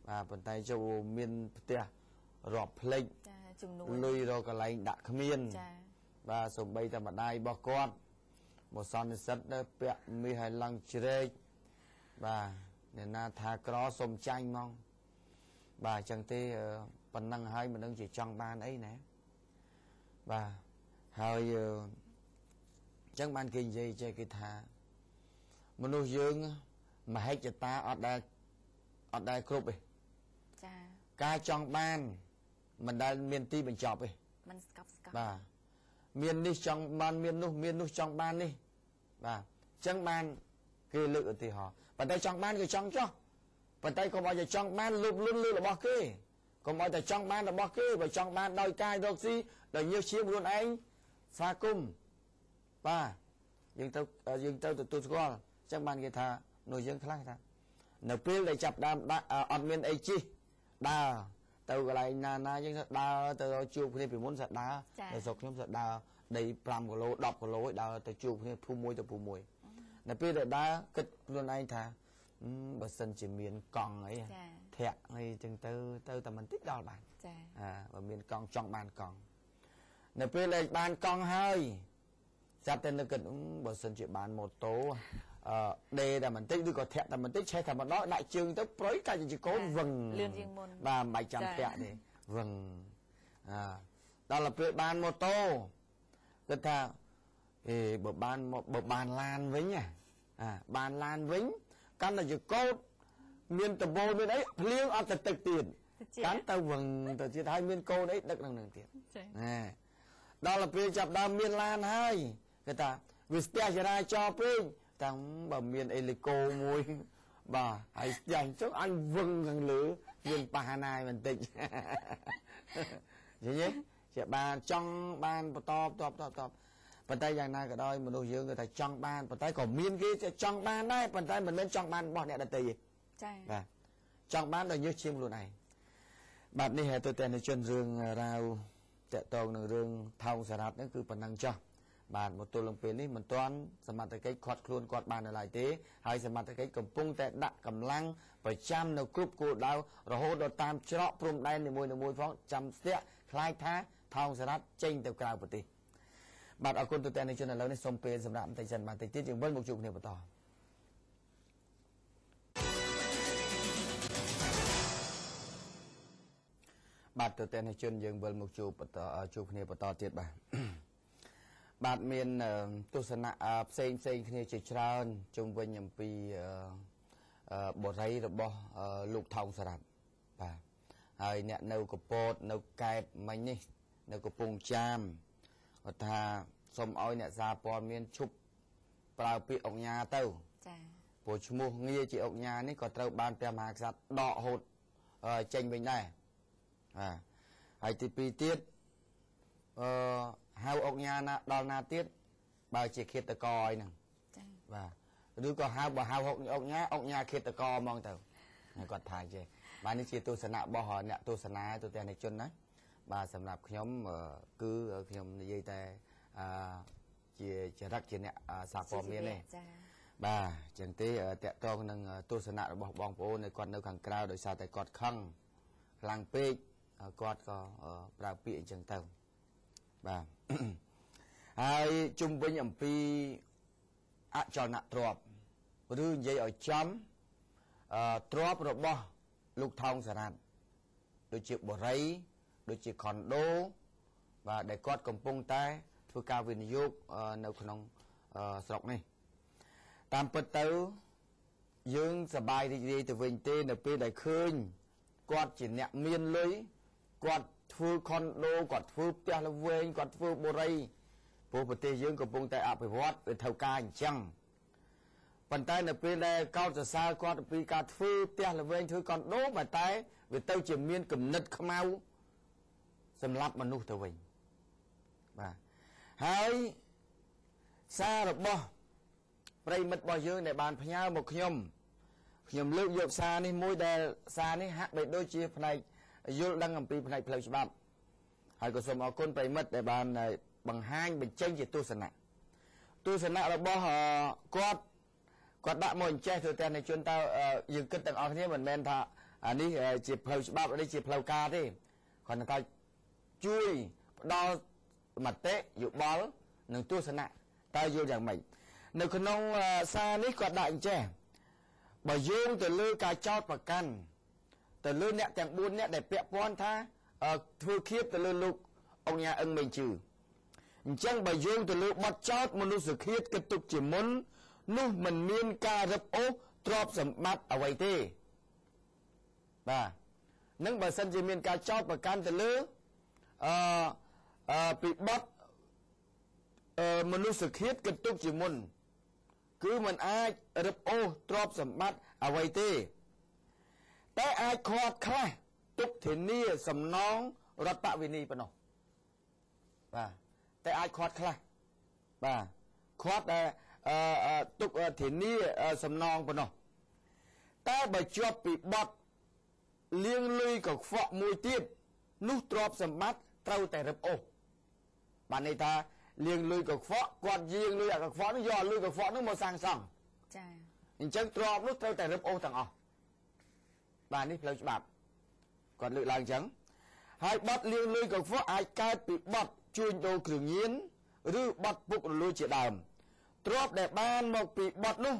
បាទប៉ុន្តែចូលមានផ្ទះរាប់ផ្លេចចាចំនួនលុយរកកន្លែងដាក់គ្មានចាបាទសំបីតែម្ដាយរបស់គាត់មកសន្និសិទទៅពាក់មាសឲ្យឡើងជ្រែកបាទអ្នកណាថាក្រសុំចាញ់ហ្មងបាទអញ្ចឹងទេប៉ុណ្ណឹងហើយមិនដឹងជាចង់បានអីណាបាទហើយអញ្ចឹងបានគេនិយាយចេះគេថាមនុស្សយើងមហិច្ឆតាអត់ដែលគ្រប់ទេចាការចង់បានមិនដែលមានទីបញ្ចប់ទេមិនស្កប់ស្កល់បាទមាននេះចង់បានមាននោះចង់បាននេះបាទអញ្ចឹងបានគេលើកឧទាហរណ៍ប៉ុន្តែចង់បានគឺចង់ចោះប៉ុន្តែកុំឲ្យតែចង់បានលុបលុនលើរបស់គេកុំឲ្យតែចង់បានរបស់គេបើចង់បានដោយកាយរកស៊ីដោយញើសឈាមខ្លួនឯងសាគមបាទយើងទៅទទួលស្គាល់អញ្ចឹងបានគេថានោះយើងខ្លះថានៅពេលដែលចាប់ដើមអត់មានអីជិះដើរទៅកន្លែងណាយើងទៅដើរទៅជួបគ្នាពីមុនស្ដើរនៅស្រុកខ្ញុំស្ដើរដី5គីឡូ10គីឡូឲ្យដើរទៅជួបគ្នាភូមិមួយទៅភូមិមួយនៅពេលដែលដើរគិតខ្លួនឯងថាបើសិនជាមានកង់អីធាក់អីចឹងទៅតែមិនតិចដល់បានចាបើមានកង់ចង់បានកង់នៅពេលដែលបានកង់ហើយចាប់តែនឹកគិតបើសិនជាបានម៉ូតូដេតែបន្តិចឬក៏ធាក់តែបន្តិចឆេះតែម្ដងដាក់ជើងទៅប្រុយកាច់ជាកូនវឹងលឿនជាងមុនបាទមិនបាច់ចាំធាក់ទេវឹងដល់ពេលបានម៉ូតូគិតថាបើបានឡានវិញបានឡានវិញកាន់តែជាកោតមានដបូលមានអីភ្លៀងអត់ទៅទឹកទៀតកាន់ទៅវឹងទៅទៀតហើយមានកូនអីដឹកនឹងទៀតដល់ពេលចាប់ដើមមានឡានហើយគេថាវាស្ទះចរាចរណ៍ពេកតាំងបើមានអេលីកូមួយបាទហើយស្ទះអញ្ចឹងអញវឹងខាងលើមានប៉ះណាយបន្តិចយល់ទេជាបានចង់បានបន្តប៉ុន្តែយ៉ាងណាក៏ដោយមនុស្សយើងគេថាចង់បានប៉ុន្តែក៏មានគេចង់បានដែរប៉ុន្តែមិនមែនចង់បានរបស់អ្នកដទៃទេចា៎បាទចង់បានដោយញើសឈាមខ្លួនឯងបាទនេះហើយទៅតែនៅជនរឿងរាវតកតងនឹងរឿងថោងសារ៉ាត់ហ្នឹងគឺប៉ុណ្ណឹងចោះបាទមកទល់នឹងពេលនេះមិនទាន់សមត្ថកិច្ចខាត់ខ្លួនគាត់បាននៅឡើយទេហើយសមត្ថកិច្ចកំពុងតែដាក់កម្លាំងប្រចាំនៅគ្រប់គោលដៅរហូតដល់តាមច្រកព្រំដែននីមួយៗផងចាំស្ទាក់ខ្លាចថាថោងសារ៉ាត់ចេញទៅក្រៅប្រទេសបាទអរគុណទៅតែនៅជនឥឡូវនេះសូមពេលសម្រាប់បន្តិចសិនបាទតិចទៀតយើងវិលមកជួបគ្នាបន្តបាទទៅតែនៅជនយើងវិលមកជួបគ្នាបន្តទៀតបាទបាទមានទស្សនៈផ្សេងគ្នាជាច្រើនជុំវិញអំពីបរិយរបស់លោកថោងសារ៉ាត់បាទហើយអ្នកនៅកពតនៅកែបមិញនេះនៅកំពង់ចាមគាត់ថាសូមឲ្យអ្នកសារព័ត៌មានឈប់ប្រើពាក្យអង្គញាទៅចា៎ព្រោះឈ្មោះងារជាអង្គញានេះក៏ត្រូវបានព្រះមហាក្សត្រដកហូតចេញវិញដែរហើយទី2ទៀតហៅអង្គញាណាដល់ណាទៀតបើជាឃាតករអីហ្នឹងចា៎បាទឬក៏ហៅអង្គញាឃាតករហ្មងទៅគាត់ថាចេះបាទនេះជាទស្សនៈរបស់អ្នកទស្សនាទូទាំងជនណាបាទសម្រាប់ខ្ញុំគឺខ្ញុំនិយាយតែជាចរិតជាអ្នកសារព័ត៌មានទេបាទចឹងទេតកតងនឹងទស្សនៈរបស់បងប្អូនគាត់នៅខាងក្រៅដោយសារតែគាត់ខឹងខ្លាំងពេកគាត់ក៏ប្រើពាក្យអញ្ចឹងទៅបាទហើយជុំវិញអំពីអចលនទ្រព្យឬនិយាយឲ្យចំទ្រព្យរបស់លោកថោងសារ៉ាត់ដូចជាបរិយដូចជាខុនដូបាទដែលគាត់កំពុងតែធ្វើការវិនិយោគនៅក្នុង ស្រុកនេះតាមពិតទៅយើងសប្បាយរីករាយទៅវិញទេនៅពេលដែលឃើញគាត់ជាអ្នកមានលុយគាត់ធ្វើខុនដូគាត់ធ្វើផ្ទះល្វែងគាត់ធ្វើបុរីព្រោះប្រទេសយើងកំពុងតែអភិវឌ្ឍវាត្រូវការអញ្ចឹងប៉ុន្តែនៅពេលដែលកោតសរសើរគាត់ពីការធ្វើផ្ទះល្វែងធ្វើខុនដូប៉ុន្តែវាទៅជាមានគំនិតខ្មៅសម្រាប់មនុស្សទៅវិញបាទហើយសាររបស់ប្រិមិត្តរបស់យើងដែលបានផ្ញើមកខ្ញុំលើកយកសារនេះមួយដែលសារនេះហាក់បីដូចជាផ្នែកយល់ដឹងអំពីផ្នែកផ្លូវច្បាប់ហើយក៏សូមអរគុណប្រិមិត្តដែលបានបង្ហាញបញ្ចេញជាទស្សនៈរបស់គាត់ដាក់មកអញ្ចេះទៅទាំងជនតើយើងគិតទាំងអស់គ្នាមិនមែនថាអានេះជាផ្លូវច្បាប់នេះជាផ្លូវការទេគ្រាន់តែជួយផ្ដល់មតិយោបល់និងទស្សនៈតើយល់យ៉ាងម៉េចនៅក្នុងសារនេះគាត់ដាក់អញ្ចេះបើយោងទៅលើការចោទប្រកាន់ទៅលើអ្នកទាំង4អ្នកដែលពាក់ព័ន្ធថាធ្វើឃាតទៅលើលោកអង្គញាអឹងមេងជឺអញ្ចឹងបើយោងទៅលើបទចោទមនុស្សឃាតគិតទុកជាមុននោះមិនមានការរឹបអូសទ្រព្យសម្បត្តិអ្វីទេបាទនឹងបើសិនជាមានការចោទប្រកាន់ទៅលើពីបទមនុស្សឃាតគិតទុកជាមុនគឺมันអាចរឹបអូសទ្រព្យសម្បត្តិអ្វីទេតែអាចខាត់ខ្លះទុកធានាសំណងរដ្ឋវិន័យប៉ុណ្ណោះបាទតែអាចខាត់ខ្លះបាទខាត់ទុកធានាសំណងប៉ុណ្ណោះតែបើជាប់ពីបទលាងលុយកខ្វក់មួយទៀតនោះទ្រព្យសម្បត្តិត្រូវតែរឹបអូសបានន័យថាលាងលុយកខ្វក់គាត់យាងលុយកខ្វក់នោះយកលុយកខ្វក់នោះមកសាងសង់ចាអញ្ចឹងទ្រព្យនោះត្រូវតែរឹបអូសទាំងអស់បាទនេះផ្លូវច្បាប់គាត់លើកឡើងអញ្ចឹងហើយបទលាងលុយកខ្វក់អាចកើតពីបទជួញដូរគ្រឿងញៀនឬបទពុករលួយជាដើមទ្រព្យដែលបានមកពីបទនោះ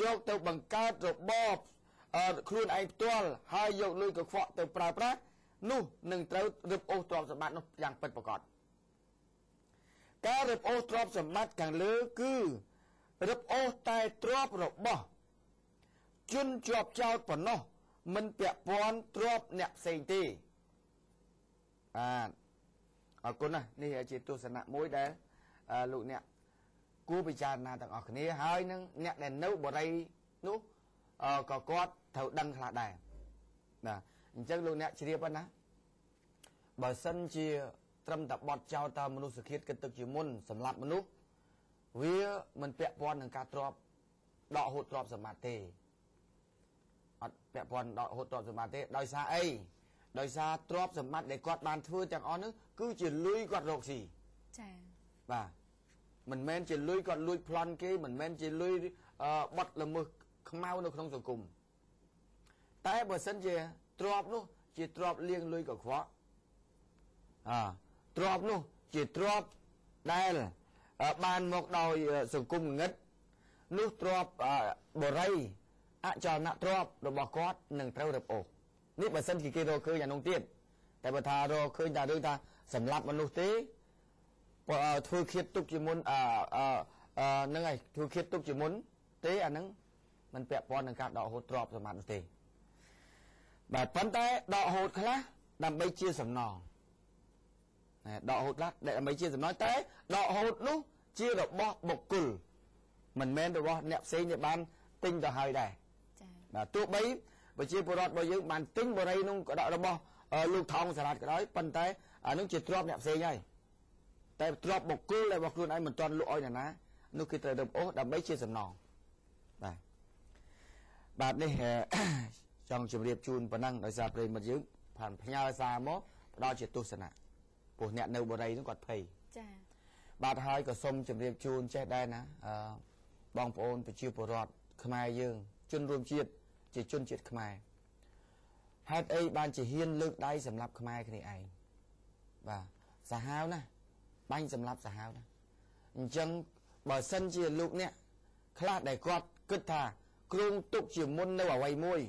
យកទៅបង្កើតរបបខ្លួនឯងផ្ទាល់ហើយយកលុយកខ្វក់ទៅប្រើប្រាស់នោះនឹងត្រូវរឹបអូសទ្រព្យសម្បត្តិនោះយ៉ាងពិតប្រាកដការរឹបអូសទ្រព្យសម្បត្តិខាងលើគឺរឹបអូសតែទ្រព្យរបស់ជនជាប់ចោតប៉ុណ្ណោះមិនពាក់ព័ន្ធទ្រព្យអ្នកផ្សេងទេអរគុណណាស់នេះជាទស្សនៈមួយដែលលោកអ្នកគួរពិចារណាទាំងអស់គ្នាហើយនឹងអ្នកដែលនៅបរិយនោះក៏គាត់ត្រូវដឹងខ្លះដែរណាអញ្ចឹងលោកអ្នកជ្រាបណាបើសិនជាត្រឹមតែបត់ចោលតើមនុស្សឃាតគិតទឹកជាមុនសម្រាប់មនុស្សវាមិនពាក់ព័ន្ធនឹងការទ្រព្យដកហូតទ្រព្យសម្បត្តិទេអត់ពាក់ព័ន្ធដកហូតទ្រព្យសម្បត្តិទេដោយសារអីដោយសារទ្រព្យសម្បត្តិដែលគាត់បានធ្វើទាំងអស់នោះគឺជាលុយគាត់រកស៊ីចា៎បាទមិនមែនជាលុយគាត់លួចប្លន់គេមិនមែនជាលុយបត់ល្មើសខ្មៅនៅក្នុងសង្គមតែបើសិនជាទ្រព្យនោះជាទ្រព្យលាងលុយកខ្វក់ទ្រព្យនោះជាទ្រព្យដែលបានមកដោយសង្គមងឹតនោះទ្រព្យបរិយអចលនទ្រព្យរបស់គាត់នឹងត្រូវរឹបអូសនេះបើសិនជាគេរកឃើញអានោះទៀតតែបើថារកឃើញតែរឿងថាសម្លាប់មនុស្សទេធ្វើឃាតទុកជាមុនហ្នឹងហើយធ្វើឃាតទុកជាមុនទេអាហ្នឹងมันពាក់ព័ន្ធនឹងការដកហូតទ្រព្យសម្បត្តិនោះទេបាទប៉ុន្តែដកហូតខ្លះដើម្បីជាសំណងដកហូតខ្លះដើម្បីជាសំណងតែដកហូតនោះជារបស់បុគ្គលមិនមែនរបស់អ្នកផ្សេងដែលបានទិញទៅហើយដែរចា៎បាទទោះបីប្រជាពលរដ្ឋរបស់យើងបានទិញបរិយនោះក៏ដករបស់លោកថោងសារ៉ាត់ក៏ដោយប៉ុន្តែអានោះជាទ្រព្យអ្នកផ្សេងហើយតែទ្រព្យបុគ្គលដែលរបស់ខ្លួនឯងមិនទាន់លក់ឲ្យណានោះគឺត្រូវរឹបអូសដើម្បីជាសំណងបាទនេះចង់ជម្រាបជូនប៉ុណ្ណឹងដោយសារប្រិយមិត្តយើងผ่านផ្ញើសារមកផ្ដល់ជាទស្សនៈព្រោះអ្នកនៅបរិយនោះគាត់ភ័យចា៎បាទហើយក៏សូមជម្រាបជូនចេះដែរណាបងប្អូនប្រជាពលរដ្ឋខ្មែរយើងជនរួមជាតិជាជនជាតិខ្មែរហេតុអីបានជាហ៊ានលើកដៃសម្រាប់ខ្មែរគ្នាឯងបាទសាហាវណាស់បាញ់សម្រាប់សាហាវណាស់អញ្ចឹងបើសិនជាលោកអ្នកខ្លះដែលគាត់គិតថាគ្រោងទុកជាមុននៅអ្វីមួយ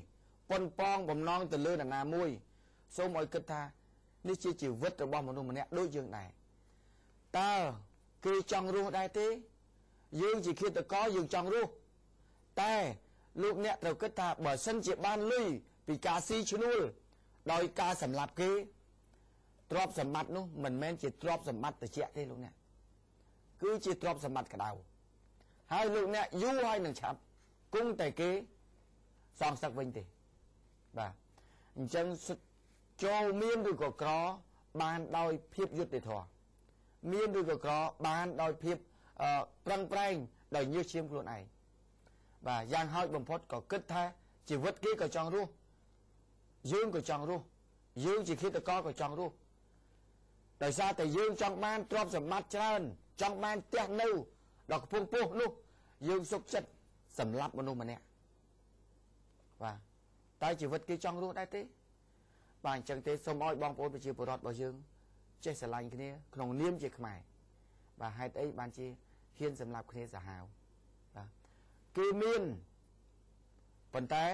ប៉ុនប៉ងបំណងទៅលើនរណាមួយសូមឲ្យគិតថានេះជាជីវិតរបស់មនុស្សម្នាក់ដូចយើងដែរតើគេចង់រស់ដែរទេ យើងជាឃាតករយើងចង់រស់តែលោកអ្នកត្រូវគិតថាបើសិនជាបានលុយពីការស៊ីឈ្នួលដោយការសម្លាប់គេទ្រព្យសម្បត្តិនោះមិនមែនជាទ្រព្យសម្បត្តិត្រជាក់ទេលោកអ្នកគឺជាទ្រព្យសម្បត្តិក្តៅហើយលោកអ្នកយូរហើយនឹងឆាប់គង់តែគេសងសឹកវិញទេបាទអញ្ចឹងចូលមានឬក៏ក្របានដោយភាពយុត្តិធម៌មានឬក៏ក្របានដោយភាពប្រឹងប្រែងដោយញើសឈាមខ្លួនឯងបាទយ៉ាងហោចបំផុតក៏គិតថាជីវិតគេក៏ចង់រស់យើងក៏ចង់រស់យើងជាឃាតករក៏ចង់រស់ដោយសារតែយើងចង់បានទ្រព្យសម្បត្តិច្រើនចង់បានផ្ទះនៅដល់កំពង់ពោះនោះយើងសុខចិត្តសម្លាប់មនុស្សម្នាក់បាទតែជីវិតគេចង់រស់ដែរទេបាទអញ្ចឹងទេសូមឲ្យបងប្អូនប្រជាពលរដ្ឋរបស់យើងចេះស្រឡាញ់គ្នាក្នុងនាមជាខ្មែរបាទហេតុអីបានជាហ៊ានសម្លាប់គ្នាសាហាវបាទគេមានប៉ុន្តែ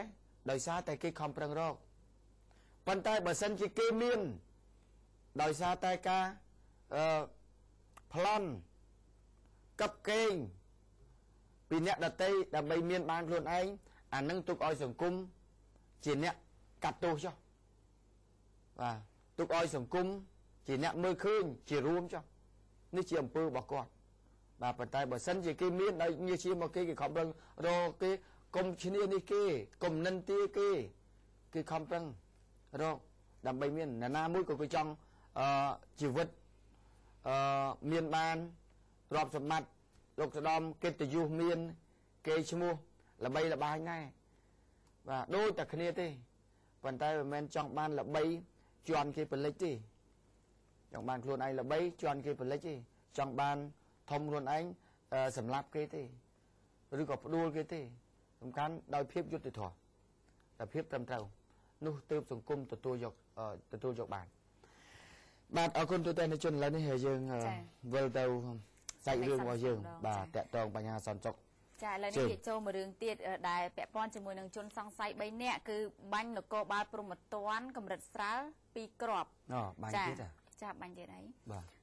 ដោយសារតែគេខំប្រឹងរកប៉ុន្តែបើសិនជាគេមានដោយសារតែការប្លន់កັບកេងពីអ្នកដតីដើម្បីមានបានខ្លួនឯងអានឹងទុកឲ្យសង្គមជាអ្នកកាត់ទោសចុះបាទទុកឲ្យសង្គមជាអ្នកមើលឃើញជារួមចុះនេះជាអំពើរបស់គាត់បាទប៉ុន្តែបើសិនជាគេមានដោយញើសឈាមមកគេខំប្រឹងរកគេកុំឈ្នានេះគេកុំនិន្ទាគេខំប្រឹងរកដើម្បីមានអ្នកណាមួយក៏គេចង់ជីវិតមានបានទ្រព្យសម្បត្តិលោកស្ដំកិត្តិយសមានគេឈ្មោះល្បីល្បាញដែរបាទដូចតែគ្នាទេប៉ុន្តែមិនមែនចង់បានល្បីជន់គេផលិតទេចង់បានខ្លួនឯងល្បីជន់គេផលិតទេចង់បានធំខ្លួនឯងសម្លាប់គេទេឬក៏ផ្ដួលគេទេសំខាន់ដោយភាពយុត្តិធម៌តែភាពត្រឹមត្រូវនោះទើបសង្គមទទួលយកបានបាទអរគុណទូទាំងជនឥឡូវនេះយើងវិលទៅសាច់រឿងរបស់យើងបាទតាក់ទងបញ្ហាសន្តិសុខចាឥឡូវនេះចូលមករឿងទៀតដែលពាក់ព័ន្ធជាមួយនឹងជនសង្ស័យ3នាក់គឺបាញ់នគរបាលព្រហ្មទណ្ឌកម្រិតស្រាល2គ្រាប់បាញ់ទៀតចាបាញ់ទៀតហើយ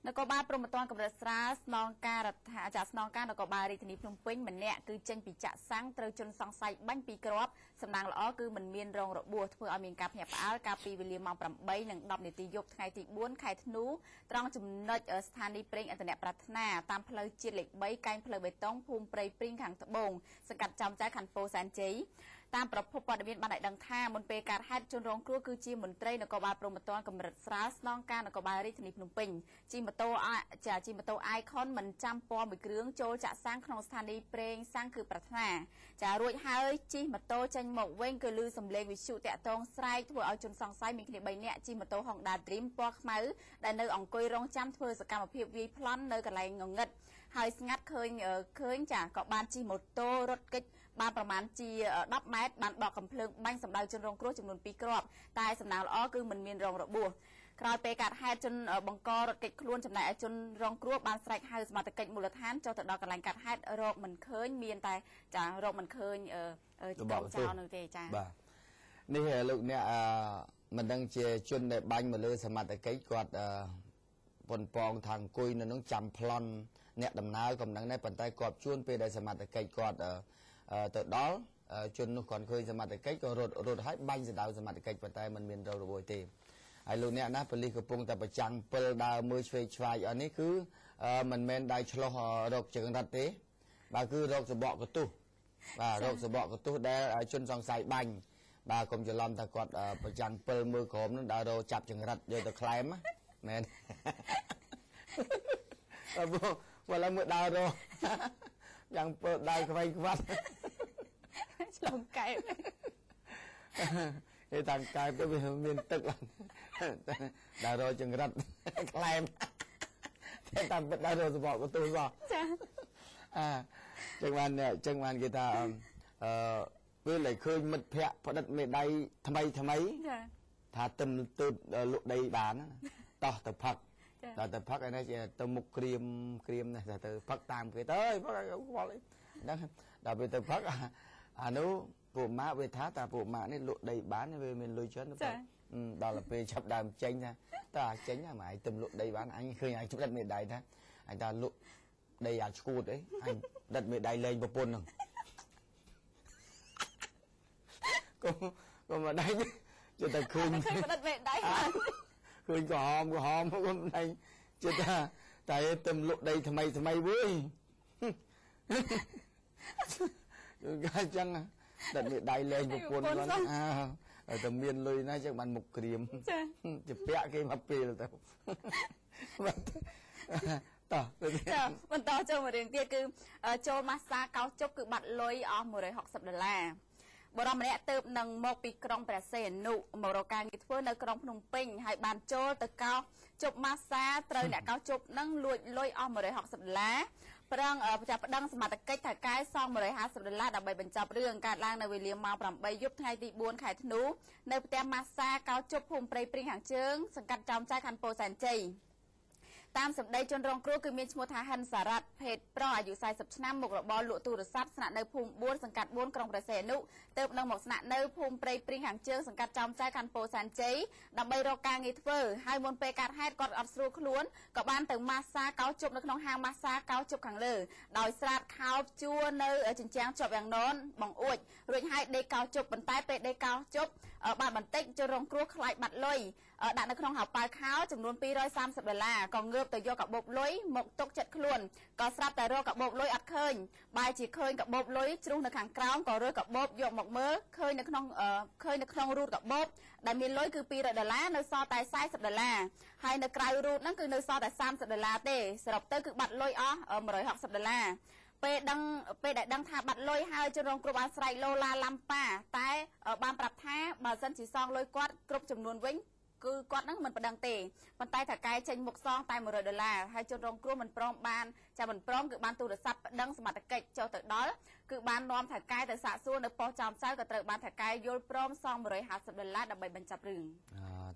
នគរបាលព្រហ្មទណ្ឌកម្រិតស្រាលស្នងការរដ្ឋាស្នងការនគរបាលរាជធានីភ្នំពេញម្នាក់គឺចេញពីចាក់សាំងត្រូវជនសង្ស័យបាញ់2គ្រាប់សំណាងល្អគឺមិនមានរងរបួសធ្វើឲ្យមានការភ្ញាក់ផ្អើលកាលពីវេលាម៉ោង 8:10 នាទីយប់ថ្ងៃទី4ខែធ្នូត្រង់ចំណុចស្ថានីយ៍ប្រេងឥន្ធនៈប្រាថ្នាតាមផ្លូវជាតិលេខ3កែងផ្លូវបេតុងភូមិព្រៃព្រីងខាងត្បូងសង្កាត់ចំចៅខណ្ឌពោធិ៍សែនជ័យតាមប្រភពព័ត៌មានបានឲ្យដឹងថាមុនពេលកើតហេតុជនរងគ្រោះគឺជាមន្ត្រីនគរបាលព្រហ្មទណ្ឌកម្រិតស្រាលស្នងការនគរបាលរាជធានីភ្នំពេញជិះម៉ូតូIcon មិនចាំពណ៌មួយគ្រឿងចូលចាក់សាំងក្នុងស្ថានីយ៍ប្រេងសាំងគឺប្រាថ្នាចារួចហើយជិះម៉ូតូចេញមកវិញគឺឮសំឡេងវិទ្យុតាក់ទងស្រែកធ្វើឲ្យជនសង្ស័យមានគ្នា3នាក់ជិះម៉ូតូ Honda Dream ពណ៌ខ្មៅដែលនៅអង្គុយរងចាំធ្វើសកម្មភាពវាយប្លន់នៅកន្លែងងងឹតហើយស្ងាត់ឃើញចាក៏បានជិះម៉ូតូរត់គេចបានប្រមាណជា10ម៉ែត្របានដកកំភ្លើងបាញ់សម្ដៅជនរងគ្រោះចំនួន2គ្រាប់តែសំណាងល្អគឺមិនមានរងរបួសក្រោយពេលកើតហេតុជនបង្ករត់គេចខ្លួនចំណែកឯជនរងគ្រោះបានស្រែកហៅសមត្ថកិច្ចមូលដ្ឋានចុះទៅដល់កន្លែងកើតហេតុរកមិនឃើញមានតែចារកមិនឃើញចោលនោះទេចាបាទនេះលោកអ្នកមិនដឹងជាជនដែលបាញ់មកលើសមត្ថកិច្ចគាត់ប៉ុនប៉ងថាអង្គុយនៅនឹងចាំប្លន់អ្នកដំណើរក៏មិនដឹងដែរប៉ុន្តែគាត់ជួនពេលដែលសមត្ថកិច្ចគាត់ទៅដល់ជននោះគាត់ឃើញសមត្ថកិច្ចក៏រត់ឲ្យបាញ់សម្ដៅសមត្ថកិច្ចប៉ុន្តែมันមានរបួសទេហើយលោកអ្នកណាប៉ូលីសកំពុងតែប្រចាំង7ដើរមើលឆ្វេងឆ្វាយអស់នេះគឺមិនមែនដៃឆ្លោះរកចង្រិតទេបាទគឺរកសបកកទុះបាទរកសបកកទុះដែលជនសង្ស័យបាញ់បាទកុំច្រឡំថាគាត់ប្រចាំង7មើលក្រោមនឹងដើររកចាប់ចង្រិតយកទៅក្លែមមែនបើឡើយមើលដើររកយ៉ាង7ដៃខ្វៃខ្វាត់ឆ្លងកែបឯតាមកែបទៅវាមានទឹកដើររកចង្រិតក្លែមតែតាមពិតដើររកសបកកទុះសោះចាចឹងបានគេថាពេលដែលឃើញមិត្តភ័ក្តិផ្ដិតមេដៃថ្មីចាថាទឹមទៅលក់ដីបានតោះទៅផឹកដល់ទៅផឹកឯនេះជាទៅមុខក្រៀមនេះទៅផឹកតាមគេទៅផឹកខ្វល់អីហ្នឹងដល់ពេលទៅផឹកអានោះពួកម៉ាក់វាថាតាពួកម៉ាក់នេះលក់ដីបានវាមានលុយច្រើនទៅដល់ពេលចាប់ដើមចេញថាតើចេញហ្នឹងឯងទឹមលក់ដីបានអញឃើញឯងផ្ដិតមេដៃថាអញថាលក់ ដីអាឈួតអីអញដិតមេដៃលេងប្រពន្ធហ្នឹងក៏មកដៃជិតតែឃើញឃើញដិតមេដៃឃើញក្រហមក៏មិនដៃជិតថាតែទៅលក់ដីថ្មីវើយគឺអញ្ចឹងដិតមេដៃលេងប្រពន្ធគាត់តែមានលុយណាស់ចឹងបានមុខក្រៀមជាពាក់គេមកពេលទៅតោះបន្តចូលមករឿងទៀតគឺចូលម៉ាសាកោជប់គឺបាត់លុយអស់$160បរិមម្នាក់ទៅនឹងមកពីក្រុងព្រះសីហនុមករកការងារធ្វើនៅក្រុងភ្នំពេញហើយបានចូលទៅកោជប់ម៉ាសាត្រូវអ្នកកោជប់នឹងលួចលុយអស់$160ប្រឹងចាប់ប្តឹងសមត្ថកិច្ចថៅកែសង$150ដើម្បីបញ្ចប់រឿងកើតឡើងនៅវេលាម៉ោង 8 យប់ថ្ងៃទី4ខែធ្នូនៅផ្ទះម៉ាសាកោជប់ភូមិព្រៃព្រីងខាងជើងសង្កាត់ចោមចៅខណ្ឌពោធិ៍សែនជ័យតាមសម្ដីជនរងគ្រោះគឺមានឈ្មោះថាហិនសារ៉ាត់ភេទប្រុសអាយុ40ឆ្នាំមុខរបរលក់ទូរស័ព្ទស្នាក់នៅភូមិ4សង្កាត់4ក្រុងព្រះសីហនុទើបនឹងមកស្នាក់នៅភូមិព្រៃព្រីងខាងជើងសង្កាត់ចោមចៅខណ្ឌពោធិ៍សែនជ័យដើម្បីរកការងារធ្វើហើយមុនពេលកើតហេតុគាត់អត់ស្រួលខ្លួនក៏បានទៅម៉ាសាកោជប់នៅក្នុងហាងម៉ាសាកោជប់ខាងលើដោយស្រាតខោជួរនៅជញ្ជាំងជាប់យ៉ាងណនបងអួចរួចហើយដេកកោជប់ប៉ុន្តែពេលដេកកោជប់បានបន្តិចជនរងគ្រោះខ្លាចបាត់លុយដាក់នៅក្នុងហោប៉ៅខោចំនួន$230ក៏ងើបទៅយកកាបូបលុយមកទុកចិត្តខ្លួនក៏ស្រាប់តែរកកាបូបលុយអត់ឃើញបែរជាឃើញកាបូបលុយជ្រុះនៅខាងក្រោមក៏រើកាបូបយកមកមើលឃើញនៅក្នុងរូតកាបូបដែលមានលុយគឺ$200នៅសល់តែ$40ហើយនៅក្រៅរូតហ្នឹងគឺនៅសល់តែ$30ទេសរុបទៅគឺបាត់លុយអស់$160ពេលដែលដឹងថាបាត់លុយហើយជនរងគ្រោះបានស្រែកឡូឡាឡាំប៉ាតែបានប្រាប់ថាបើសិនជាសងលុយគាត់គ្រប់ចំនួនវិញគឺគាត់នឹងមិនប្តឹងទេប៉ុន្តែថៅកែចេញមុខសងតែ$100ហើយជនរងគ្រោះមិនព្រមគឺបានទូរស័ព្ទប្តឹងសមត្ថកិច្ចចុះទៅដល់គឺបាននាំថៅកែទៅសាកសួរនៅប៉ុស្តិ៍ចោមចៅក៏ត្រូវបានថៅកែយល់ព្រមសង$150ដើម្បីបញ្ចប់រឿង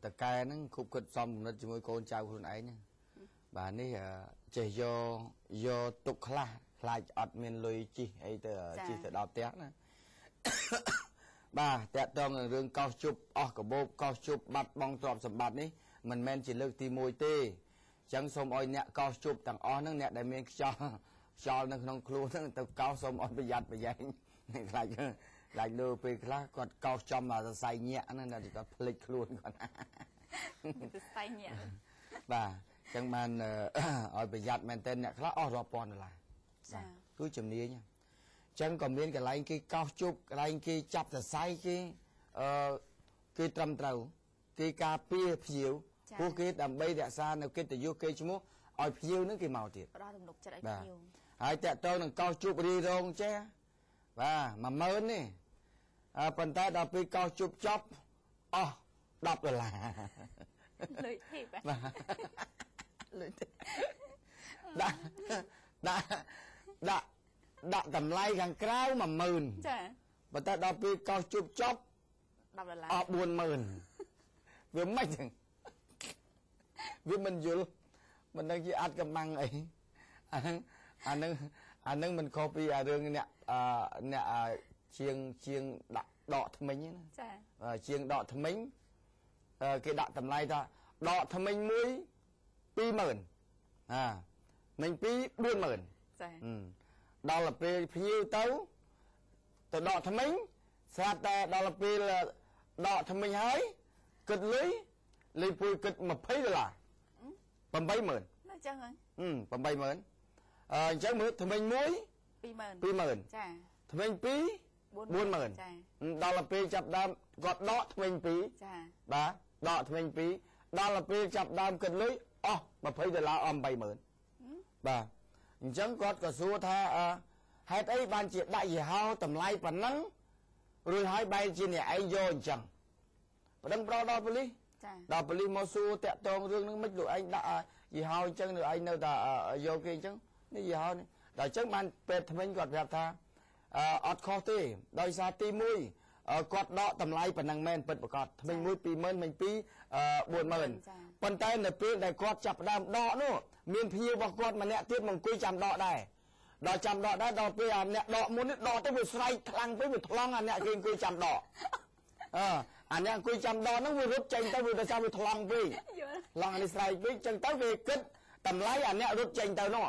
ថៅកែហ្នឹងគប់គិតសំគំនិតជាមួយកូនចៅខ្លួនឯងបាទនេះចេះយកទុកខ្លះខ្លាចអត់មានលុយជីអីទៅជីទៅដល់ផ្ទះណាបាទតកតងនឹងរឿងកោសជប់អស់កាបូបកោសជប់បាត់បង់ទ្រព្យសម្បត្តិនេះមិនមែនជាលើកទី1ទេអញ្ចឹងសូមឲ្យអ្នកកោសជប់ទាំងអស់ហ្នឹងអ្នកដែលមានខ្យល់នៅក្នុងខ្លួនហ្នឹងទៅកោសសូមអត់ប្រយ័ត្នប្រយែងខ្លាចលើពេលខ្លះគាត់កោសចំអាសរសៃញាក់ហ្នឹងគាត់ភ្លេចខ្លួនគាត់សរសៃញាក់បាទអញ្ចឹងបានឲ្យប្រយ័ត្នមែនទែនអ្នកខ្លះអស់រាប់ពាន់$ចាគឺជំនាញចឹងក៏មានកន្លែងគេកោសជប់កន្លែងគេចាប់សរសៃគេត្រឹមត្រូវគេការពារភ្ញៀវពួកគេដើម្បីរក្សានៅកិត្តិយសគេឈ្មោះឲ្យភ្ញៀវនឹងគេមកទៀតផ្ដល់ទំនុកចិត្តឲ្យភ្ញៀវហើយតកតងនឹងកោសជប់រីរងចេះបាទ10000នេះប៉ុន្តែដល់ពេលកោសជប់ចប់អស់$10លុយធីបបាទលុយដាក់តម្លៃខាងក្រៅ10000ចាប៉ុន្តែដល់ពេលកោសជប់ចប់$10អស់40000វាមិនចឹងវាមិនយល់មិនដឹងជាអាចកំបាំងអីអាហ្នឹងមិនខុសពីរឿងអ្នកជាងដាក់ដកថ្មិញណាចាជាងដកថ្មិញគេដាក់តម្លៃថាដកថ្មិញមួយ20000មិញ2 40000ចាដល់ពេលភ្ញៀវទៅដកថ្មិញស្រាប់តែដល់ពេលដកថ្មិញហើយគិតលុយលេខពួយគិត$20 80000ណាចឹងហើយ80000អញ្ចឹងមើលថ្មិញមួយ20000ចាថ្មិញ2 40000ចាដល់ពេលចាប់ដើមគាត់ដកថ្មិញ2ចាបាទដកថ្មិញ2ដល់ពេលចាប់ដើមគិតលុយអស់$20អស់80000បាទអញ្ចឹងគាត់ក៏សួរថាហេតុអីបានជាដាក់យីហោតម្លៃប៉ុណ្ណឹងរួចហើយបែរជាអ្នកឯងយកអញ្ចឹងប្តឹងប្រដល់ប៉ូលីសចាដល់ប៉ូលីសមកសួរតាក់ទងរឿងហ្នឹងមិនលោកឯងដាក់យីហោអញ្ចឹងលោកឯងនៅតែយកគេអញ្ចឹងនេះយីហោនេះដល់អញ្ចឹងបានពេទ្យថ្មិញគាត់ប្រាប់ថាអត់ខុសទេដោយសារទី1គាត់ដកតម្លៃប៉ុណ្ណឹងមែនពិតប្រាកដថ្មិញមួយ20000មិញ2 40000ប៉ុន្តែនៅពេលដែលគាត់ចាប់ផ្ដើមដកនោះមានភ្ញៀវរបស់គាត់ម្នាក់ទៀតមកអង្គុយចាំដកដែរដល់ចាំដកដែរដល់ពេលអាអ្នកដកមុននេះដកទៅវាស្រែកខ្លាំងពេកវាថ្លង់អាអ្នកគេអង្គុយចាំដកអាអ្នកអង្គុយចាំដកហ្នឹងវារត់ចេញទៅវាទៅចាំវាថ្លង់ពេកឡងអានេះស្រែកពេកចឹងទៅវាគិតតម្លៃអាអ្នករត់ចេញទៅនោះ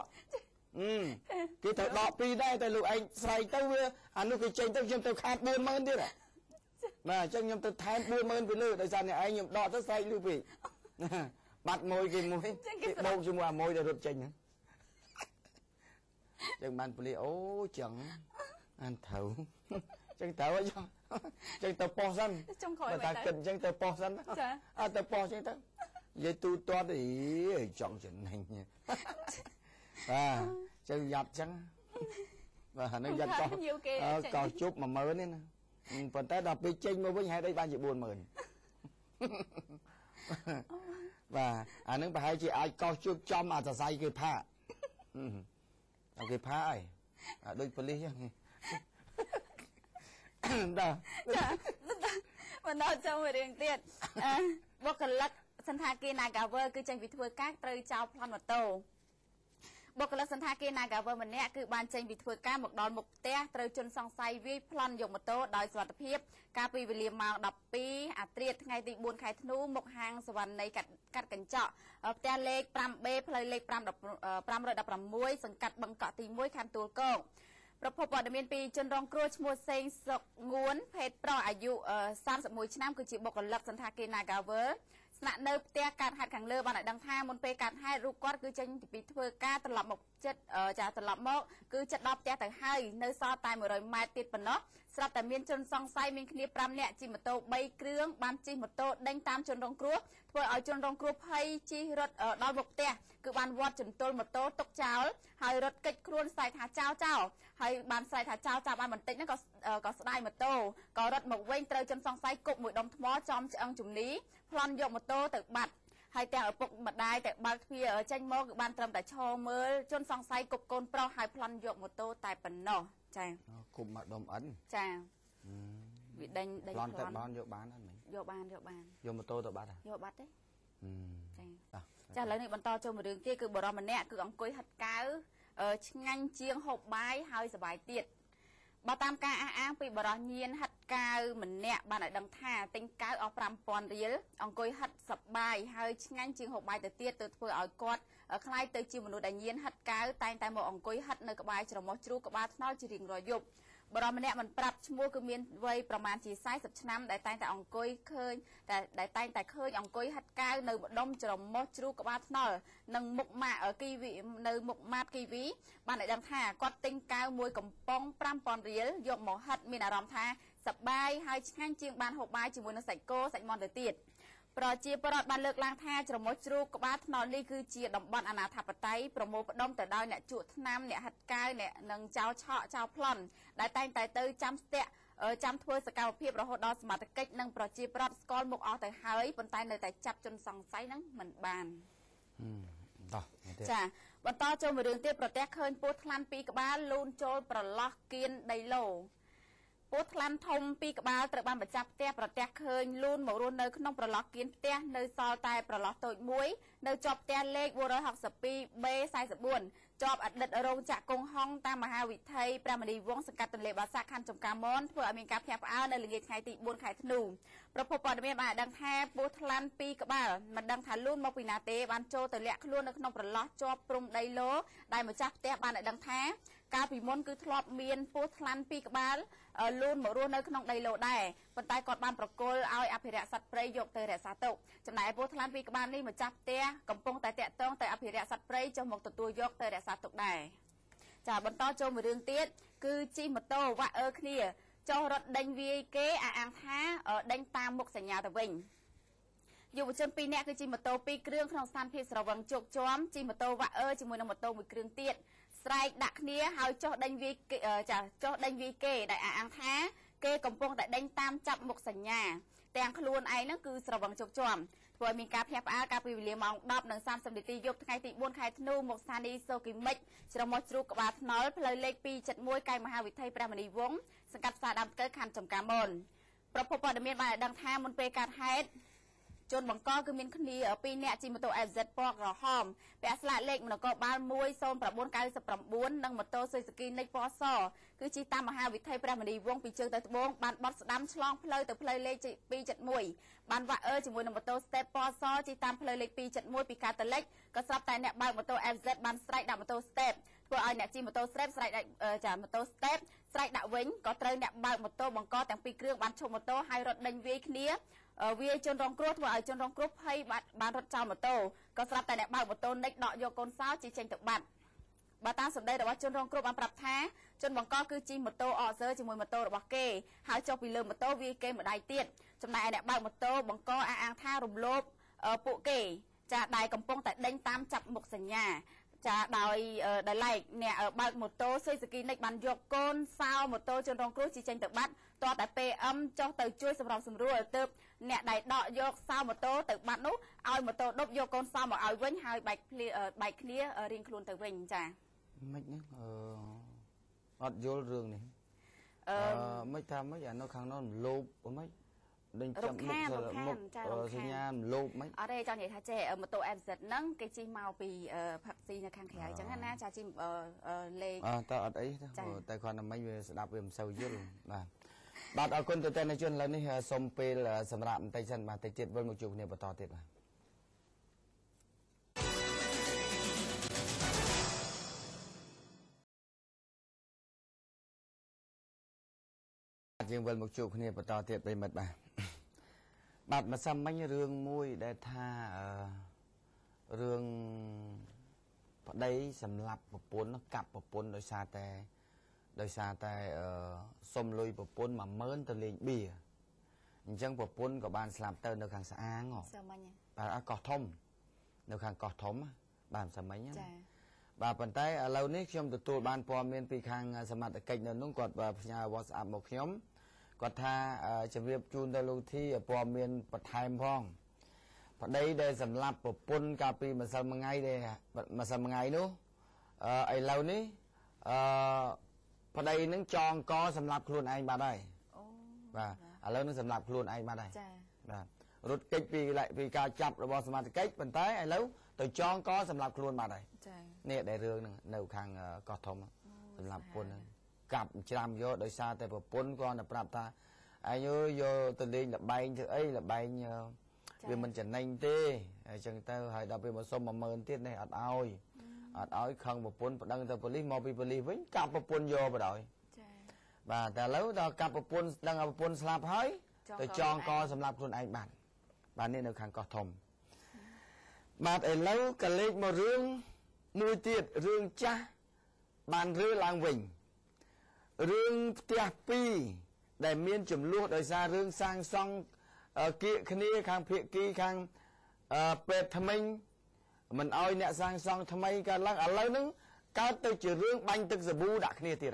គេត្រូវដក2ដែរតែលោកឯងស្រែកទៅវាអានោះគេចេញទៅខ្ញុំទៅខាត40000ទៀតបាទអញ្ចឹងខ្ញុំទៅថែម40000ពីលើដោយសារអ្នកឯងខ្ញុំដកទៅស្រែកលឺពេកបាត់មួយគេមួយគេបោកជាមួយអាមួយដែលរត់ចេញហ្នឹងចឹងបានពលាអូចឹងអានត្រូវចឹងត្រូវអញ្ចឹងទៅប៉ោះសិនបើតាគិតអញ្ចឹងទៅប៉ោះសិនចាអត់ទៅប៉ោះចឹងទៅនិយាយទូទាត់អីចង់ចំណេញបាទចឹងយ៉ាប់ចឹងបាទអានេះយ៉ាប់កោជប់10000នេះណាប៉ុន្តែដល់ពេលចេញមកវិញហេតុអីបានជា40000បាទអានឹងប្រហែលជាអាចកោជប់ចំអាសរសៃគេផាកเอาគេផាហើយដូចប៉ូលីសចឹងបាទបន្តចូលមួយរឿងទៀតបុគ្គលិកសន្តាគារ Nagawer គឺចេញពីធ្វើការត្រូវចោលប្លន់ម៉ូតូបុគ្គលិកសន្តាគារ Nagawer ម្នាក់គឺបានចេញពីធ្វើការមកដល់មុខផ្ទះត្រូវជនសង្ស័យវាយប្លន់យកម៉ូតូដោយសុវត្ថិភាពកាលពីវេលាម៉ោង 12 អាធ្រាត្រថ្ងៃទី 4 ខែធ្នូមុខហាងសវណ្ណីកាត់កញ្ចក់ផ្ទះលេខ 5B ផ្លូវលេខ 516 សង្កាត់បឹងកក់ទី 1 ខណ្ឌទួលគោកប្រពន្ធព័ត៌មានពីជនរងគ្រោះឈ្មោះសេងសុកងួនភេទប្រុសអាយុ31ឆ្នាំគឺជាបុគ្គលិកសន្តាគារ Nagawer ស្នាក់នៅផ្ទះកាត់ហេតុខាងលើបានឲ្យដឹងថាមុនពេលកាត់ហេតុរូបគាត់គឺចេញពីធ្វើការត្រឡប់មកត្រឡប់មកគឺចិត្តដល់ផ្ទះទៅហើយនៅសល់តែ100ម៉ែត្រទៀតប៉ុណ្ណោះស្រាប់តែមានជនសង្ស័យមានគ្នា5នាក់ជិះម៉ូតូ3គ្រឿងបានជិះម៉ូតូដេញតាមជនរងគ្រោះធ្វើឲ្យជនរងគ្រោះភ័យជិះរត់ដល់មុខផ្ទះគឺបានវាត់ចន្ទល់ម៉ូតូទុកចោលហើយរត់គេចខ្លួនស្រែកថាចោលហើយបានស្រែកថាចោលបានបន្តិចហ្នឹងក៏ស្ដាយម៉ូតូក៏រត់មកវិញត្រូវជនសង្ស័យគប់មួយដុំថ្មចំឆ្អឹងជំនីប្លន់យកម៉ូតូទៅបាត់ហើយទាំងឪពុកម្ដាយតែបើកទ្វារចេញមកគឺបានត្រឹមតែឈរមើលជនសង្ស័យគប់កូនប្រុសហើយប្លន់យកម៉ូតូតែប៉ុណ្ណោះចាគប់មកដុំអិនចាវាដេញប្លន់ទៅបានយកបានអត់មិញយកបានយកម៉ូតូទៅបាត់យកបាត់ទេចាឥឡូវនេះបន្តចូលមួយរឿងទៀតគឺបរិសម្នាក់គឺអង្គុយហិតកៅឆ្ងាញ់ជាងហូបបាយហើយសប្បាយទៀតបើតាមការអះអាងពីបរិសញៀនហិតកៅម្នាក់បានឲ្យដឹងថាទិញកៅអស់ 5000 រៀលអង្គុយហិតសប្បាយហើយឆ្ងាញ់ជាងហូបបាយទៅទៀតទៅធ្វើឲ្យគាត់ខ្លាយទៅជាមនុស្សដែលញៀនហិតកៅតែងតែមកអង្គុយហិតនៅក្បែរច្រមុះជ្រូកក្បាលថ្នល់ជារៀងរាល់យប់បរិសម្នាក់មិនប្រាប់ឈ្មោះគឺមានវ័យប្រមាណជា40ឆ្នាំដែលតែងតែអង្គុយឃើញដែលតែងតែឃើញអង្គុយហិតកៅនៅម្ដុំច្រមុះជ្រូកក្បាលថ្នល់និងមុខម៉ាកគីវីនៅមុខម៉ាតគីវីបានឲ្យដឹងថាគាត់ទិញកៅមួយកំប៉ុង 5000 រៀលយកមកហិតមានអារម្មណ៍ថាសប្បាយហើយឆ្ងាញ់ជាងបានហូបបាយជាមួយនឹងសាច់គោសាច់មាន់ទៅទៀតប្រជាពលរដ្ឋបានលើកឡើងថាច្រមុះជ្រូកក្បាលថ្នល់នេះគឺជាតំបន់អនាធិបតេយ្យប្រមូលផ្ដុំទៅដោយអ្នកជក់ថ្នាំអ្នកហិតកៅអ្នកនឹងចោលឆក់ចោលប្លន់ដែលតែងតែទៅចាំស្ទាក់ចាំធ្វើសកម្មភាពរហូតដល់សមត្ថកិច្ចនិងប្រជាពលរដ្ឋស្គាល់មុខអស់ទៅហើយប៉ុន្តែនៅតែចាប់ជនសង្ស័យហ្នឹងមិនបានចាបន្តចូលមួយរឿងទៀតប្រទះឃើញពស់ថ្លាន់2ក្បាលលូនចូលប្រឡោះគៀនដីឡូពស់ថ្លាន់ធំ2ក្បាលត្រូវបានបញ្ចាប់ផ្ទះប្រទះឃើញលូនមករស់នៅក្នុងប្រឡោះគៀនផ្ទះនៅសល់តែប្រឡោះតូចមួយនៅជាប់ផ្ទះលេខ 462B44 ជាប់អតីតរោងចក្រកុងហុងតាមមហាវិថីព្រះមនីវង្សសង្កាត់ទន្លេបាសាក់ខណ្ឌចំការមនធ្វើឲ្យមានការភ្ញាក់ផ្អើលនៅល្ងាចថ្ងៃទី 4 ខែធ្នូប្រពន្ធព័ត៌មានបានដឹងថាពស់ថ្លាន់2ក្បាលមិនដឹងថាលូនមកពីណាទេបានចូលទៅលាក់ខ្លួននៅក្នុងប្រឡោះជាប់ព្រំដីឡូដែលម្ចាស់ផ្ទះបានឲ្យដឹងថាកាលពីមុនគឺធ្លាប់មានពស់ថ្លាន់2ក្បាលលូនមករស់នៅក្នុងដីឡូដែរប៉ុន្តែគាត់បានប្រគល់ឲ្យអភិរក្សសត្វព្រៃយកទៅរក្សាទុកចំណែកពស់ថ្លាន់2ក្បាលនេះម្ចាស់ផ្ទះកំពុងតែតាក់ទងទៅអភិរក្សសត្វព្រៃចុះមកទទួលយកទៅរក្សាទុកដែរចាបន្តចូលមួយរឿងទៀតគឺជិះម៉ូតូវ៉ាក់គ្នាចុះរត់ដេញវាយគេអះអាងថាដេញតាមមុខសញ្ញាទៅវិញយុវជន2នាក់គឺជិះម៉ូតូ2គ្រឿងក្នុងស្ថានភាពស្រវឹងជោគជាំជិះម៉ូតូវ៉ាក់ជាមួយនឹងម៉ូតូ1គ្រឿងទៀតស្រែកដាក់គ្នាហើយចុះដេញវាយគេដែលអះអាងថាគេកំពុងតែដេញតាមចាប់មុខសញ្ញាទាំងខ្លួនឯងហ្នឹងគឺស្រវឹងជោគជាំធ្វើឲ្យមានការភ្ញាក់ផ្អើលកាលពីវេលាម៉ោង 10:30 នាទីយប់ថ្ងៃទី 4 ខែធ្នូមកស្ថានីយ៍សូគីមិចច្រមុះជ្រូកក្បាលថ្នល់ផ្លូវលេខ 271 កែងមហាវិថីព្រះមនីវង្សសង្កាត់ផ្សារដើមស្កើខណ្ឌចំការមនប្រពន្ធព័ត៌មានបានឲ្យដឹងថាមុនពេលកើតហេតុជនបង្កគឺមានគ្នា2នាក់ជិះម៉ូតូ FZ ពណ៌ក្រហមពាក់ស្លាកលេខនគរបាល 10999 និងម៉ូតូ Suzuki Nix ពណ៌សគឺជិះតាមមហាវិថីព្រះមនីវង្សពីជើងទៅត្បូងបានបត់ស្ដាំឆ្លងផ្លូវទៅផ្លូវលេខ 271បានវ៉ាក់ជាមួយនឹងម៉ូតូ Step ពណ៌សជិះតាមផ្លូវលេខ 271ពីកាតាលិចក៏ស្រាប់តែអ្នកបើកម៉ូតូ FZ បានស្រែកដាក់ម៉ូតូ Step ធ្វើ ធ្វើឲ្យអ្នកជិះម៉ូតូ step ស្រែកចាម៉ូតូ step ស្រែកដាក់វិញក៏ត្រូវអ្នកបើកម៉ូតូបង្កទាំងពីរគ្រឿងបានឈប់ម៉ូតូហើយរត់ដេញវាយគ្នាវាយជនរងគ្រោះធ្វើឲ្យជនរងគ្រោះភ័យបានរត់ចោលម៉ូតូក៏ស្រាប់តែអ្នកបើកម៉ូតូនិចដកយកកូនសោជិះចេញទៅបាត់បើតាមសម្ដីរបស់ជនរងគ្រោះបានប្រាប់ថាជនបង្កគឺជិះម៉ូតូអកសើជាមួយម៉ូតូរបស់គេហើយចុះពីលើម៉ូតូវាយគេម្ដាយទៀតចំណែកឯអ្នកបើកម៉ូតូបង្កអះអាងថារំលោភពួកគេចាដែលកំពុងតែដេញតាមចាប់មុខសញ្ញាចាដោយឡែកអ្នកបើកម៉ូតូស៊ុយសគីនិចបានយកកូនសោម៉ូតូជនរងគ្រោះជិះចេញទៅបាត់តតែ PM ចុះទៅជួយសម្របសម្រួលទៅអ្នកដែលដកយកសោម៉ូតូទៅបាត់នោះឲ្យម៉ូតូដប់យកកូនសោមកឲ្យវិញហើយបែកគ្នារៀងខ្លួនទៅវិញចាមិនហ្នឹងអត់យល់រឿងនេះមិនថាមិនអានៅខាងនោះលោបមិនដេញចាប់មុខសញ្ញាលោបមិនអរេចង់និយាយថាចេះម៉ូតូ MZ ហ្នឹងគេជិះមកពីផាក់ស៊ីនៅខាងក្រៅអញ្ចឹងណាចាជិះលេខតើអត់អីតែគ្រាន់តែមិញវាស្ដាប់វាមិនសូវយល់បាទអរគុណទៅតែអ្នកជនឥឡូវនេះសូមពេលសម្រាប់បន្តិចសិនបាទតិចទៀតវិលមកជួបគ្នាបន្តទៀតបាទយើងវិលមកជួបគ្នាបន្តទៀតប្រិមិត្តបាទម្សិលមិញរឿងមួយដែលថារឿងប្តីសម្លាប់ប្រពន្ធកាប់ប្រពន្ធដោយសារតែសុំលុយប្រពន្ធ10000ទៅលេងបៀអញ្ចឹងប្រពន្ធក៏បានស្លាប់ទៅនៅខាងស្អាងបាទកោះធំនៅខាងកោះធំបាទម្សិលមិញចាបាទប៉ុន្តែឥឡូវនេះខ្ញុំទទួលបានព័ត៌មានពីខាងសមត្ថកិច្ចនៅនោះគាត់ផ្ញើ WhatsApp មកខ្ញុំគាត់ថាជម្រាបជូនដល់លោកធីព័ត៌មានបន្ថែមផងប្តីដែលសម្លាប់ប្រពន្ធកាលពីម្សិលមិញនោះឥឡូវនេះប្តីនឹងចងកសម្លាប់ខ្លួនឯងបាត់ហើយបាទឥឡូវនឹងសម្លាប់ខ្លួនឯងបាត់ហើយចាបាទរត់គេចពីការចាប់របស់សមត្ថកិច្ចប៉ុន្តែឥឡូវទៅចងកសម្លាប់ខ្លួនបាត់ហើយចានេះដែលរឿងហ្នឹងនៅខាងកោះធំសម្លាប់ប្រពន្ធហ្នឹងកាប់ច្រាំយកដោយសារតែប្រពន្ធគាត់ទៅប្រាប់ថាឯងយកទៅលេងលបែងធ្វើអីលបែងវាមិនចំណេញទេអញ្ចឹងទៅហើយដល់ពេលមកសុំ10000ទៀតនេះអត់ឲ្យខឹងប្រពន្ធប្តឹងទៅប៉ូលីសមកពីប៉ូលីសវិញកាប់ប្រពន្ធយកបណ្ដោយចាបាទតែឥឡូវដល់កាប់ប្រពន្ធដឹងឲ្យប្រពន្ធស្លាប់ហើយទៅចងកសម្រាប់ខ្លួនឯងបាទនេះនៅខាងកោះធំបាទឥឡូវក៏លេខមករឿងមួយទៀតរឿងចាស់បានរើឡើងវិញរឿងផ្ទះ2ដែលមានចំនួនដោយសាររឿងសាងសង់គៀកគ្នាខាងភាគីខាងពេទ្យថ្មិញមិនអោយអ្នកសាងសង់ថ្មីកើតឡើងឥឡូវហ្នឹងកើតទៅជារឿងបាញ់ទឹកសាប៊ូដាក់គ្នាទៀត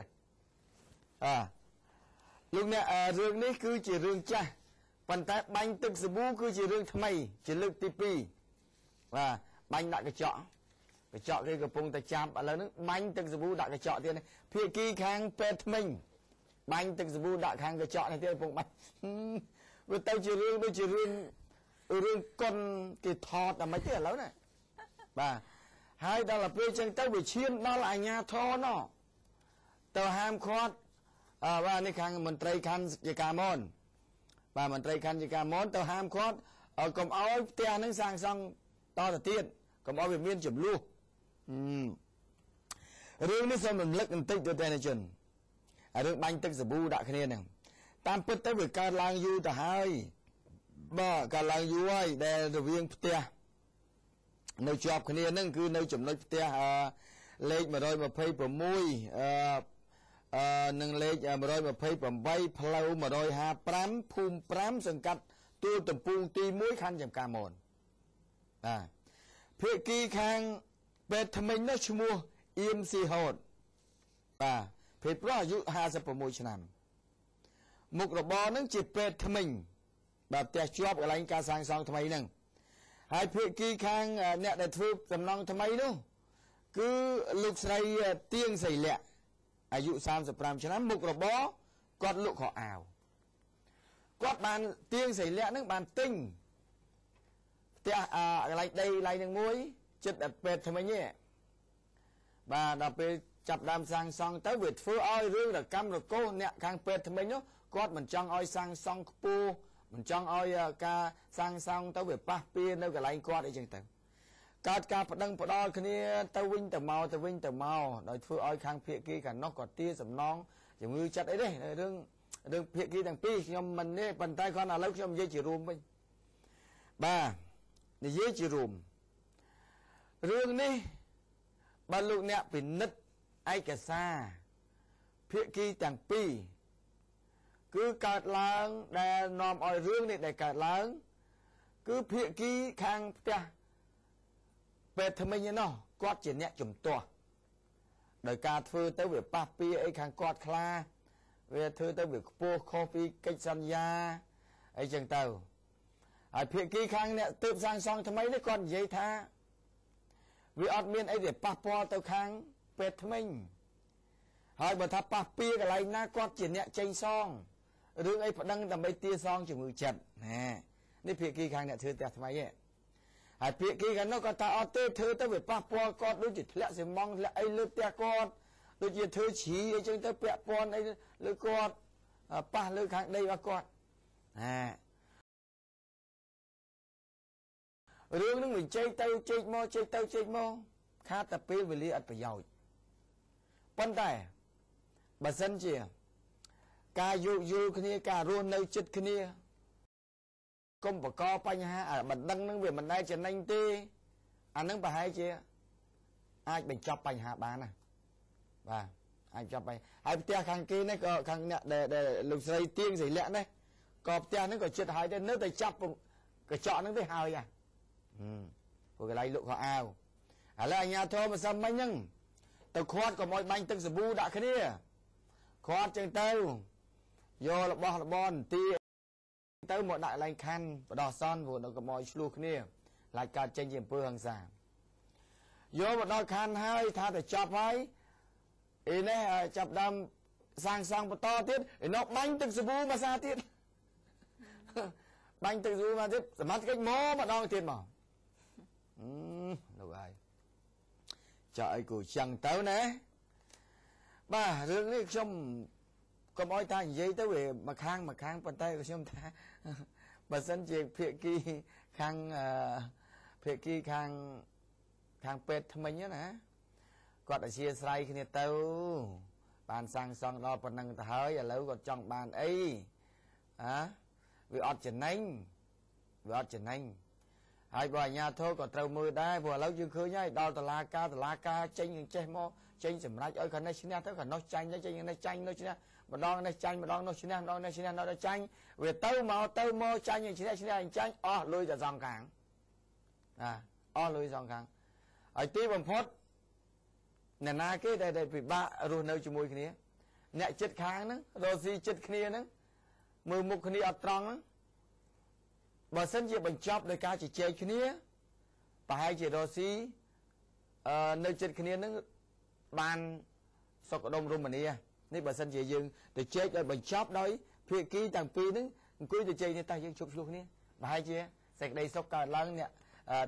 លោកអ្នករឿងនេះគឺជារឿងចាស់ប៉ុន្តែបាញ់ទឹកសាប៊ូគឺជារឿងថ្មីជាលើកទី2បាទបាញ់ដាក់កញ្ចក់គេកំពុងតែចាប់ឥឡូវហ្នឹងបាញ់ទឹកសាប៊ូដាក់កញ្ចក់ទៀតនេះភាគីខាងពេទ្យថ្មិញបាញ់ទឹកសាប៊ូដាក់ខាងកញ្ចក់នេះទៀតកំពុងបាញ់វាទៅជារឿងដូចជារឿងកុនគេថតតែមិនទេឥឡូវណាបាទហើយដល់ពេលចឹងទៅវាឈានដល់អាជ្ញាធរណោះទៅហាមឃាត់បាទនេះខាងមន្ត្រីខណ្ឌជាការមនបាទមន្ត្រីខណ្ឌជាការមនទៅហាមឃាត់កុំឲ្យផ្ទះហ្នឹងសាងសង់តទៅទៀតកុំឲ្យវាមានចំនួនរឿងនេះសូមរំលឹកបន្តិចទៅតែអ្នកជនរឿងបាញ់ទឹកសាប៊ូដាក់គ្នាហ្នឹងតាមពិតទៅវាកើតឡើងយូរទៅហើយបាទកើតឡើងយូរហើយដែលរវាងផ្ទះនៅជាប់គ្នាហ្នឹងគឺនៅចំណុចផ្ទះលេខ126និងលេខ128ផ្លូវ155ភូមិ5សង្កាត់ទួលតំពូងទី1ខណ្ឌចំការមនភាគីខាងពេទ្យថ្មិញនោះឈ្មោះអៀមស៊ីហូតបាទភេទប្រុសអាយុ56ឆ្នាំមុខរបរនឹងជាពេទ្យថ្មិញបាទផ្ទះជាប់កន្លែងការសាងសង់ថ្មីហ្នឹងហើយភាគីខាងអ្នកដែលធ្វើសំណង់ថ្មីនោះគឺលោកស្រីទៀងសីលៈអាយុ35ឆ្នាំមុខរបរគាត់លក់ខោអាវគាត់បានទៀងសីលៈហ្នឹងបានទិញផ្ទះកន្លែងដីកន្លែងហ្នឹងមួយចិត្តពេទ្យថ្មិញទេបាទដល់ពេលចាប់ដើមសាងសង់ទៅវាធ្វើឲ្យរឿងរកម្មរកូសអ្នកខាងពេទ្យថ្មិញនោះគាត់មិនចង់ឲ្យសាងសង់ខ្ពស់មិនចង់ឲ្យការសាងសង់ទៅវាប៉ះពាល់នៅកន្លែងគាត់អីចឹងទៅ កើតការបដិងផ្ដាល់គ្នាទៅវិញទៅមកដោយធ្វើឲ្យខាងភាគីខាងនោះក៏ទាសំណងជំងឺចិត្តអីទេរឿងភាគីទាំងពីរខ្ញុំមិនទេប៉ុន្តែគាត់ឥឡូវខ្ញុំនិយាយជារួមវិញបាទនិយាយជារួមរឿងនេះបើលោកអ្នកពិនិត្យឯកសារភាគីទាំងពីរគឺកើតឡើងដែលនាំឲ្យរឿងនេះដែលកើតឡើងគឺភាគីខាងផ្ទះពេទ្យថ្មិញឯណោះគាត់ជាអ្នកជំទាស់ដោយការធ្វើទៅវាប៉ះពីអីខាងគាត់ខ្លាវាធ្វើទៅវាខ្ពស់ខុសពីកិច្ចសន្យាអីចឹងទៅហើយភាគីខាងអ្នកទើបសាងសង់ថ្មីនេះគាត់និយាយថាវាអត់មានអីដែលប៉ះពាល់ទៅខាងពេទ្យថ្មិញហើយបើថាប៉ះពីកន្លែងណាគាត់ជាអ្នកចេញសងរឿងអីប្តឹងដើម្បីទាសងជំងឺចិត្តណានេះភាគីខាងអ្នកធ្វើផ្ទះថ្មីឯងហើយភាគីខាងនោះគាត់ថាអត់ទេធ្វើទៅវាប៉ះពាល់គាត់ដូចជាធ្លាក់ស៊ីម៉ងធ្លាក់អីលើផ្ទះគាត់ដូចជាធ្វើជ្រីអីចឹងទៅពាក់ព័ន្ធអីលើគាត់ប៉ះលើខាងដីរបស់គាត់ណារឿងនឹងវាជែកទៅជែកមកខាតតែពេលវេលាអត់ប្រយោជន៍ប៉ុន្តែបើសិនជាការយោគយល់គ្នាការរស់នៅចិត្តគ្នាកុំបង្កបញ្ហាបណ្ដឹងនឹងវាមិនដែលចំណេញទេអានឹងប្រហែលជាអាចបញ្ចប់បញ្ហាបានណាបាទអាចចប់ហើយហើយផ្ទះខាងគេនេះក៏ខាងអ្នកដែលលោកស្រីទៀងស្រីលាក់នេះក៏ផ្ទះហ្នឹងក៏ចិត្តហើយដែរនៅតែចាប់កញ្ចក់ហ្នឹងទេហើយព្រោះកន្លែងលក់ខោអាវឥឡូវអាញាធម៌ម្សិលមិញហ្នឹងទៅខាត់ក៏មកបាញ់ទឹកសាប៊ូដាក់គ្នាខាត់ចឹងទៅយករបស់របរទីទៅមកដាក់ឡើងខណ្ឌបដោះសន្នព្រោះនៅក៏មកឆ្លោះគ្នាខ្លាចកើតចេញជាអំពើហិង្សាយកមកដល់ខណ្ឌហើយថាទៅចប់ហើយអីនេះចាប់ដើមសាងសង់បន្តទៀតឯនោះបាញ់ទឹកសាប៊ូមួយសាទៀតបាញ់ទឹកសាប៊ូមកទៀតសមត្ថកិច្ចមកម្ដងទៀតមកលោកហើយចាអីគូចឹងទៅណាបាទរឿងនេះខ្ញុំកុំអោយតានិយាយទៅវាមួយខាងប៉ុន្តែខ្ញុំថាបើសិនជាភាគីខាងពេទ្យថ្មិញណាគាត់អធិស្ឋានគ្នាទៅបានសាងសង់ដល់ប៉ុណ្ណឹងទៅហើយឥឡូវគាត់ចង់បានអីវាអត់ចំណេញហើយបើអាជ្ញាធរក៏ត្រូវមើលដែរព្រោះឥឡូវយើងឃើញហើយដល់តុលាការចេញចេះមកចេញសម្រេចឲ្យខាងនេះឈ្នះទៅខាងនោះចាញ់ទៅចេញខាងនេះចាញ់នោះឈ្នះម្ដងនេះចាញ់ម្ដងនោះឈ្នះម្ដងនេះឈ្នះដល់ចាញ់វាទៅមកចាញ់ឈ្នះចាញ់អស់លុយតែសងខាងអស់លុយសងខាងហើយទីបំផុតអ្នកណាគេដែលពិបាករស់នៅជាមួយគ្នាអ្នកចិត្តខាងហ្នឹងរស់ស៊ីចិត្តគ្នាហ្នឹងមើលមុខគ្នាអត់ត្រង់ហ្នឹងបើសិនជាបញ្ចប់ដោយការជជែកគ្នាប្រហែលជារស់ស៊ីនៅចិត្តគ្នាហ្នឹងបានសុខដុមរមនានេះបើសិនជាយើងទៅជែកឲ្យបញ្ចប់ដោយភាគីទាំងពីរហ្នឹងអង្គុយទៅជែកនេះតែយើងជប់ឆ្លោះគ្នាប្រហែលជាសេចក្តីសុខកើតឡើងអ្នក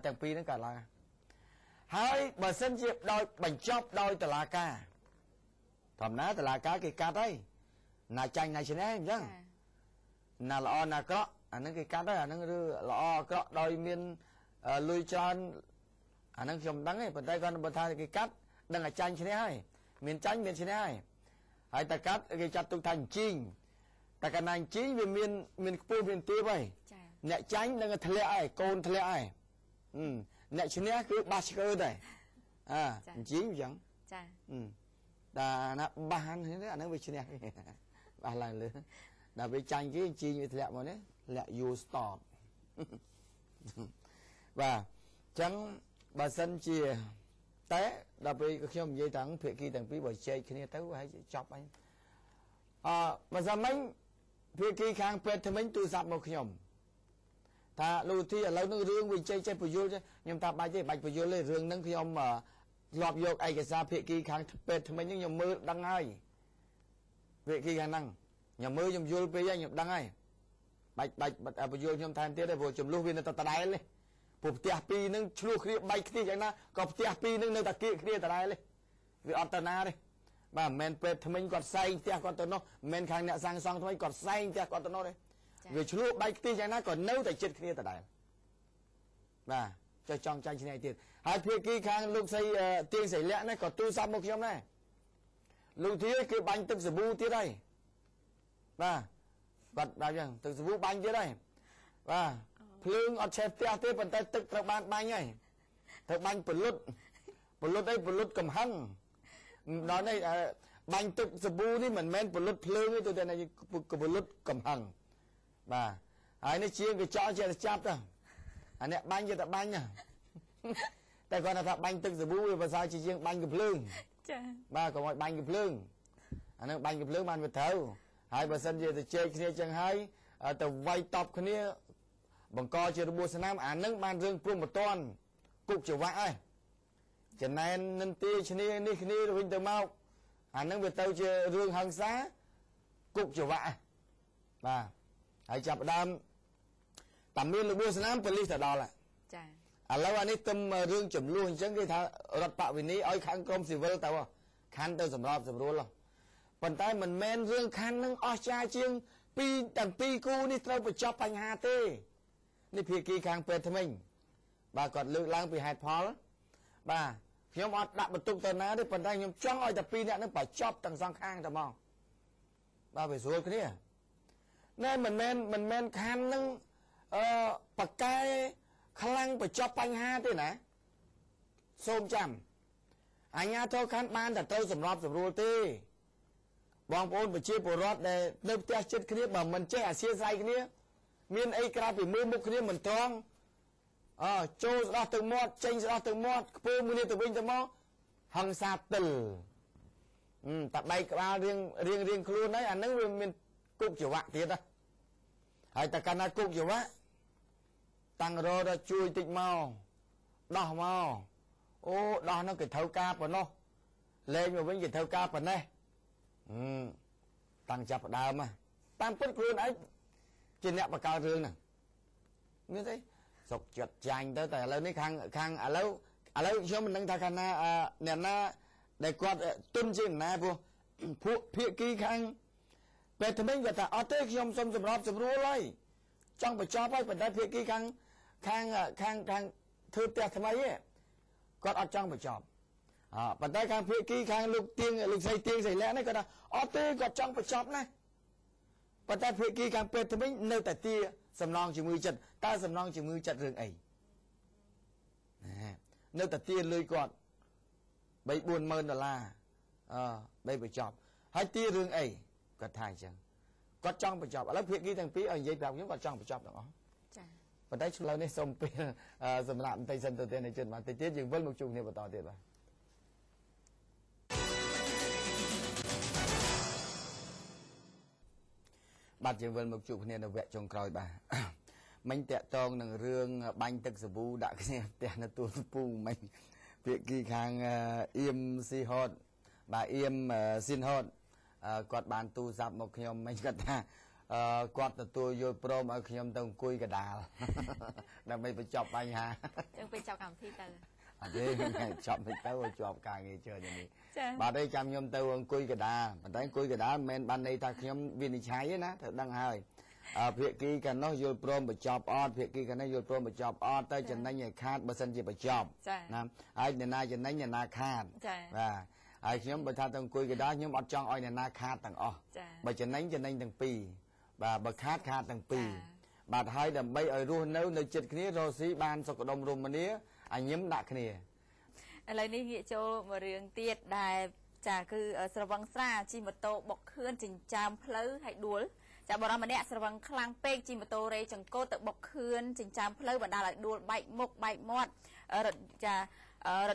ទាំងពីរហ្នឹងកើតឡើងហើយបើសិនជាដោយបញ្ចប់ដោយតុលាការធម្មតាតុលាការគេកាត់ហើយណាចាញ់ណាឈ្នះអញ្ចឹងណាល្អណាអាក្រក់អាហ្នឹងគេកាត់ហើយអាហ្នឹងឬល្អអាក្រក់ដោយមានលុយច្រើនអាហ្នឹងខ្ញុំមិនដឹងទេប៉ុន្តែគាត់បើថាគេកាត់ដឹងតែចាញ់ឈ្នះហើយមានចាញ់មានឈ្នះហើយតែកាត់គេចាត់ទុកថាអញ្ជីងតែកាលណាអញ្ជីងវាមានខ្ពស់មានទាបហើយអ្នកចាញ់នឹងធ្លាក់ហើយកូនធ្លាក់ហើយអ្នកឈ្នះគឺបាសឆ្កើដែរអញ្ចឹងអញ្ចឹងចាតែណាបាសហ្នឹងអាហ្នឹងវាឈ្នះបាសឡើងលើដល់វាចាញ់គេអញ្ចឹងវាធ្លាក់មកនេះធ្លាក់យូរស្តតបាទអញ្ចឹងបើសិនជាតែដល់ពេលខ្ញុំនិយាយទាំងភាគីទាំងពីរបើជែកគ្នាទៅហើយចប់ហើយបើសិនមិញភាគីខាងពេទ្យថ្មិញទូរស័ព្ទមកខ្ញុំថាលោកទីឥឡូវនឹងរឿងវាចេះបញ្យល់ខ្ញុំថាបាច់ទេបាច់បញ្យល់ទេរឿងហ្នឹងខ្ញុំធ្លាប់យកឯកសារភាគីខាងពេទ្យថ្មិញហ្នឹងខ្ញុំមើលដឹងហើយភាគីខាងហ្នឹងខ្ញុំមើលខ្ញុំយល់ពេកហើយខ្ញុំដឹងហើយបាច់បញ្យល់ខ្ញុំថែមទៀតទេព្រោះចំនួនវានៅតែដដែលទេព្រោះផ្ទះពីរហ្នឹងឆ្លោះគ្នាបែកគ្នាយ៉ាងណាក៏ផ្ទះពីរហ្នឹងនៅតែគៀកគ្នាដដែលទេវាអត់ទៅណាទេបាទមិនមែនពេទ្យថ្មិញគាត់សែងផ្ទះគាត់ទៅនោះមិនមែនខាងអ្នកសាងសង់ថ្មីគាត់សែងផ្ទះគាត់ទៅនោះទេវាឆ្លោះបែកគ្នាយ៉ាងណាក៏នៅតែចិត្តគ្នាដដែលបាទ cho trong tranh này tiền hai phía kia khang lúc xây tiền xảy lẽ này có tu sắm một nhóm này lúc thế cái bánh tức sờ bu tiết đây và bật bao nhiêu tức sờ bu bánh tiết đây và phương ở chép tia tiết phần tay tức các bạn bánh này thật bánh phần lút đây phần lút cầm hăng nói đây bánh tức sờ bu đi mình men phần lút phương ấy tôi đây này phần lút cầm hăng và ai nó chiên cái chó chia là chắp thôi anh này bánh cho ta bánh àแต่ก่อนถ้าบังตึกสบู่ภาษาจีนบังกับเพลิงบ้าก็ว่าบังกับเพลิงอันนั้นบังกับเพลิงมันเป็นเท่าหายภาษาจีนจะเจ๊គ្នាจังให้แต่ไวตอบគ្នាบังกอเจริญบุษนามอันนั้นมันเรื่องปรุงมาต้อนกุกจะว่าไอ้จะนายนันตีชนีนี่ชนีวิ่งเตาเมาอันนั้นเป็นเตาเจเรื่องหังษากุกจะว่าบ้าหายจับดำต่ำมีลูกบุษนามเป็นลิสต์ดอลแหละแล้วอันนี้ตึมเรื่องจุ่มลุ่นจังที่ท่ารถปะวินี้อ้อยขันกรมสิเวลแต่ว่าขันเติมสำรอบสำรวจหรอปัจจัยมันแมนเรื่องขันนั่งออชาเชียงปีต่างปีกูนี่เราไปจับปัญหาเต้นี่พี่กีขังเป็นทำไมบ่ากอดเลือกล้างปีหายพอแล้วบ่าพี่ยมอดดับบรรทุกตอนนั้นได้ปัจจัยยมจ้องอ้อยแต่ปีนี้นั่งไปจับต่างสองข้างแต่มองบ่าไปสวยกันเนี่ยนั่นมันแมนขันนั่งปากกายขลังไปจับปัญหาที่ไหนส้มจำอันนี้เท่าขันบ้านแต่เท่าสำรอบสำรวจที่บางคนไปเชี่ยวปวดรถในเนื้อเตี้ยเช็ดគ្នាแบบมันแจ้เสียใจគ្នាមានអីក្រៅពីมือមុខគ្នាមិនត្រង់ចូលស្ដោះទៅមាត់ចេញស្ដោះទៅមាត់ខ្ពើមួយនេះទៅវិញទៅមកហង្សាទិលតែដៃក្បាលរៀងខ្លួនហើយអានឹងវាមានគុកចង្វាក់ទៀតណាហើយតែកាលណាគុកចង្វាក់តាំងរត់ជួយតិចមកដោះមកអូដោះនោះគេត្រូវការប៉ុណ្ណោះលេងមកវិញគេត្រូវការប៉ុណ្ណេះតាំងចាប់ដើមតាមពិតខ្លួនឯងជាអ្នកបង្កើតរឿងហ្នឹងមានទេសុកចិត្តចាញ់ទៅតែឥឡូវនេះខាងឥឡូវខ្ញុំមិនដឹងថាខាងណាអ្នកណាដែលគាត់ទុនជាងណាព្រោះពួកភាគីខាងពេលថ្មីគាត់ថាអត់ទេខ្ញុំសុំសម្របសម្រួលហើយចង់បញ្ចប់ហើយប៉ុន្តែភាគីខាងធ្វើផ្ទះថ្មីគាត់អត់ចង់បញ្ចប់ប៉ុន្តែខាងភាគីខាងលោកស្រីទៀងស្រីលះនេះគាត់ថាអត់ទេគាត់ចង់បញ្ចប់ណាប៉ុន្តែភាគីខាងពេទ្យថ្មីនៅតែទាសំណងជាមួយចិត្តតើសំណងជាមួយចិត្តរឿងអីនៅតែទាលុយគាត់$40000បីបញ្ចប់ហើយទារឿងអីគាត់ថាអញ្ចឹងគាត់ចង់បញ្ចប់ឥឡូវភាគីទាំងពីរឲ្យនិយាយប្រាប់ខ្ញុំគាត់ចង់បញ្ចប់ទាំងអស់ចា៎ប៉ុន្តែឆ្លើយនេះសូមពេលសម្រាប់បន្តិចសិនទៅទៀតនៃចិត្តមកតិចទៀតយើងវិលមកជួបគ្នាបន្តទៀតបាទយើងវិលមកជួបគ្នានៅវគ្គចុងក្រោយបាទមិញតាក់តងនឹងរឿងបាញ់ទឹកសាប៊ូដាក់គ្នាផ្ទះនៅទួលពូមិញភាគីខាងអៀមស៊ីហតបាទអៀមស៊ីនហតគាត់បានទូរស័ព្ទមកខ្ញុំមិញគាត់ថាគាត់ទទួលយល់ព្រមឲ្យខ្ញុំទៅអង្គុយកដាលដើម្បីបញ្ចប់បញ្ហាចឹងពេលចប់កម្មវិធីទៅអត់ទេចប់មិនទៅឲ្យជាប់ការងារជើនេះបាទឯងចាំខ្ញុំទៅអង្គុយកដាលប៉ុន្តែអង្គុយកដាលមិនមែនបានន័យថាខ្ញុំវិនិច្ឆ័យទេណាត្រូវដឹងហើយភាគីកាលនោះយល់ព្រមបញ្ចប់អត់ភាគីកាលនេះយល់ព្រមបញ្ចប់អត់ទៅចំណេញឲ្យខាតបើសិនជាបញ្ចប់ណាហើយអ្នកណាចំណេញអ្នកណាខាតបាទហើយខ្ញុំបើថាទៅអង្គុយកដាលខ្ញុំអត់ចង់ឲ្យអ្នកណាខាតទាំងអស់បើចំណេញទាំងពីរបាទបើខាតទាំងពីរបាទហើយដើម្បីឲ្យរស់នៅចិត្តគ្នារស់ស៊ីបានសុខដុមរមនាអញញឹមដាក់គ្នាឥឡូវនេះងាកចូលមករឿងទៀតដែលចាគឺស្រវឹងស្រាជិះម៉ូតូបុកខឿនចិញ្ចើមផ្លូវហើយដួលចាបរិមម្នាក់ស្រវឹងខ្លាំងពេកជិះម៉ូតូរេចង្កូតទៅបុកខឿនចិញ្ចើមផ្លូវបណ្ដាលឲ្យដួលបែកមុខបែកមាត់រថ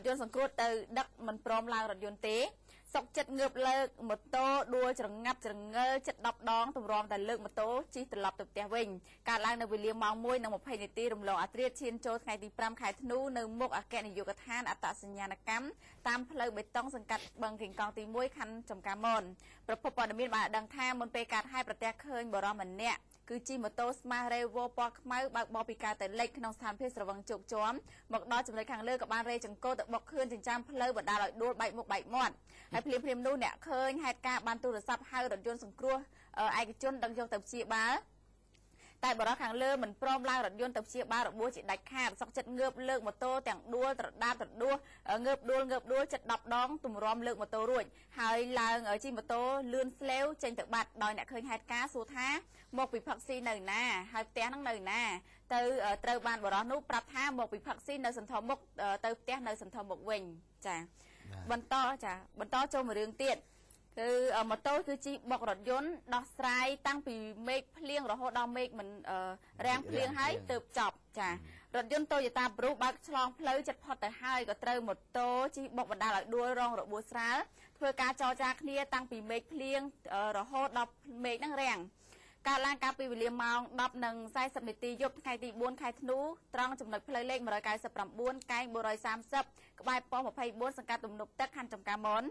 យន្តសង្គ្រោះទៅដឹកមិនព្រមឡើងរថយន្តទេសុកចិត្តងើបលើកម៉ូតូដួលច្រងាប់ច្រងើចិត្ត10ដងទម្រាំតែលើកម៉ូតូជិះត្រឡប់ទៅផ្ទះវិញកើតឡើងនៅវេលាម៉ោង 1:20 នាទីរំលងអាត្រាឈានចូលថ្ងៃទី 5 ខែធ្នូនៅមុខអគ្គនាយកដ្ឋានអត្តសញ្ញាណកម្មតាមផ្លូវបេតុងសង្កាត់បឹងកេងកងទី 1 ខណ្ឌចំការមនប្រពន្ធព័ត៌មានបានដឹងថាមុនពេលកើតហេតុប្រទះឃើញបរិមម្នាក់គឺជិះម៉ូតូ Smart Revo ពណ៌ខ្មៅបើកបោពីការទៅលិចក្នុងស្ថានភាពស្រវឹងជោគជាំមកដល់ចំណុចខាងលើក៏បានរេចង្កូតទៅបុកខឿនចិញ្ចើមផ្លូវបណ្ដាលឲ្យដួលបែកមុខបែកមាត់ហើយភ្លាមនោះអ្នកឃើញហេតុការណ៍បានទូរស័ព្ទហៅរថយន្តសង្គ្រោះឯកជនដឹកយកទៅព្យាបាល តែបរិខាងលើមិនព្រមឡើងរថយន្តទៅព្យាបាលរបួសជាដាច់ខាតសក់ចិត្តងើបលើកម៉ូតូទាំងដួលត្រដាបត្រដួសងើបដួលចិត្ត10ដងទម្រាំលើកម៉ូតូរួចហើយឡើងជិះម៉ូតូលឿនស្លេវចេញទៅបាត់ដោយអ្នកឃើញហេតុការណ៍សួរថាមកពីផឹកស៊ីនៅណាហើយផ្ទះហ្នឹងនៅណាទៅត្រូវបានបរិះនោះប្រាប់ថាមកពីផឹកស៊ីនៅសន្ធរមុខទៅផ្ទះនៅសន្ធរមុខវិញចាបន្តចូលមួយរឿងទៀតគឺម៉ូតូគឺជិះបុករថយន្តដោះស្រាយតាំងពីមេឃភ្លៀងរហូតដល់មេឃមិនរាំងភ្លៀងហើយទើបចប់ចារថយន្ត Toyota Prius បើកឆ្លងផ្លូវចិត្តផុតទៅហើយក៏ត្រូវម៉ូតូជិះបុកបណ្ដាលឲ្យដួលរងរបួសស្រាលធ្វើការចរចាគ្នាតាំងពីមេឃភ្លៀងរហូតដល់មេឃហ្នឹងរាំងកាលឡើងកាលពីវេលាម៉ោង 10:40 នាទីយប់ថ្ងៃទី 4 ខែធ្នូត្រង់ចំណុចផ្លូវលេខ 199 កែង 430 ក្បែរប៉ុស្តិ៍ 24 សង្កាត់ទំនប់ទឹកខណ្ឌចំការមន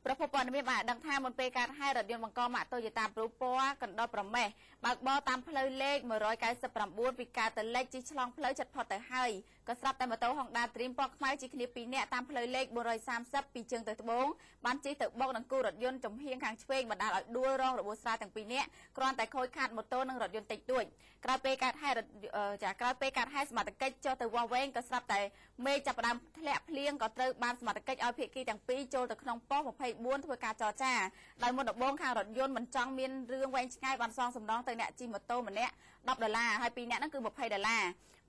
ប្រពន្ធព័ត៌មានបានដឹងថាមុនពេលកើតហេតុរថយន្តបង្កម៉ាក Toyota Prius ពណ៌កណ្ដុរប្រមេះបើកបរតាមផ្លូវលេខ 199 ពីកើតទៅលិចជិះឆ្លងផ្លូវចិត្តផុតទៅហើយក៏ស្រាប់តែម៉ូតូ Honda Dream ពណ៌ខ្មៅជិះគ្នា2នាក់តាមផ្លូវលេខ 430 ពីជើងទៅត្បូងបានជិះទៅបុកនឹងគូរថយន្តចំហៀងខាងឆ្វេងបណ្ដាលឲ្យដួលរងរបួសស្រាលទាំង2នាក់គ្រាន់តែខូចខាតម៉ូតូនិងរថយន្តតិចតួចក្រោយពេលកើតហេតុសមត្ថកិច្ចចុះទៅវាស់វែងក៏ស្រាប់តែមេឃចាប់ផ្ដើមធ្លាក់ភ្លៀងក៏ត្រូវបានសមត្ថកិច្ចឲ្យភាគីទាំងពីរចូលទៅក្នុងប៉ុស្តិ៍ 24 ធ្វើការចរចាដោយមុនដំបូងខាងរថយន្តមិនចង់មានរឿងវែងឆ្ងាយបានសងសំណងទៅអ្នកជិះម៉ូតូម្នាក់$10ហើយ2នាក់ហ្នឹងគឺ$20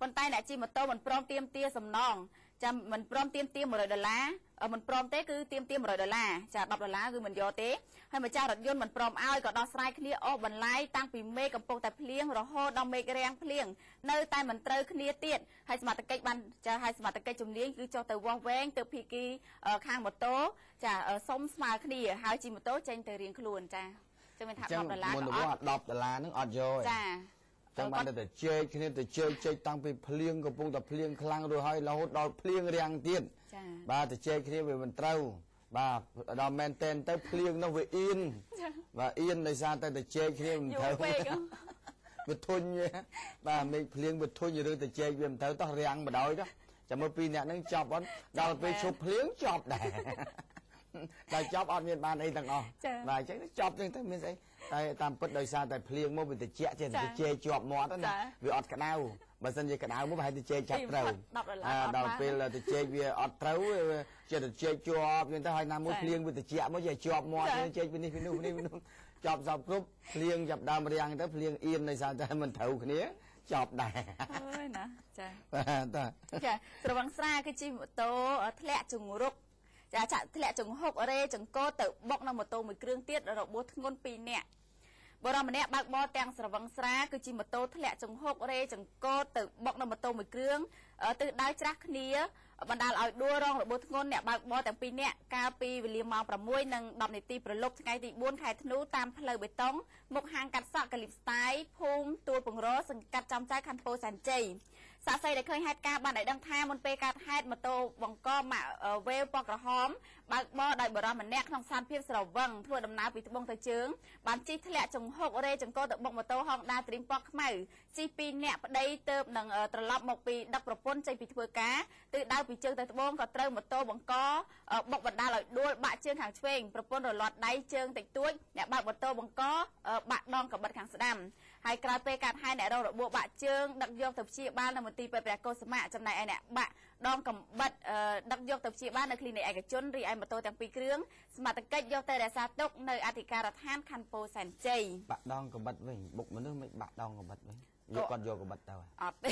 ប៉ុន្តែអ្នកជិះម៉ូតូមិនព្រមទាមទារសំណងចាំមិនព្រមទាមទារ$100មិនព្រមទេគឺទាមទារ$100ចា$10គឺមិនយកទេហើយម្ចាស់រថយន្តមិនព្រមឲ្យក៏ដោះស្រាយគ្នាអូសបន្លាយតាំងពីមេឃកំពុងតែភ្លៀងរហូតដល់មេឃរាំងភ្លៀងនៅតែមិនត្រូវគ្នាទៀតហើយសមត្ថកិច្ចបានចាឲ្យសមត្ថកិច្ចជំនាញគឺចុះទៅវាស់វែងទៅភាគីខាងម៉ូតូចាសុំស្មើគ្នាហើយជិះម៉ូតូចេញទៅរៀងខ្លួនចាចឹងមានថា$10 មុនទៅ$10ហ្នឹងអត់យកទេចាចឹងបានតែជែកគ្នាទៅជែកតាំងពីភ្លៀងកំពុងតែភ្លៀងខ្លាំងរួចហើយរហូតដល់ភ្លៀងរាំងទៀតចាបាទទៅជែកគ្នាវាមិនត្រូវបាទដល់មែនតែនទៅភ្លៀងនោះវាអៀនបាទអៀនដោយសារតែទៅជែកគ្នាមិនត្រូវវាធុញបាទមេឃភ្លៀងវាធុញរឿងទៅជែកវាមិនត្រូវតោះរាំងបដ ாய் តោះចាំមើលពីរអ្នកហ្នឹងចប់អត់ដល់ពេលឈប់ភ្លៀងចប់ដែរតែចប់អត់មានបានអីទាំងអស់បាទអញ្ចឹងចប់ចឹងទៅមានស្អីតែតាមពិតដោយសារតែភ្លៀងមកវាទៅជែកចេះទៅជែកជាប់មាត់ណាវាអត់ក្តៅបើសិនជាក្តៅមកប្រហែលទៅជែកចាប់ត្រូវដល់ពេលទៅជែកវាអត់ត្រូវចេះទៅជែកជាប់ហ្នឹងទៅហើយណាមួយភ្លៀងវាទៅជែកមកចេះជាប់មាត់ជែកពីនេះពីនោះចប់សពគ្រប់ភ្លៀងចាប់ដើមរាំងទៅភ្លៀងអៀនដោយសារតែមិនត្រូវគ្នាចប់ដែរអើយណាចាបាទចាស្រវឹងស្រាគឺជិះម៉ូតូធ្លាក់ជង្រុកចាចាក់ធ្លាក់ចង្ហុករេចង្កោទៅបុកនឹងម៉ូតូមួយគ្រឿងទៀតរបួសធ្ងន់2នាក់បរិម្នាក់បើកបរទាំងស្រវឹងស្រាគឺជិះម៉ូតូធ្លាក់ចង្ហុករេចង្កោទៅបុកនឹងម៉ូតូមួយគ្រឿងទិសដៅច្រាស់គ្នាបណ្ដាលឲ្យដួលរងរបួសធ្ងន់អ្នកបើកបរទាំង2នាក់កាលពីវេលាម៉ោង 6:10 នាទីព្រលប់ថ្ងៃទី 4 ខែធ្នូតាមផ្លូវបេតុងមុខហាងកាត់សក់កាលីបស្ទាយភូមិទួលពង្រសង្កាត់ចំចៅខណ្ឌពោធិ៍សែនជ័យសាក់សីដែលឃើញហេតុការណ៍បានឲ្យដឹងថាមុនពេលកើតហេតុម៉ូតូបង្កម៉ាកវេវពណ៌ក្រហមបើកបរដោយបរិម្នាក់ក្នុងស្ថានភាពស្រវឹងធ្វើដំណើរពីត្បូងទៅជើងបានជិះធ្លាក់ចង្ហុករេចង្កោទៅបុកម៉ូតូ Honda Dream ពណ៌ខ្មៅជិះ2នាក់ប្តីទៅនឹងត្រឡប់មកពីដឹកប្រពន្ធចេញពីធ្វើការទិសដៅពីជើងទៅត្បូងក៏ត្រូវម៉ូតូបង្កបុកបណ្ដាលឲ្យដួលបាក់ជើងខាងឆ្វេងប្រពន្ធរលាត់ដៃជើងតិចតួចអ្នកបើកម៉ូតូបង្កបាក់ដងកបិតខាងស្ដាំហើយក្រោយពេលកាត់ហែអ្នករងរបួសបាក់ជើងដឹកយកទៅព្យាបាលនៅមន្ទីរពេទ្យព្រះកុសុមៈចំណែកឯអ្នកបាក់ដងកំបិតដឹកយកទៅព្យាបាលនៅគ្លីនិកឯកជនរីឯម៉ូតូទាំងពីរគ្រឿងសមត្ថកិច្ចយកទៅរក្សាទុកនៅអធិការដ្ឋានខណ្ឌពោធិ៍សែនជ័យបាក់ដងកំបិតវិញបុកមនុស្សមិនបាក់ដងកំបិតវិញយកគាត់យកកំបិតទៅអត់ទេ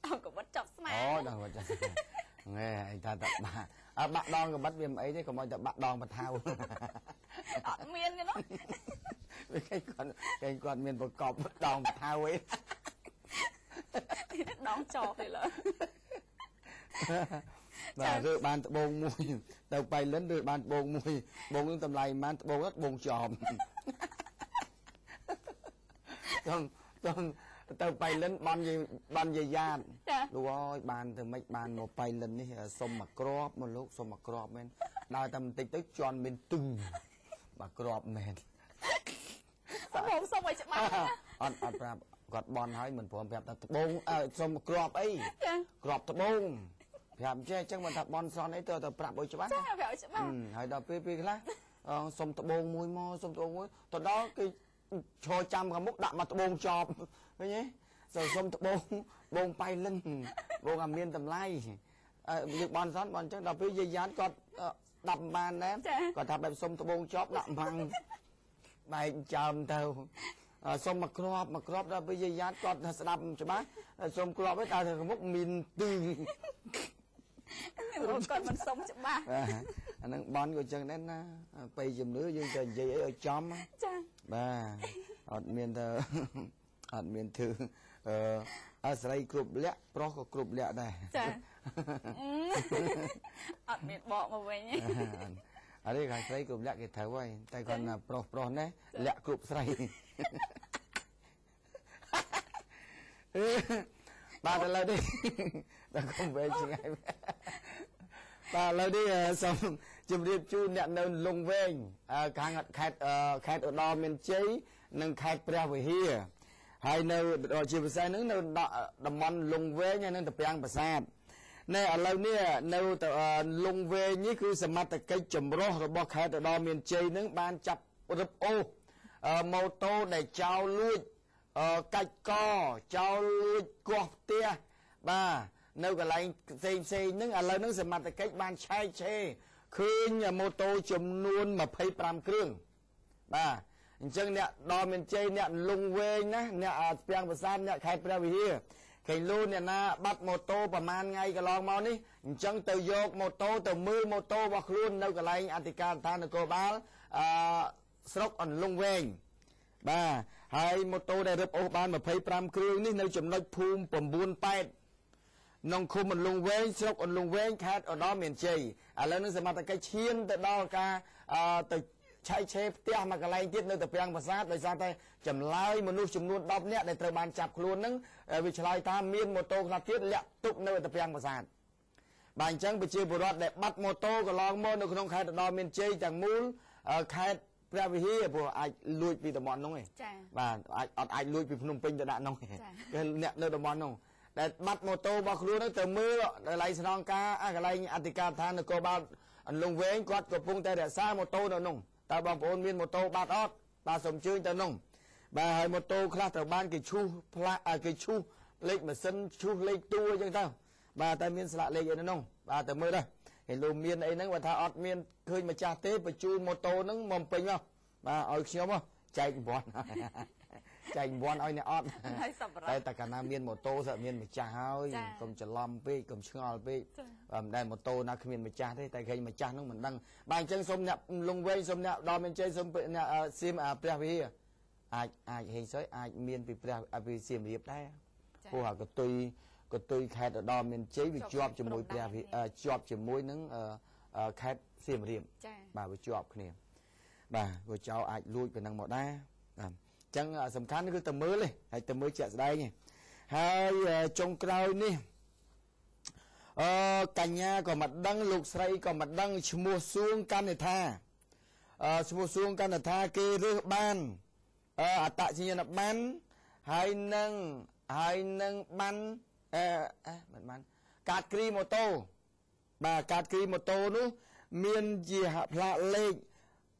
អត់កំបិតចាប់ស្មាអូដល់គាត់ចាប់ងែឯងថាតែបាក់ដងកំបិតវាមិនអីទេកុំឲ្យតែបាក់ដងបថៅអត់មានទេនោះវាគាត់មានប្រកបដងបថៅអីដងចោទេលើបាទឬបានត្បូងមួយទៅបៃលិនឬបានត្បូងមួយត្បូងនឹងតម្លៃប៉ុន្មានត្បូងហ្នឹងត្បូងចោមទៅបៃលិនបានយាយាតលោកអើយបានទៅមិនបានមកបៃលិននេះសុំមកក្របមកលោកសុំមកក្របមែនដើរតែបន្តិចទៅជន់មានទឹងមកក្របមែនខ្ញុំសុំឲ្យច្បាស់អត់ប្រាប់គាត់បន់ហើយមិនព្រមប្រាប់ថាត្បូងសុំក្របអីក្របត្បូងប្រាប់ចេះអញ្ចឹងមិនថាបន់ស្រន់អីទៅប្រាប់ឲ្យច្បាស់ចាប្រាប់ឲ្យច្បាស់ហើយដល់ពេលខ្លះសុំត្បូងមួយមកសុំត្បូងមួយទៅដល់គេឈរចាំខាងមុខដាក់មកត្បូងចប់ ឃើញទេសុំត្បូងបងបៃលិនបងអាមានតម្លៃយើងបនសនបនអញ្ចឹងដល់ពេលយាយយ៉ានគាត់ដាប់បានដែរគាត់ថាបែបសុំត្បូងជាប់ដាក់បាំងបែកចាំទៅសុំមកគ្រាប់ដល់ពេលយាយយ៉ានគាត់ស្ដាប់ច្បាស់សុំគ្រាប់ឯងតែមុខមានទឺគាត់មិនសុំច្បាស់អាហ្នឹងបនក៏អញ្ចឹងដែរណាពេលជំនឿយើងទៅនិយាយអីឲ្យចំចាបាទអត់មានទៅអត់មានធ្វើអាស្រ័យគ្រប់លក្ខប្រុសក៏គ្រប់លក្ខដែរចាអត់មានបកមកវិញអរិយខាងស្រីគ្រប់លក្ខគេត្រូវហើយតែគាត់ណាប្រុសនេះលក្ខគ្រប់ស្រីបាទឥឡូវនេះដល់កុំវែងឆ្ងាយបាទឥឡូវនេះសូមជម្រាបជូនអ្នកនៅលងវែងខាងខេត្តឧត្តរមានជ័យនិងខេត្តព្រះវិហារហើយនៅជាពិសេសហ្នឹងនៅតំបន់លងវែងហើយនឹងតាពាំងប្រាសាទនៅឥឡូវនេះនៅលងវែងនេះគឺសមត្ថកិច្ចចម្រុះរបស់ខេត្តឧត្តរមានជ័យហ្នឹងបានចាប់រឹបអូសម៉ូតូដែលចោលលួចកាច់កចោលលួចគាស់ផ្ទះបាទនៅកន្លែងផ្សេងហ្នឹងឥឡូវហ្នឹងសមត្ថកិច្ចបានឆែកឆេរឃើញម៉ូតូចំនួន25គ្រឿងបាទអញ្ចឹងអ្នកដល់មានជ័យអ្នកលងវែងណាអ្នកស្ពាំងប្រាសាទអ្នកខេត្តព្រះវិហារគេលូអ្នកណាបាត់ម៉ូតូប្រហែលថ្ងៃកន្លងមកនេះអញ្ចឹងទៅយកម៉ូតូទៅមើលម៉ូតូរបស់ខ្លួននៅកន្លែងអធិការដ្ឋាននគរបាលស្រុកអន្លង់វែងបាទហើយម៉ូតូដែលរឹបអូសបាន25គ្រឿងនេះនៅចំណុចភូមិ9ប៉ែតក្នុងឃុំអន្លង់វែងស្រុកអន្លង់វែងខេត្តឧត្តរមានជ័យឥឡូវនេះសមត្ថកិច្ចឈានទៅដល់ការទៅឆែកឆេរផ្ទះមួយកន្លែងទៀតនៅតាពាំងប្រាសាទដោយសារតែចម្លើយមនុស្សចំនួន10នាក់ដែលត្រូវបានចាប់ខ្លួនហ្នឹងវាឆ្លើយថាមានម៉ូតូខ្លះទៀតលាក់ទុកនៅតាពាំងប្រាសាទបាទអញ្ចឹងប្រជាពលរដ្ឋដែលបាត់ម៉ូតូកន្លងមកនៅក្នុងខេត្តឧត្តរមានជ័យទាំងមូលខេត្តព្រះវិហារព្រោះអាចលួចពីតំបន់នោះឯងបាទអាចលួចពីភ្នំពេញទៅដាក់នោះឯងគឺអ្នកនៅតំបន់នោះដែលបាត់ម៉ូតូរបស់ខ្លួនទៅមើលកន្លែងស្នងការកន្លែងអធិការដ្ឋាននគរបាលអន្លង់វែងគាត់កំពុងតែរក្សាម៉ូតូនៅនោះតើបងប្អូនមានម៉ូតូបាត់អត់បាទសូមជឿទៅនោះបាទហើយម៉ូតូខ្លះត្រូវបានគេឈូសផ្លាក់គេឈូសលេខម៉ាស៊ីនឈូសលេខតួអញ្ចឹងទៅបាទតែមានស្លាកលេខអីនៅនោះបាទតែមើលដែរគេលោកមានអីហ្នឹងបើថាអត់មានឃើញម្ចាស់ទេបញ្ជូនម៉ូតូហ្នឹងមកពេញមកបាទឲ្យខ្ញុំចែក9ចែក9ឲ្យអ្នកអត់តែកាលណាមានម៉ូតូស្អាតមានម្ចាស់ហើយកុំច្រឡំពេកកុំឆ្ងល់ពេកមិនដែលម៉ូតូណាគ្មានម្ចាស់ទេតែឃើញម្ចាស់ហ្នឹងមិនដឹងបាទអញ្ចឹងសូមអ្នកលងវែងសូមអ្នកដល់មានជ័យសូមអ្នកសៀមព្រះវិហារអាចហេងសុយអាចមានពីព្រះពីសៀមរាបដែរព្រោះអាកតុយខេត្តឧត្តរមានជ័យវាជាប់ជាមួយព្រះជាប់ជាមួយនឹងខេត្តសៀមរាបបាទវាជាប់គ្នាបាទវាចោលអាចលួចពីនឹងមកដែរបាទអញ្ចឹងសំខាន់គឺទៅមើលទេហើយទៅមើលជាក់ស្ដែងទេហើយចុងក្រោយនេះកញ្ញាក៏មិនដឹងលោកស្រីក៏មិនដឹងឈ្មោះសួងកណ្ណថាឈ្មោះសួងកណ្ណថាគេរើសបានអត្តសញ្ញាណប័ណ្ណហើយនឹងបានមិនបានកាតគ្រីម៉ូតូបាទកាតគ្រីម៉ូតូនោះមានជាផ្លាកលេខ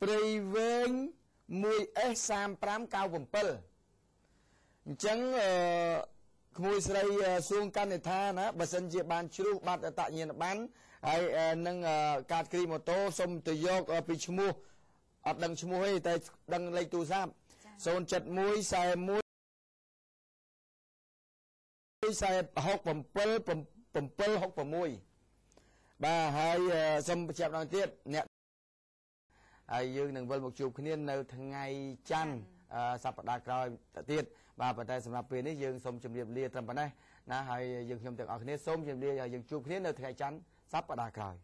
ព្រៃវែង 1S3597 អញ្ចឹងក្មួយស្រីសួងកណ្ណថាណាបើសិនជាបានជ្រុះបាត់អត្តសញ្ញាណប័ណ្ណហើយនឹងកាតគ្រីម៉ូតូសុំទៅយកពីឈ្មោះអត់ដឹងឈ្មោះទេតែដឹងលេខទូរស័ព្ទ07141 767 បាទហើយសូមបញ្ជាក់ម្ដងទៀតអ្នកហើយយើងនឹងវិលមកជួបគ្នានៅថ្ងៃច័ន្ទសប្តាហ៍ក្រោយទៀតបាទប៉ុន្តែសម្រាប់ពេលនេះយើងសូមជម្រាបលាត្រឹមប៉ុណ្ណេះណាហើយយើងខ្ញុំទាំងអស់គ្នាសូមជម្រាបយើងជួបគ្នានៅថ្ងៃច័ន្ទសប្តាហ៍ក្រោយ